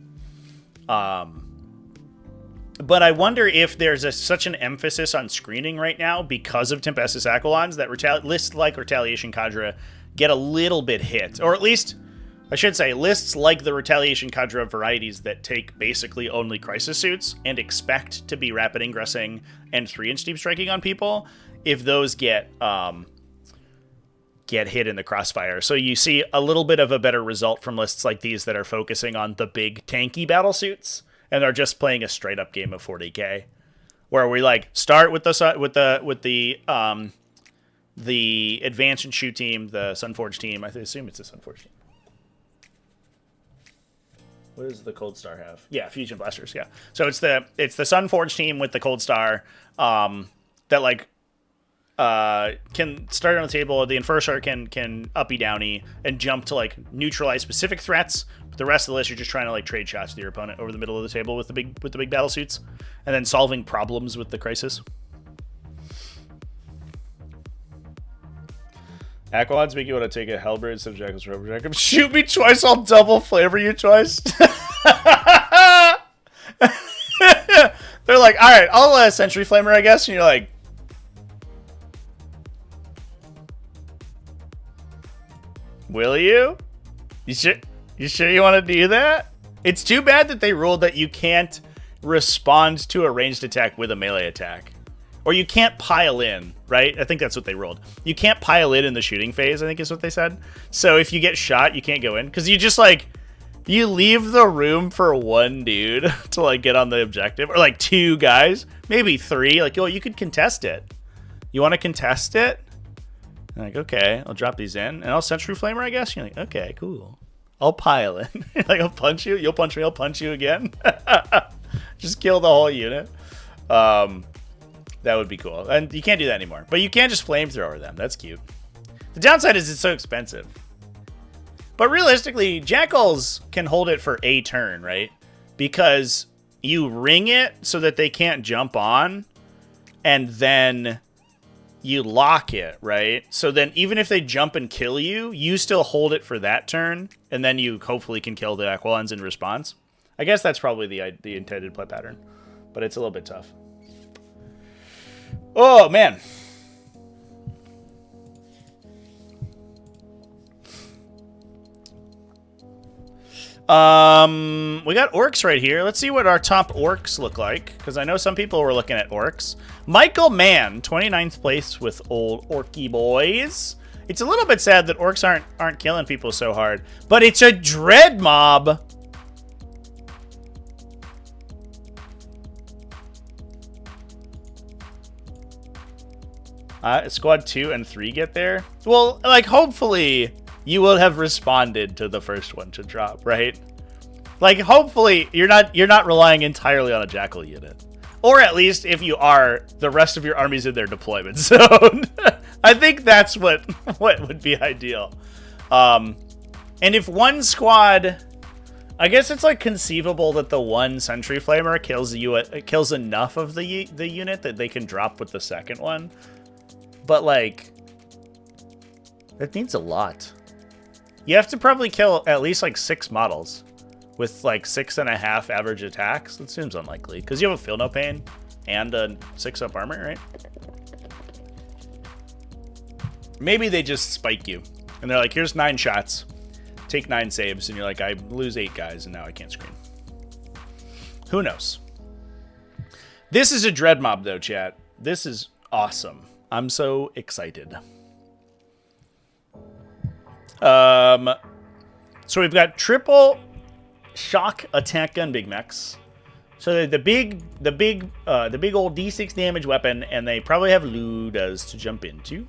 But I wonder if there's such an emphasis on screening right now because of Tempestus Aquilons that lists like Retaliation Cadre get a little bit hit. Or at least, I should say, lists like the Retaliation Cadre varieties that take basically only Crisis suits and expect to be rapid ingressing and 3-inch deep striking on people, if those get hit in the crossfire. So you see a little bit of a better result from lists like these that are focusing on the big tanky battle suits. And are just playing a straight up game of 40k, where we like start with the advance and shoot team, the Sunforge team. I assume it's the Sunforge team. What does the Cold Star have? Yeah, Fusion Blasters. Yeah, so it's the Sunforge team with the Cold Star that like can start on the table. The Enforcer can uppy downy and jump to like neutralize specific threats. The rest of the list, you're just trying to like trade shots with your opponent over the middle of the table with the big battle suits, and then solving problems with the Crisis. Aqualons make you want to take a Hellbird instead of Jackals for Jacob. Shoot me twice, I'll double flavor you twice. They're like, alright, I'll Sentry Flamer, I guess. And you're like, will you? You sure you want to do that? It's too bad that they ruled that you can't respond to a ranged attack with a melee attack. Or you can't pile in, right? I think that's what they ruled. You can't pile in the shooting phase, I think is what they said. So if you get shot, you can't go in. Because you just, like, you leave the room for one dude to, like, get on the objective. Or, like, 2 guys. Maybe 3. Like, yo, you could contest it. You want to contest it? I'm like, okay, I'll drop these in. And I'll Sentry Flamer, I guess? You're like, okay, cool. I'll pile in. Like, I'll punch you. You'll punch me. I'll punch you again. Just kill the whole unit. That would be cool. And you can't do that anymore. But you can just flamethrower them. That's cute. The downside is it's so expensive. But realistically, Jackals can hold it for a turn, right? Because you ring it so that they can't jump on. And then you lock it, right? So then even if they jump and kill you, you still hold it for that turn. And then you hopefully can kill the Aqualons in response. I guess that's probably the intended play pattern. But it's a little bit tough. Oh, man. We got orcs right here. Let's see what our top orcs look like, because I know some people were looking at orcs. Michael Mann, 29th place with old orky boys. It's a little bit sad that orcs aren't killing people so hard, but it's a dread mob. Squad 2 and 3 get there. Well, like, hopefully you will have responded to the first one to drop, right? Like, hopefully you're not relying entirely on a Jackal unit. Or at least if you are, the rest of your army's in their deployment zone. I think that's what would be ideal. And if one squad, I guess it's like conceivable that the one Sentry Flamer kills enough of the unit that they can drop with the second one. But, like, that needs a lot. You have to probably kill at least, like, 6 models with, like, 6.5 average attacks. That seems unlikely, because you have a Feel No Pain and a 6-up armor, right? Maybe they just spike you, and they're like, here's 9 shots. Take 9 saves, and you're like, I lose 8 guys, and now I can't scream. Who knows? This is a Dread Mob, though, chat. This is awesome. I'm so excited. So we've got triple shock attack gun big mechs. So the big old D6 damage weapon, and they probably have Ludas to jump into.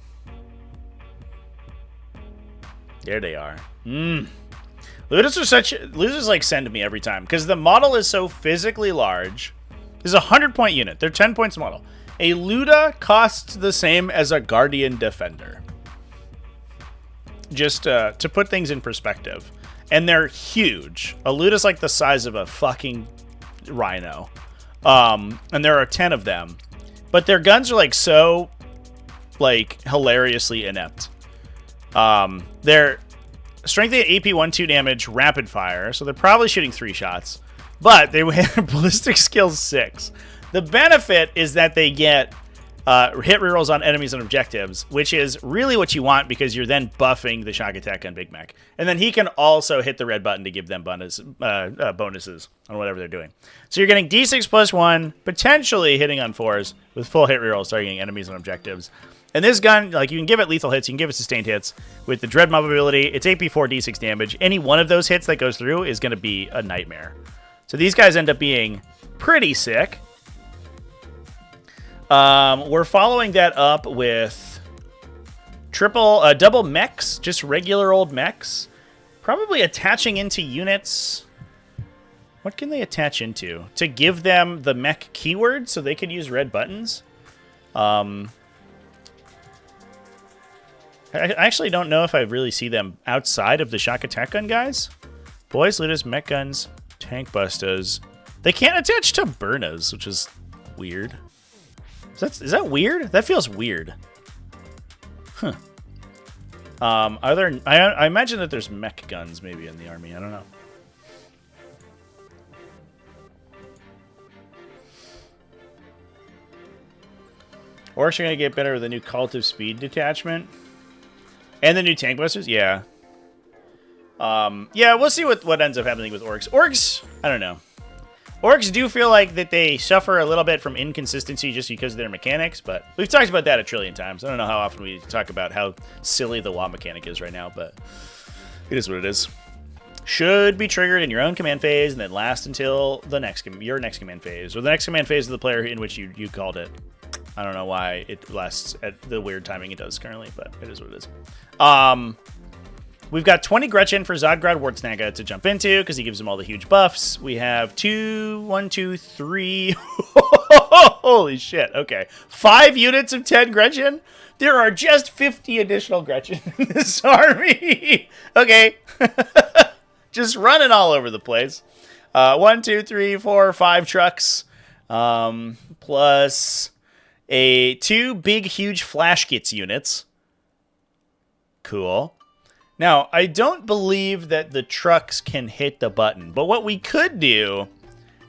There they are. Ludas like send me every time because the model is so physically large. This is a 100-point unit. They're 10 points model. A Luda costs the same as a Guardian Defender. Just to put things in perspective. And they're huge. A Luda's like the size of a fucking rhino. And there are 10 of them. But their guns are like so, like, hilariously inept. They're strength 8 AP 1-2 damage, rapid fire. So they're probably shooting 3 shots. But they have ballistic skills 6. The benefit is that they get hit rerolls on enemies and objectives, which is really what you want because you're then buffing the shock attack on Big Mech. And then he can also hit the red button to give them bonuses on whatever they're doing. So you're getting D6 plus 1, potentially hitting on 4s with full hit rerolls targeting enemies and objectives. And this gun, like, you can give it lethal hits, you can give it sustained hits. With the Dread Mob ability, it's AP 4 D6 damage. Any one of those hits that goes through is going to be a nightmare. So these guys end up being pretty sick. We're following that up with double mechs, just regular old mechs. Probably attaching into units. What can they attach into? To give them the mech keyword so they can use red buttons. I actually don't know if I really see them outside of the shock attack gun guys. Boys, Ludas, mech guns, tank bustas. They can't attach to Burnas, which is weird. Is that weird? That feels weird. Huh. I imagine that there's mech guns maybe in the army. I don't know. Orcs are going to get better with the new Cult of Speed detachment. And the new tank busters? Yeah. Yeah, we'll see what ends up happening with orcs. Orcs, I don't know. Orcs do feel like that they suffer a little bit from inconsistency just because of their mechanics, but we've talked about that a trillion times. I don't know how often we talk about how silly the WoW mechanic is right now, but it is what it is. Should be triggered in your own command phase and then last until your next command phase, or the next command phase of the player in which you called it. I don't know why it lasts at the weird timing it does currently, but it is what it is. We've got 20 Gretchen for Zodgrad Wartsnaga to jump into because he gives them all the huge buffs. We have 1, 2, 3. Holy shit. Okay. 5 units of 10 Gretchen? There are just 50 additional Gretchen in this army. Okay. Just running all over the place. 1, 2, 3, 4, 5 trucks. Plus 2 big, huge flash kits units. Cool. Now, I don't believe that the trucks can hit the button, but what we could do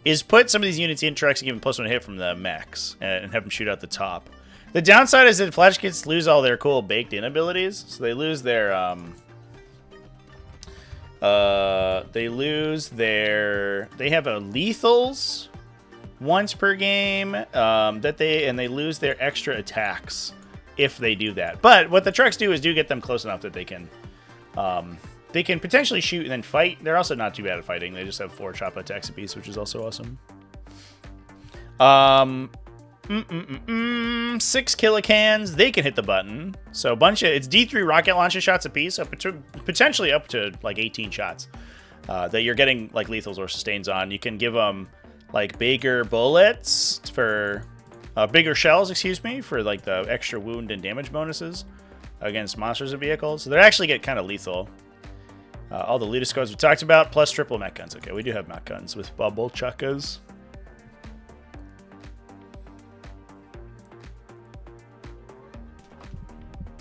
is put some of these units in trucks and give them +1 hit from the mechs and have them shoot out the top. The downside is that flash kits lose all their cool baked-in abilities, so they lose their they have a lethals once per game they lose their extra attacks if they do that. But what the trucks do is get them close enough that they can potentially shoot and then fight. They're also not too bad at fighting. They just have 4 chop attacks apiece, which is also awesome. 6 kilocans. They can hit the button. So it's D3 rocket launcher shots apiece, potentially up to like 18 shots that you're getting like lethals or sustains on. You can give them like bigger bullets for bigger shells, excuse me, for like the extra wound and damage bonuses against monsters and vehicles. So they actually get kind of lethal. All the Ludus codes we talked about, plus triple mech guns. Okay, we do have mech guns with bubble chuckas.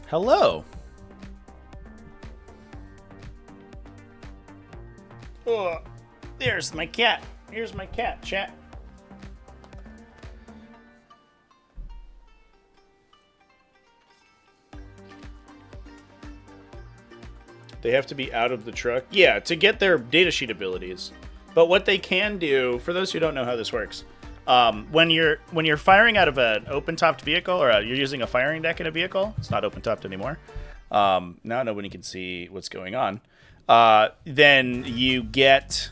Hello. Oh, there's my cat. Here's my cat, chat. They have to be out of the truck. Yeah, to get their datasheet abilities. But what they can do, for those who don't know how this works, when you're firing out of an open-topped vehicle, or you're using a firing deck in a vehicle, it's not open-topped anymore. Now nobody can see what's going on. Then you get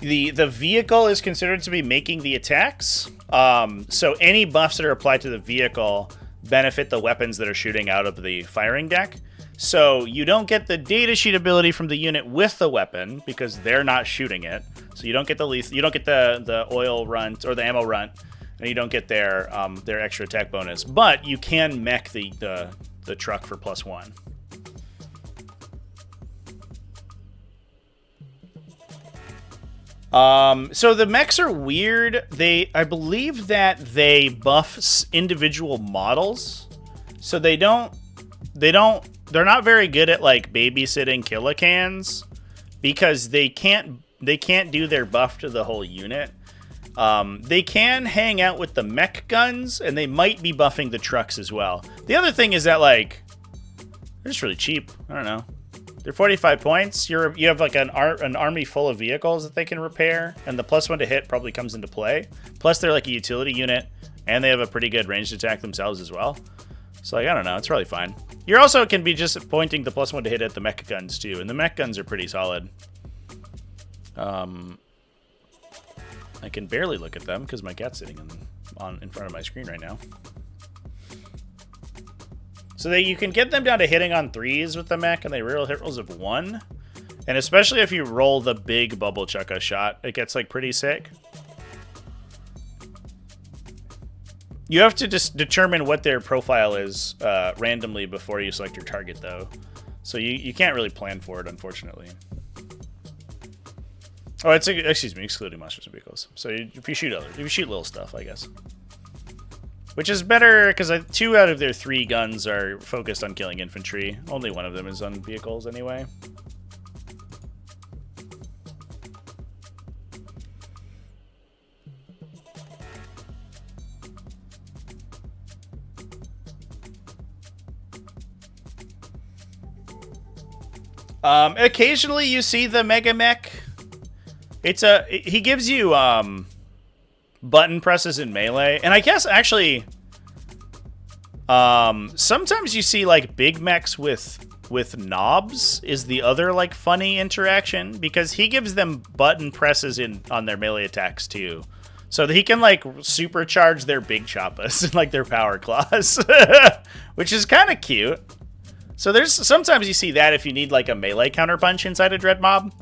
the vehicle is considered to be making the attacks. So any buffs that are applied to the vehicle benefit the weapons that are shooting out of the firing deck. So you don't get the datasheet ability from the unit with the weapon because they're not shooting it. So you don't get the oil runt or the ammo runt, and you don't get their extra attack bonus. But you can mech the truck for +1. So the mechs are weird. I believe that they buff individual models, so they're not very good at like babysitting kilocans because they can't do their buff to the whole unit. They can hang out with the mech guns, and they might be buffing the trucks as well. The other thing is that like they're just really cheap. I don't know. They're 45 points. You have like an army full of vehicles that they can repair, and the +1 to hit probably comes into play. Plus they're like a utility unit, and they have a pretty good ranged attack themselves as well. So like, I don't know, it's really fine. You also can be just pointing the +1 to hit at the mech guns too, and the mech guns are pretty solid. I can barely look at them because my cat's sitting in front of my screen right now. So you can get them down to hitting on 3s with the mech, and they hit rolls of 1. And especially if you roll the big bubble chucka shot, it gets like pretty sick. You have to just determine what their profile is randomly before you select your target, though. So you can't really plan for it, unfortunately. Oh, excuse me, excluding monsters and vehicles. So if you shoot little stuff, I guess. Which is better, because 2 out of their 3 guns are focused on killing infantry. Only one of them is on vehicles, anyway. Occasionally you see the Mega Mech. He gives you, button presses in melee, and I guess actually sometimes you see like big mechs with knobs is the other like funny interaction, because he gives them button presses on their melee attacks too, so that he can like supercharge their big choppas and like their power claws, which is kind of cute. So there's sometimes you see that if you need like a melee counterpunch inside a dread mob.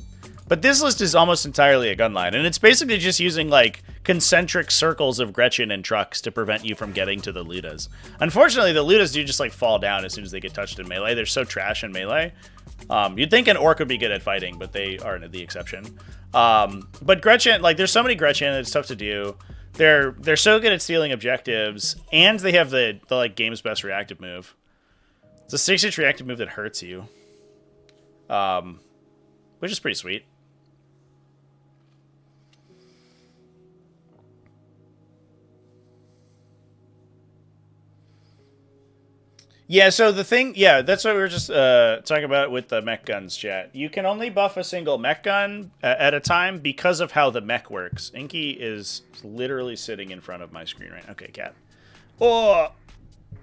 But this list is almost entirely a gun line, and it's basically just using, like, concentric circles of Gretchen and trucks to prevent you from getting to the Ludas. Unfortunately, the Ludas do just, like, fall down as soon as they get touched in melee. They're so trash in melee. You'd think an Orc would be good at fighting, but they aren't the exception. But Gretchen, like, there's so many Gretchen, it's tough to do. They're so good at stealing objectives, and they have the like, game's best reactive move. It's a 6-inch reactive move that hurts you. Which is pretty sweet. Yeah, so the thing, yeah, that's what we were just talking about with the mech guns, chat. You can only buff a single mech gun at a time because of how the mech works. Inky is literally sitting in front of my screen right now. Okay, cat. Oh,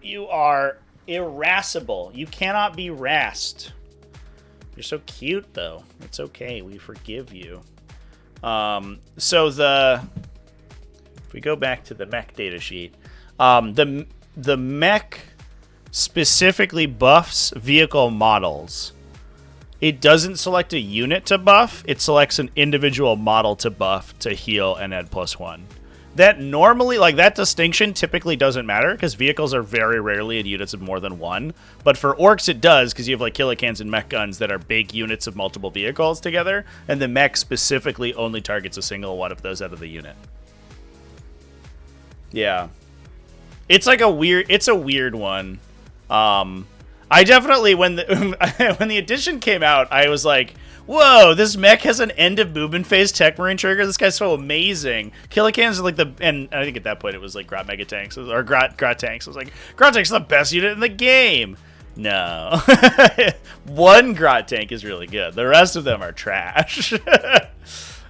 you are irascible. You cannot be rassed. You're so cute, though. It's okay. We forgive you. So if we go back to the mech data sheet, the mech specifically buffs vehicle models. It doesn't select a unit to buff. It selects an individual model to buff, to heal, and add +1. That normally, like, that distinction typically doesn't matter, because vehicles are very rarely in units of more than 1. But for orcs, it does, because you have, like, killicans and mech guns that are big units of multiple vehicles together, and the mech specifically only targets a single one of those out of the unit. Yeah. It's like a weird one. I definitely, when the edition came out, I was like, whoa, this mech has an end of movement phase tech marine trigger. This guy's so amazing. Killicans are like and I think at that point it was like Grot Mega Tanks, or Grot Tanks. I was like, Grot Tanks is the best unit in the game. No. One Grot Tank is really good. The rest of them are trash.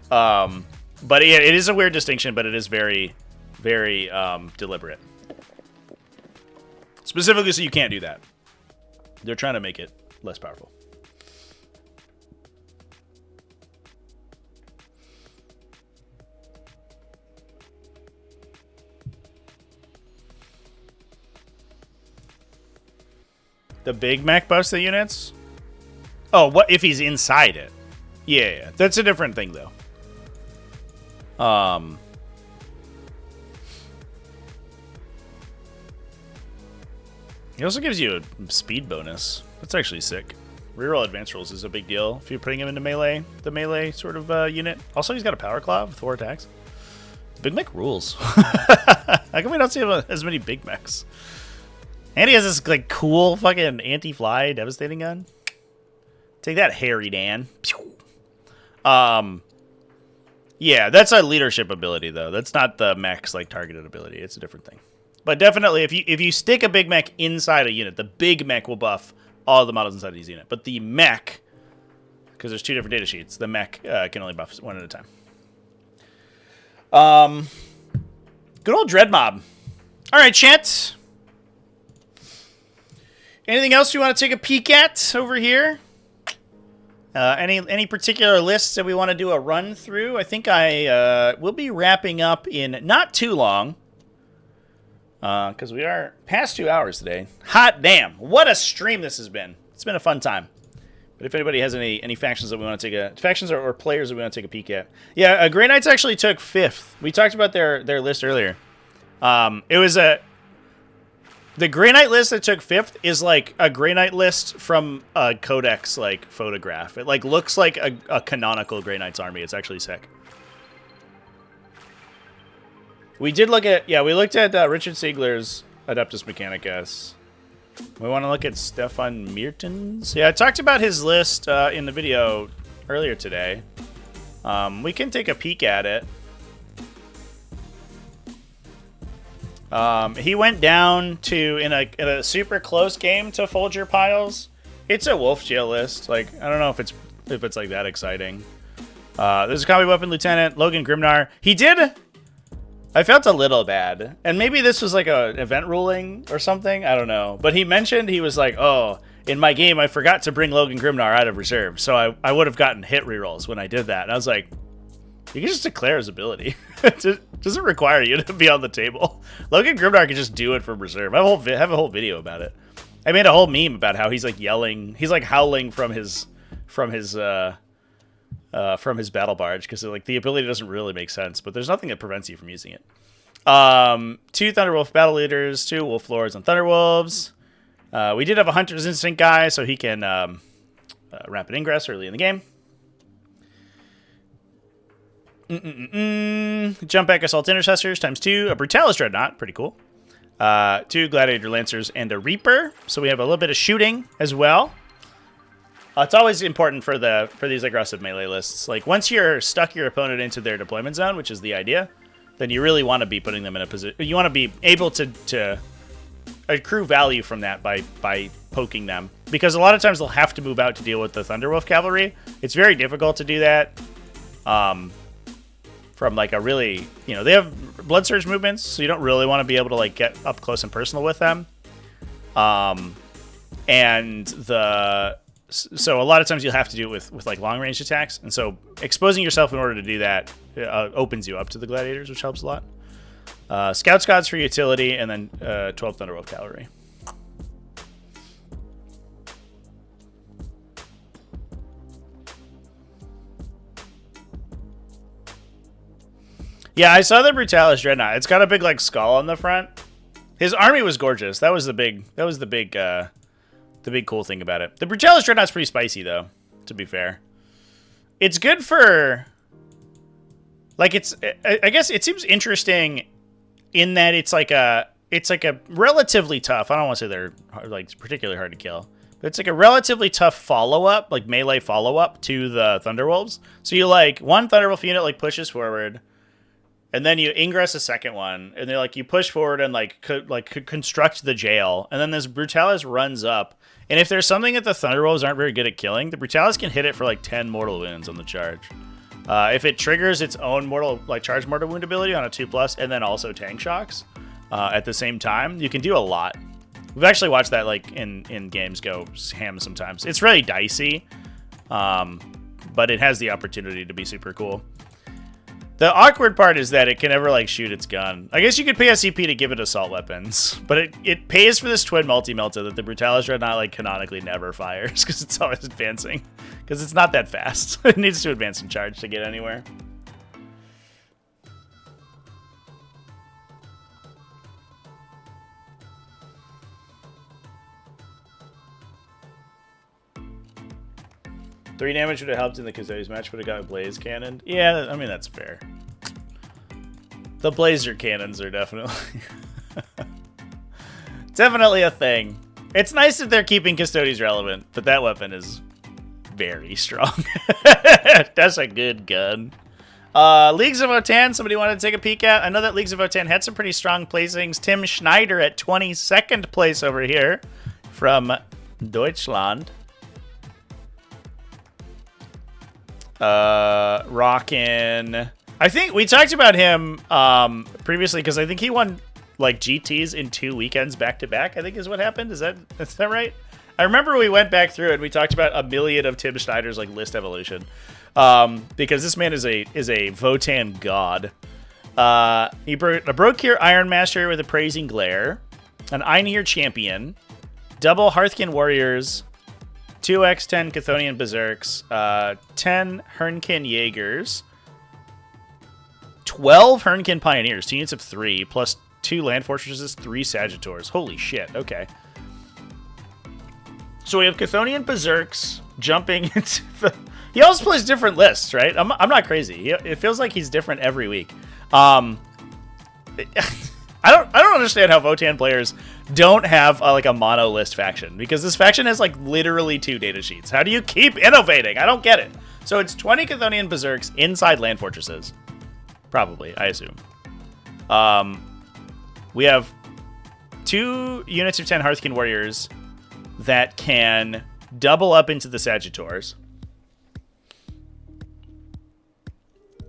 But yeah, it is a weird distinction, but it is very, very deliberate. Specifically so you can't do that. They're trying to make it less powerful. The big mech buffs the units? Oh, what if he's inside it? Yeah, that's a different thing though. He also gives you a speed bonus. That's actually sick. Reroll advanced rolls is a big deal if you're putting him into melee, the melee sort of unit. Also, he's got a power claw with 4 attacks. Big mech rules. How come we don't see as many big mechs? And he has this like cool fucking anti-fly devastating gun. Take that, Harry Dan. Yeah, that's a leadership ability though. That's not the mech's like targeted ability. It's a different thing. But definitely, if you stick a big mech inside a unit, the big mech will buff all the models inside his unit. But the mech, because there's 2 different data sheets, the mech can only buff 1 at a time. Good old Dread Mob. All right, chat. Anything else you want to take a peek at over here? Any particular lists that we want to do a run through? I think I will be wrapping up in not too long. Because we are past 2 hours today. Hot damn. What a stream this has been. It's been a fun time. But if anybody has any factions that we want to take factions or players that we want to take a peek at. Yeah, Grey Knights actually took 5th. We talked about their list earlier. It was the Grey Knight list that took 5th is like a Grey Knight list from a Codex like photograph. It like looks like a canonical Grey Knights army. It's actually sick. We did look at, we looked at Richard Siegler's Adeptus Mechanicus. We want to look at Stefan Meertens. Yeah, I talked about his list in the video earlier today. We can take a peek at it. He went down to, in a super close game to Folger Piles. It's a Wolf Jail list. Like, I don't know if it's like that exciting. There's a Combi Weapon Lieutenant, Logan Grimnar. He did... I felt a little bad. And maybe this was like an event ruling or something. I don't know. But he mentioned, he was like, oh, in my game, I forgot to bring Logan Grimnar out of reserve. So I would have gotten hit rerolls when I did that. And I was like, you can just declare his ability. It doesn't require you to be on the table. Logan Grimnar can just do it from reserve. I have a whole video about it. I made a whole meme about how he's like yelling. He's like howling from his battle barge because like the ability doesn't really make sense, but there's nothing that prevents you from using it. 2 Thunderwolf battle leaders, 2 Wolf Lords and Thunderwolves. We did have a Hunter's Instinct guy, so he can rapid ingress early in the game. Jump back Assault Intercessors ×2, a Brutalis Dreadnought, pretty cool. 2 Gladiator Lancers and a Reaper, so we have a little bit of shooting as well. It's always important for these aggressive melee lists. Like, once you're stuck your opponent into their deployment zone, which is the idea, then you really want to be putting them in a position. You want to be able to accrue value from that by poking them. Because a lot of times they'll have to move out to deal with the Thunderwolf Cavalry. It's very difficult to do that from, like, a really... You know, they have Blood Surge movements, so you don't really want to be able to, like, get up close and personal with them. So a lot of times you'll have to do it with like long-range attacks. And so exposing yourself in order to do that opens you up to the Gladiators, which helps a lot. Scout Squads for utility, and then 12 Thunderwolf Cavalry. Yeah, I saw the Brutalis Dreadnought. It's got a big like skull on the front. His army was gorgeous. That was the big cool thing about it. The Brutalis Dreadnought's pretty spicy, though, to be fair. It's good for... Like, I guess it seems interesting in that it's like a relatively tough... I don't want to say they're, like, particularly hard to kill. But it's like a relatively tough follow-up, like, melee follow-up to the Thunderwolves. So you, like, one Thunderwolf unit, like, pushes forward... And then you ingress a second one, and they're like you push forward and construct the jail, and then this Brutalis runs up. And if there's something that the Thunderwolves aren't very good at killing, the Brutalis can hit it for like 10 mortal wounds on the charge. If it triggers its own charge mortal wound ability on a 2+, and then also tank shocks at the same time, you can do a lot. We've actually watched that like in games go ham sometimes. It's really dicey, but it has the opportunity to be super cool. The awkward part is that it can never, like, shoot its gun. I guess you could pay a CP to give it assault weapons, but it pays for this twin multi-melta that the Brutalis Dreadnought, like, canonically never fires, because it's always advancing. Because it's not that fast. It needs to advance and charge to get anywhere. Three damage would have helped in the Kazoo's match, but it got Blaze Cannon. Yeah, I mean, that's fair. The Blazer Cannons are definitely... definitely a thing. It's nice that they're keeping Custodes relevant, but that weapon is very strong. That's a good gun. Leagues of Votann, somebody wanted to take a peek at? I know that Leagues of Votann had some pretty strong placings. Tim Schneider at 22nd place over here from Deutschland. Rockin'. I think we talked about him previously because I think he won like GTs in 2 weekends back to back. I think is what happened. Is that right? I remember we went back through and we talked about a million of Tim Schneider's like list evolution because this man is a Votann god. He broke here Iron Master with a Praising Glare, an Einir Champion, double Hearthkin Warriors. 2x10 Chthonian Berserks, 10 Hernkin Jaegers, 12 Hernkin Pioneers, 2 units of 3, plus 2 Land Fortresses, 3 Sagitors. Holy shit, okay. So we have Chthonian Berserks jumping into the... He also plays different lists, right? I'm not crazy. It feels like he's different every week. I don't understand how Votann players don't have like a mono list faction, because this faction has like literally 2 data sheets. How do you keep innovating? I don't get it. So it's 20 Chthonian Berserks inside land fortresses. Probably, I assume. We have 2 units of 10 Hearthkin Warriors that can double up into the Sagittars.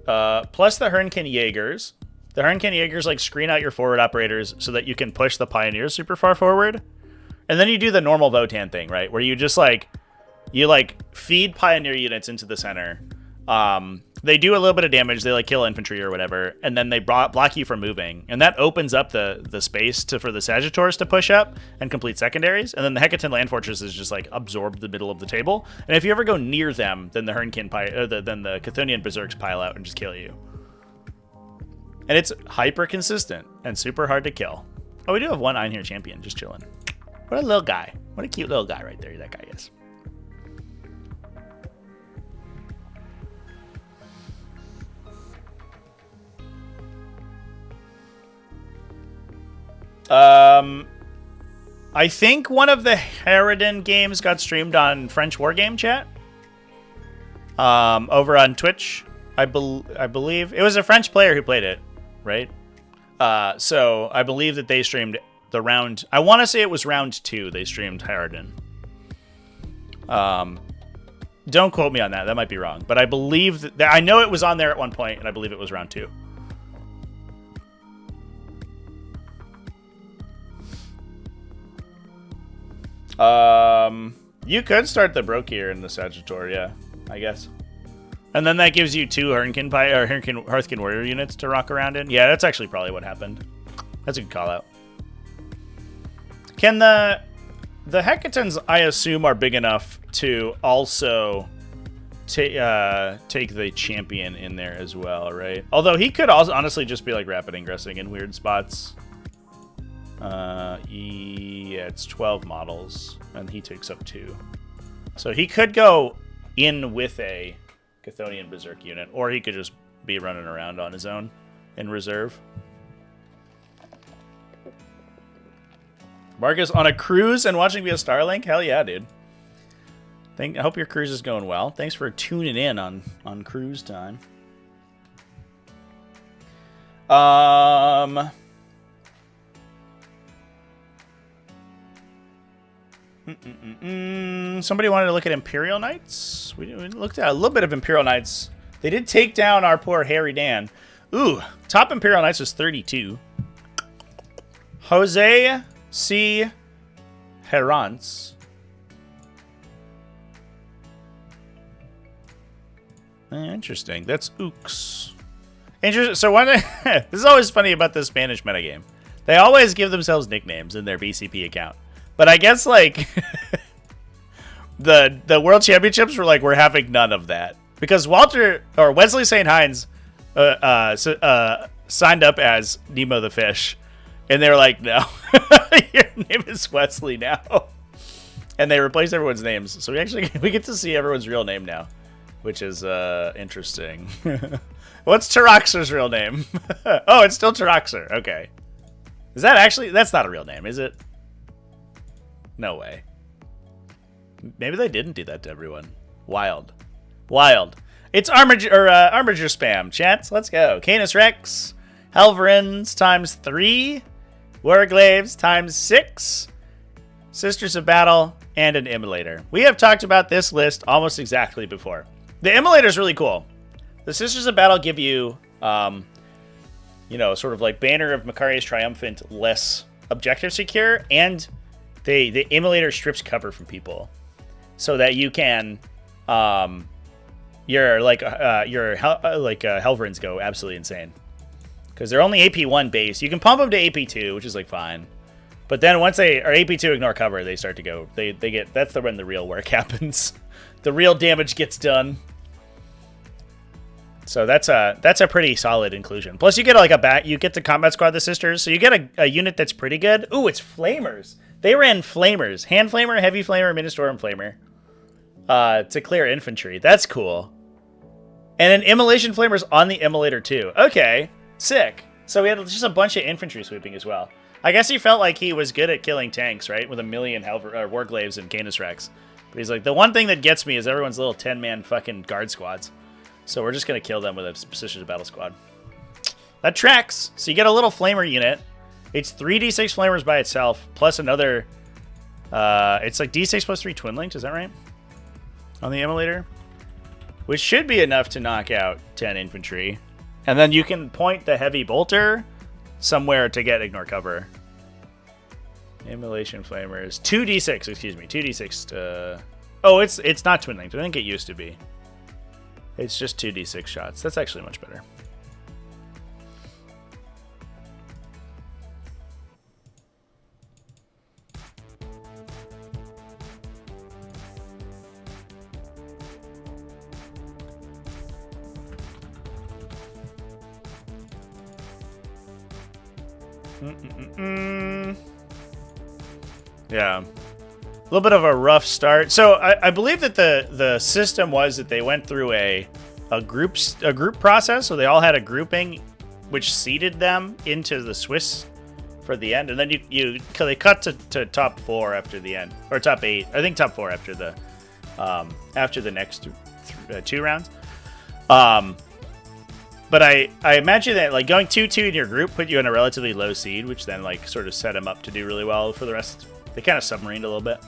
Plus the Herranz Jaegers. The Herranz Jaegers like screen out your forward operators so that you can push the Pioneers super far forward. And then you do the normal Votann thing, right? Where you just like, feed Pioneer units into the center. They do a little bit of damage. They like kill infantry or whatever. And then they block you from moving. And that opens up the space for the Sagittars to push up and complete secondaries. And then the Hekaton Land Fortresses just like absorb the middle of the table. And if you ever go near them, then the then the Chthonian Berserks pile out and just kill you. And it's hyper consistent and super hard to kill. Oh, we do have one Einherjar champion just chilling. What a little guy. What a cute little guy right there that guy is. I think one of the Harridan games got streamed on French Wargame chat. Over on Twitch, I believe. It was a French player who played it, right? So I believe that they streamed the round. I want to say it was round 2. They streamed Harridan. Don't quote me on that. That might be wrong. But I believe that I know it was on there at one point, and I believe it was round 2. You could start the Brokir in the Sagittar, yeah, I guess. And then that gives you 2 Hearthkin Warrior units to rock around in. Yeah, that's actually probably what happened. That's a good call out. Can the Hekatons, I assume, are big enough to also take the champion in there as well, right? Although he could also honestly just be like rapid ingressing in weird spots. Yeah, it's 12 models, and he takes up 2. So he could go in with a Chthonian Berserk unit, or he could just be running around on his own in reserve. Marcus on a cruise and watching via Starlink? Hell yeah, dude. I hope your cruise is going well. Thanks for tuning in on cruise time. Somebody wanted to look at Imperial Knights. We looked at a little bit of Imperial Knights. They did take down our poor Harry Dan. Ooh, top Imperial Knights was 32. Jose C. Herranz. Interesting. That's Ooks. Interesting. So this is always funny about the Spanish metagame. They always give themselves nicknames in their BCP account. But I guess, like, the World Championships were like, we're having none of that. Because Wesley St. Hines signed up as Nemo the Fish. And they were like, no, your name is Wesley now. And they replaced everyone's names. So we get to see everyone's real name now, which is interesting. What's Taraxer's real name? Oh, it's still Taraxer. Okay. Is that actually... That's not a real name, is it? No way. Maybe they didn't do that to everyone. Wild. Wild. It's Armiger spam. Chats, let's go. Canis Rex. Helverins times 3. Warglaves times 6. Sisters of Battle. And an Immolator. We have talked about this list almost exactly before. The Immolator is really cool. The Sisters of Battle give you, sort of like Banner of Macarius Triumphant, less objective secure, and the Immolator strips cover from people, so that you can, your Helverins go absolutely insane, because they're only AP1 base. You can pump them to AP2, which is like fine, but then once they are AP2 ignore cover, they start to go. They get that's when the real work happens. The real damage gets done. So that's a pretty solid inclusion. Plus you get you get the Combat Squad, the Sisters, so you get a unit that's pretty good. Ooh, it's Flamers. They ran Flamers. Hand Flamer, Heavy Flamer, Ministorum Flamer. To clear infantry. That's cool. And an Immolation Flamer's on the Immolator too. Okay. Sick. So we had just a bunch of infantry sweeping as well. I guess he felt like he was good at killing tanks, right? With a million Warglaves and Canis Rex. But he's like, the one thing that gets me is everyone's little 10-man fucking guard squads. So we're just going to kill them with a precision battle squad. That tracks. So you get a little flamer unit. It's 3d6 flamers by itself, plus another... it's like d6 plus 3 twin linked, is that right? On the emulator? Which should be enough to knock out 10 infantry. And then you can point the heavy bolter somewhere to get ignore cover. Emulation flamers. 2d6, excuse me. 2d6 to... Oh, it's not twin linked. I think it used to be. It's just 2d6 shots. That's actually much better. Yeah. A little bit of a rough start. So I believe that the system was that they went through a group process. So they all had a grouping which seeded them into the Swiss for the end. And then they cut to top 4 after the end. Or top 8. I think top 4 after the next 2 rounds. But I imagine that like going 2-2 in your group put you in a relatively low seed, which then like sort of set them up to do really well for the rest. They kind of submarined a little bit.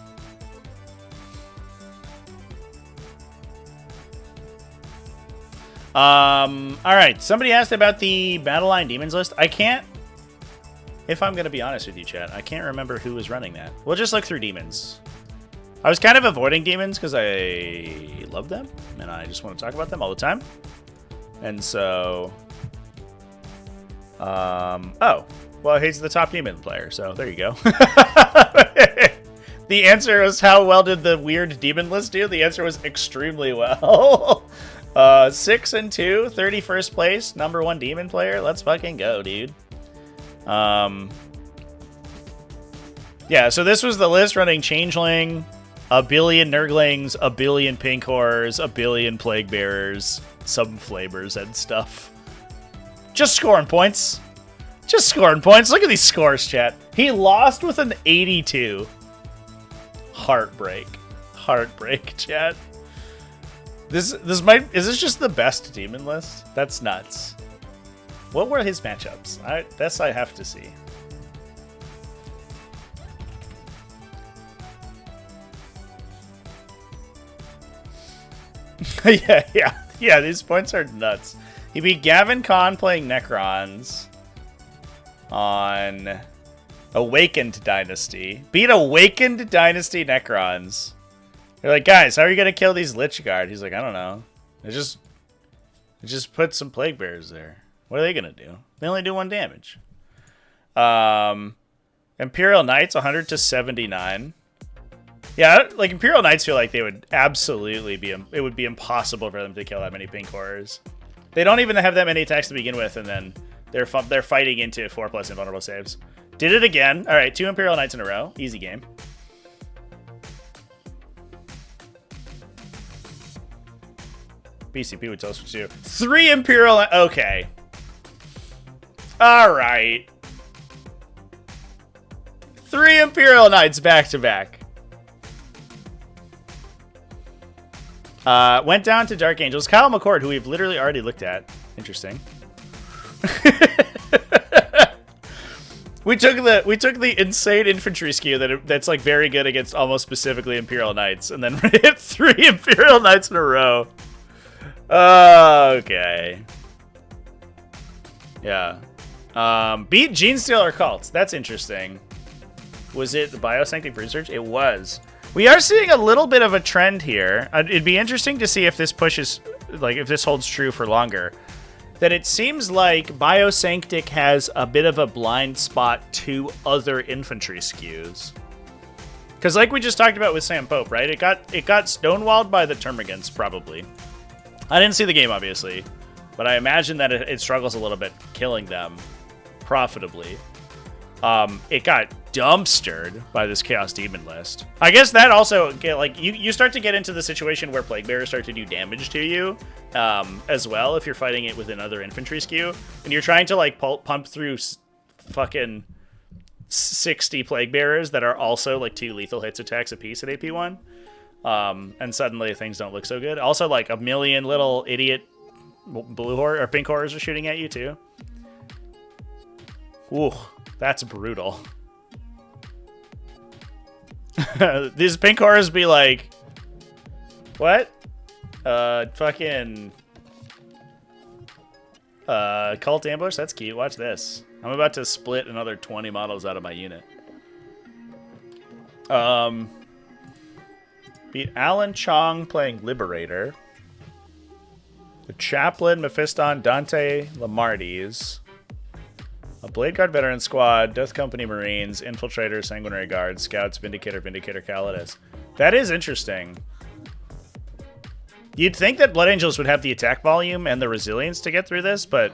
All right. Somebody asked about the Battle Line Demons list. I can't, if I'm going to be honest with you, chat, I can't remember who was running that. We'll just look through Demons. I was kind of avoiding Demons because I love them and I just want to talk about them all the time. And so, oh, well, he's the top demon player, so there you go. The answer was how well did the weird demon list do? The answer was extremely well. 6-2, 31st place, #1 demon player. Let's fucking go, dude. Yeah, so this was the list running Changeling, a billion Nurglings, a billion Pink Horrors, a billion Plague Bearers, some flavors and stuff. Just scoring points. Just scoring points. Look at these scores, chat. He lost with an 82. Heartbreak. Heartbreak, chat. Is this just the best demon list? That's nuts. What were his matchups? I have to see. Yeah, these points are nuts. He beat Gavin Khan playing Necrons on Awakened Dynasty. Beat Awakened Dynasty Necrons. They're like, guys, how are you going to kill these Lich Guard? He's like, I don't know. I just put some Plague Bears there. What are they going to do? They only do 1 damage. Imperial Knights, 100 to 79. Yeah, like Imperial Knights feel like they would absolutely be... It would be impossible for them to kill that many Pink Horrors. They don't even have that many attacks to begin with, and then they're fighting into 4+ invulnerable saves. Did it again. All right, 2 Imperial Knights in a row. Easy game. BCP would tell us what to do. 3 Imperial... Okay. All right. 3 Imperial Knights back to back. Went down to Dark Angels. Kyle McCord, who we've literally already looked at. Interesting. we took the insane infantry skew that's like very good against almost specifically Imperial Knights, and then hit 3 Imperial Knights in a row. Okay. Yeah. Beat Genestealer Cults. That's interesting. Was it the Biosanctic Research? It was. We are seeing a little bit of a trend here. It'd be interesting to see if this pushes, like, if this holds true for longer. That it seems like Biosanctic has a bit of a blind spot to other infantry skews. Because like we just talked about with Sam Pope, right? It got stonewalled by the Termagants, probably. I didn't see the game, obviously. But I imagine that it struggles a little bit killing them profitably. It got dumpstered by this Chaos Demon list. I guess that also, like, you start to get into the situation where Plague Bearers start to do damage to you as well if you're fighting it with another infantry skew. And you're trying to, like, pump through fucking 60 Plague Bearers that are also, like, 2 lethal hits attacks apiece at AP1. And suddenly things don't look so good. Also, like, a million little idiot blue or pink horrors are shooting at you, too. Ooh, that's brutal. These pink horrors be like, what? Fucking cult ambush? That's cute. Watch this. I'm about to split another 20 models out of my unit. Beat Alan Chong playing Liberator. The Chaplain, Mephiston, Dante, Lamardes. A Blade Guard veteran squad, Death Company Marines, Infiltrator, Sanguinary Guard, Scouts, Vindicator, Calidus. That is interesting. You'd think that Blood Angels would have the attack volume and the resilience to get through this, but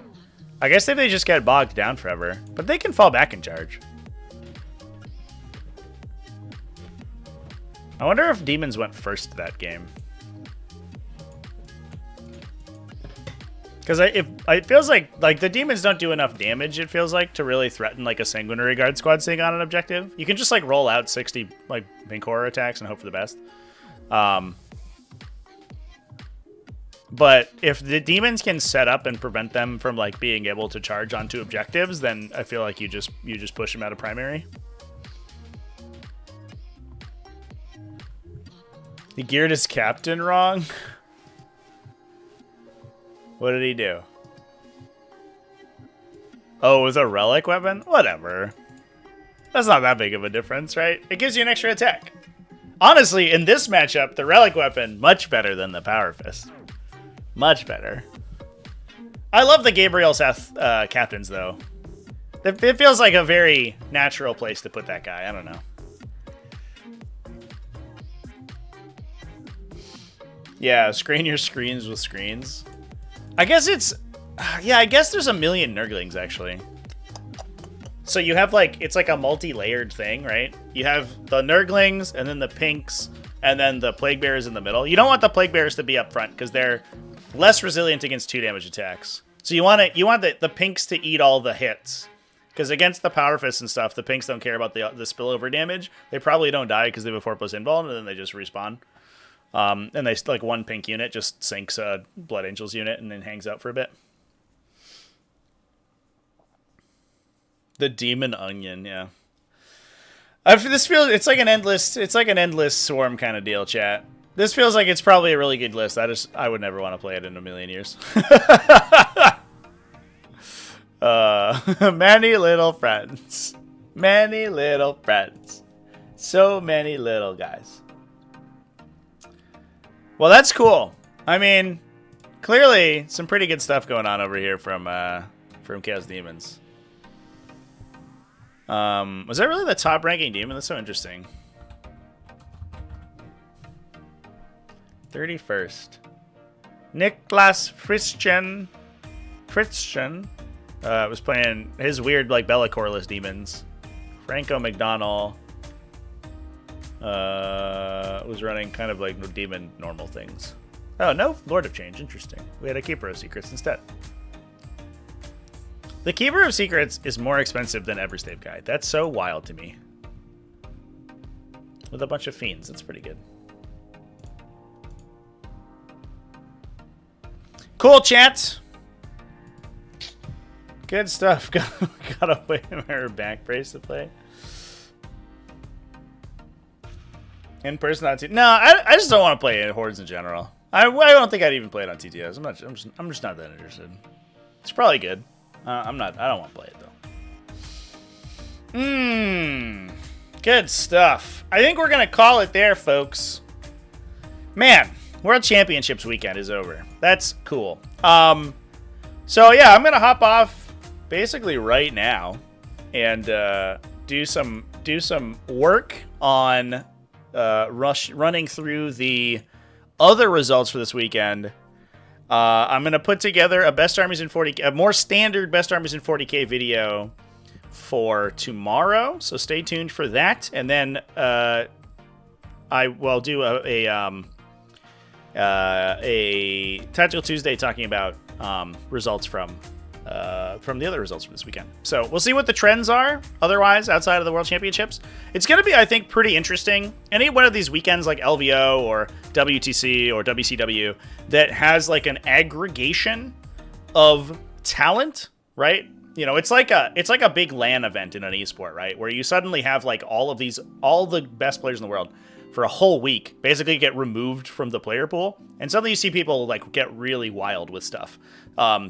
I guess if they just get bogged down forever. But they can fall back in charge. I wonder if Demons went first that game. Because it feels like the Demons don't do enough damage, it feels like, to really threaten like a Sanguinary Guard squad staying on an objective. You can just like roll out 60 like pink horror attacks and hope for the best. But if the Demons can set up and prevent them from like being able to charge onto objectives, then I feel like you just push them out of primary. He geared his captain wrong. What did he do? Oh, it was a relic weapon? Whatever. That's not that big of a difference, right? It gives you an extra attack. Honestly, in this matchup, the relic weapon, much better than the Power Fist. Much better. I love the Gabriel Seth captains, though. It feels like a very natural place to put that guy. I don't know. Yeah, screen your screens with screens. I guess it's... Yeah, I guess there's a million Nurglings, actually. So you have, like... It's like a multi-layered thing, right? You have the Nurglings, and then the Pinks, and then the Plague Bearers in the middle. You don't want the Plague Bearers to be up front, because they're less resilient against 2 damage attacks. So you want the Pinks to eat all the hits. Because against the Power Fists and stuff, the Pinks don't care about the spillover damage. They probably don't die because they have a 4+ invuln, and then they just respawn. And they, like, one pink unit just sinks a Blood Angels unit and then hangs out for a bit. The Demon Onion, yeah. This feels it's like an endless swarm kind of deal, chat. This feels like it's probably a really good list. I would never want to play it in a million years. Many little friends. Many little friends. So many little guys. Well, that's cool. I mean, clearly some pretty good stuff going on over here from Chaos Demons. Was that really the top ranking demon? That's so interesting. 31st. Niklas Fritzchen was playing his weird like Bellacoreless demons. Franco McDonald was running kind of like demon normal things. Oh, no Lord of Change. Interesting. We had a Keeper of Secrets instead. The Keeper of Secrets is more expensive than Everstave Guide. That's so wild to me. With a bunch of fiends. That's pretty good. Cool, chat. Good stuff. Got a Warhammer back brace to play. In person on TTS. No, I just don't want to play Hordes in general. I don't think I'd even play it on TTS. I'm just not that interested. It's probably good. I don't want to play it though. Good stuff. I think we're gonna call it there, folks. Man, World Championships weekend is over. That's cool. So yeah, I'm gonna hop off basically right now and do some work on running through the other results for this weekend. I'm going to put together a more standard Best Armies in 40k video for tomorrow, so stay tuned for that. And then I will do a Tactical Tuesday talking about results from the other results from this weekend. So we'll see what the trends are. Otherwise, outside of the World Championships, it's going to be, I think, pretty interesting. Any one of these weekends like LVO or WTC or WCW that has like an aggregation of talent, right? You know, it's like a big LAN event in an esport, right? Where you suddenly have like all the best players in the world for a whole week basically get removed from the player pool, and suddenly you see people like get really wild with stuff.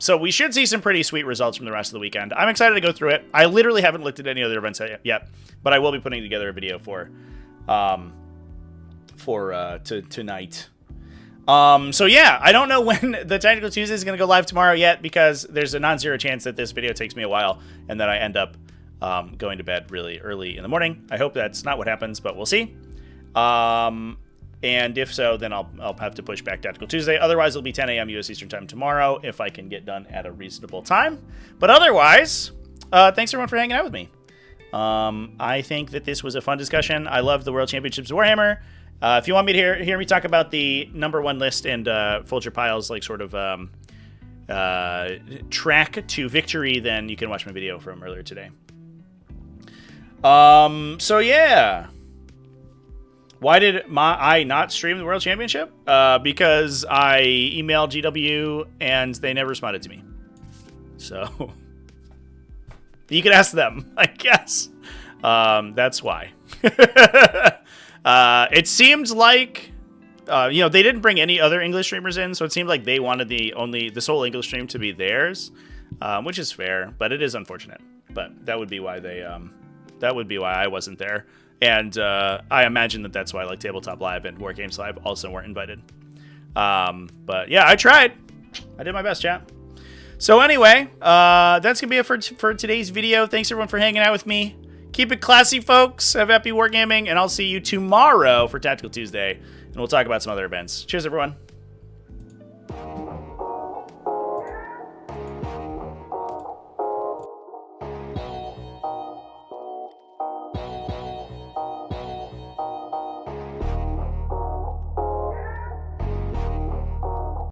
So we should see some pretty sweet results from the rest of the weekend. I'm excited to go through it. I literally haven't looked at any other events yet, but I will be putting together a video for tonight. So yeah, I don't know when the Tactical Tuesday is going to go live tomorrow yet, because there's a non-zero chance that this video takes me a while and that I end up going to bed really early in the morning. I hope that's not what happens, but we'll see. And if so, then I'll have to push back Tactical Tuesday. Otherwise, it'll be 10 a.m. U.S. Eastern Time tomorrow if I can get done at a reasonable time. But otherwise, thanks everyone for hanging out with me. I think that this was a fun discussion. I love the World Championships of Warhammer. If you want me to hear me talk about the #1 list and Fulcher Pyle's like sort of track to victory, then you can watch my video from earlier today. So yeah. Why did I not stream the World Championship? Because I emailed GW and they never responded to me. So you could ask them, I guess. That's why. It seemed like, they didn't bring any other English streamers in, so it seemed like they wanted the sole English stream to be theirs, which is fair, but it is unfortunate. But that would be why I wasn't there. And I imagine that's why like Tabletop Live and War Games Live also weren't invited. But yeah, I tried. I did my best, chat. So anyway, that's going to be it for today's video. Thanks everyone for hanging out with me. Keep it classy, folks. Have happy wargaming, and I'll see you tomorrow for Tactical Tuesday, and we'll talk about some other events. Cheers, everyone.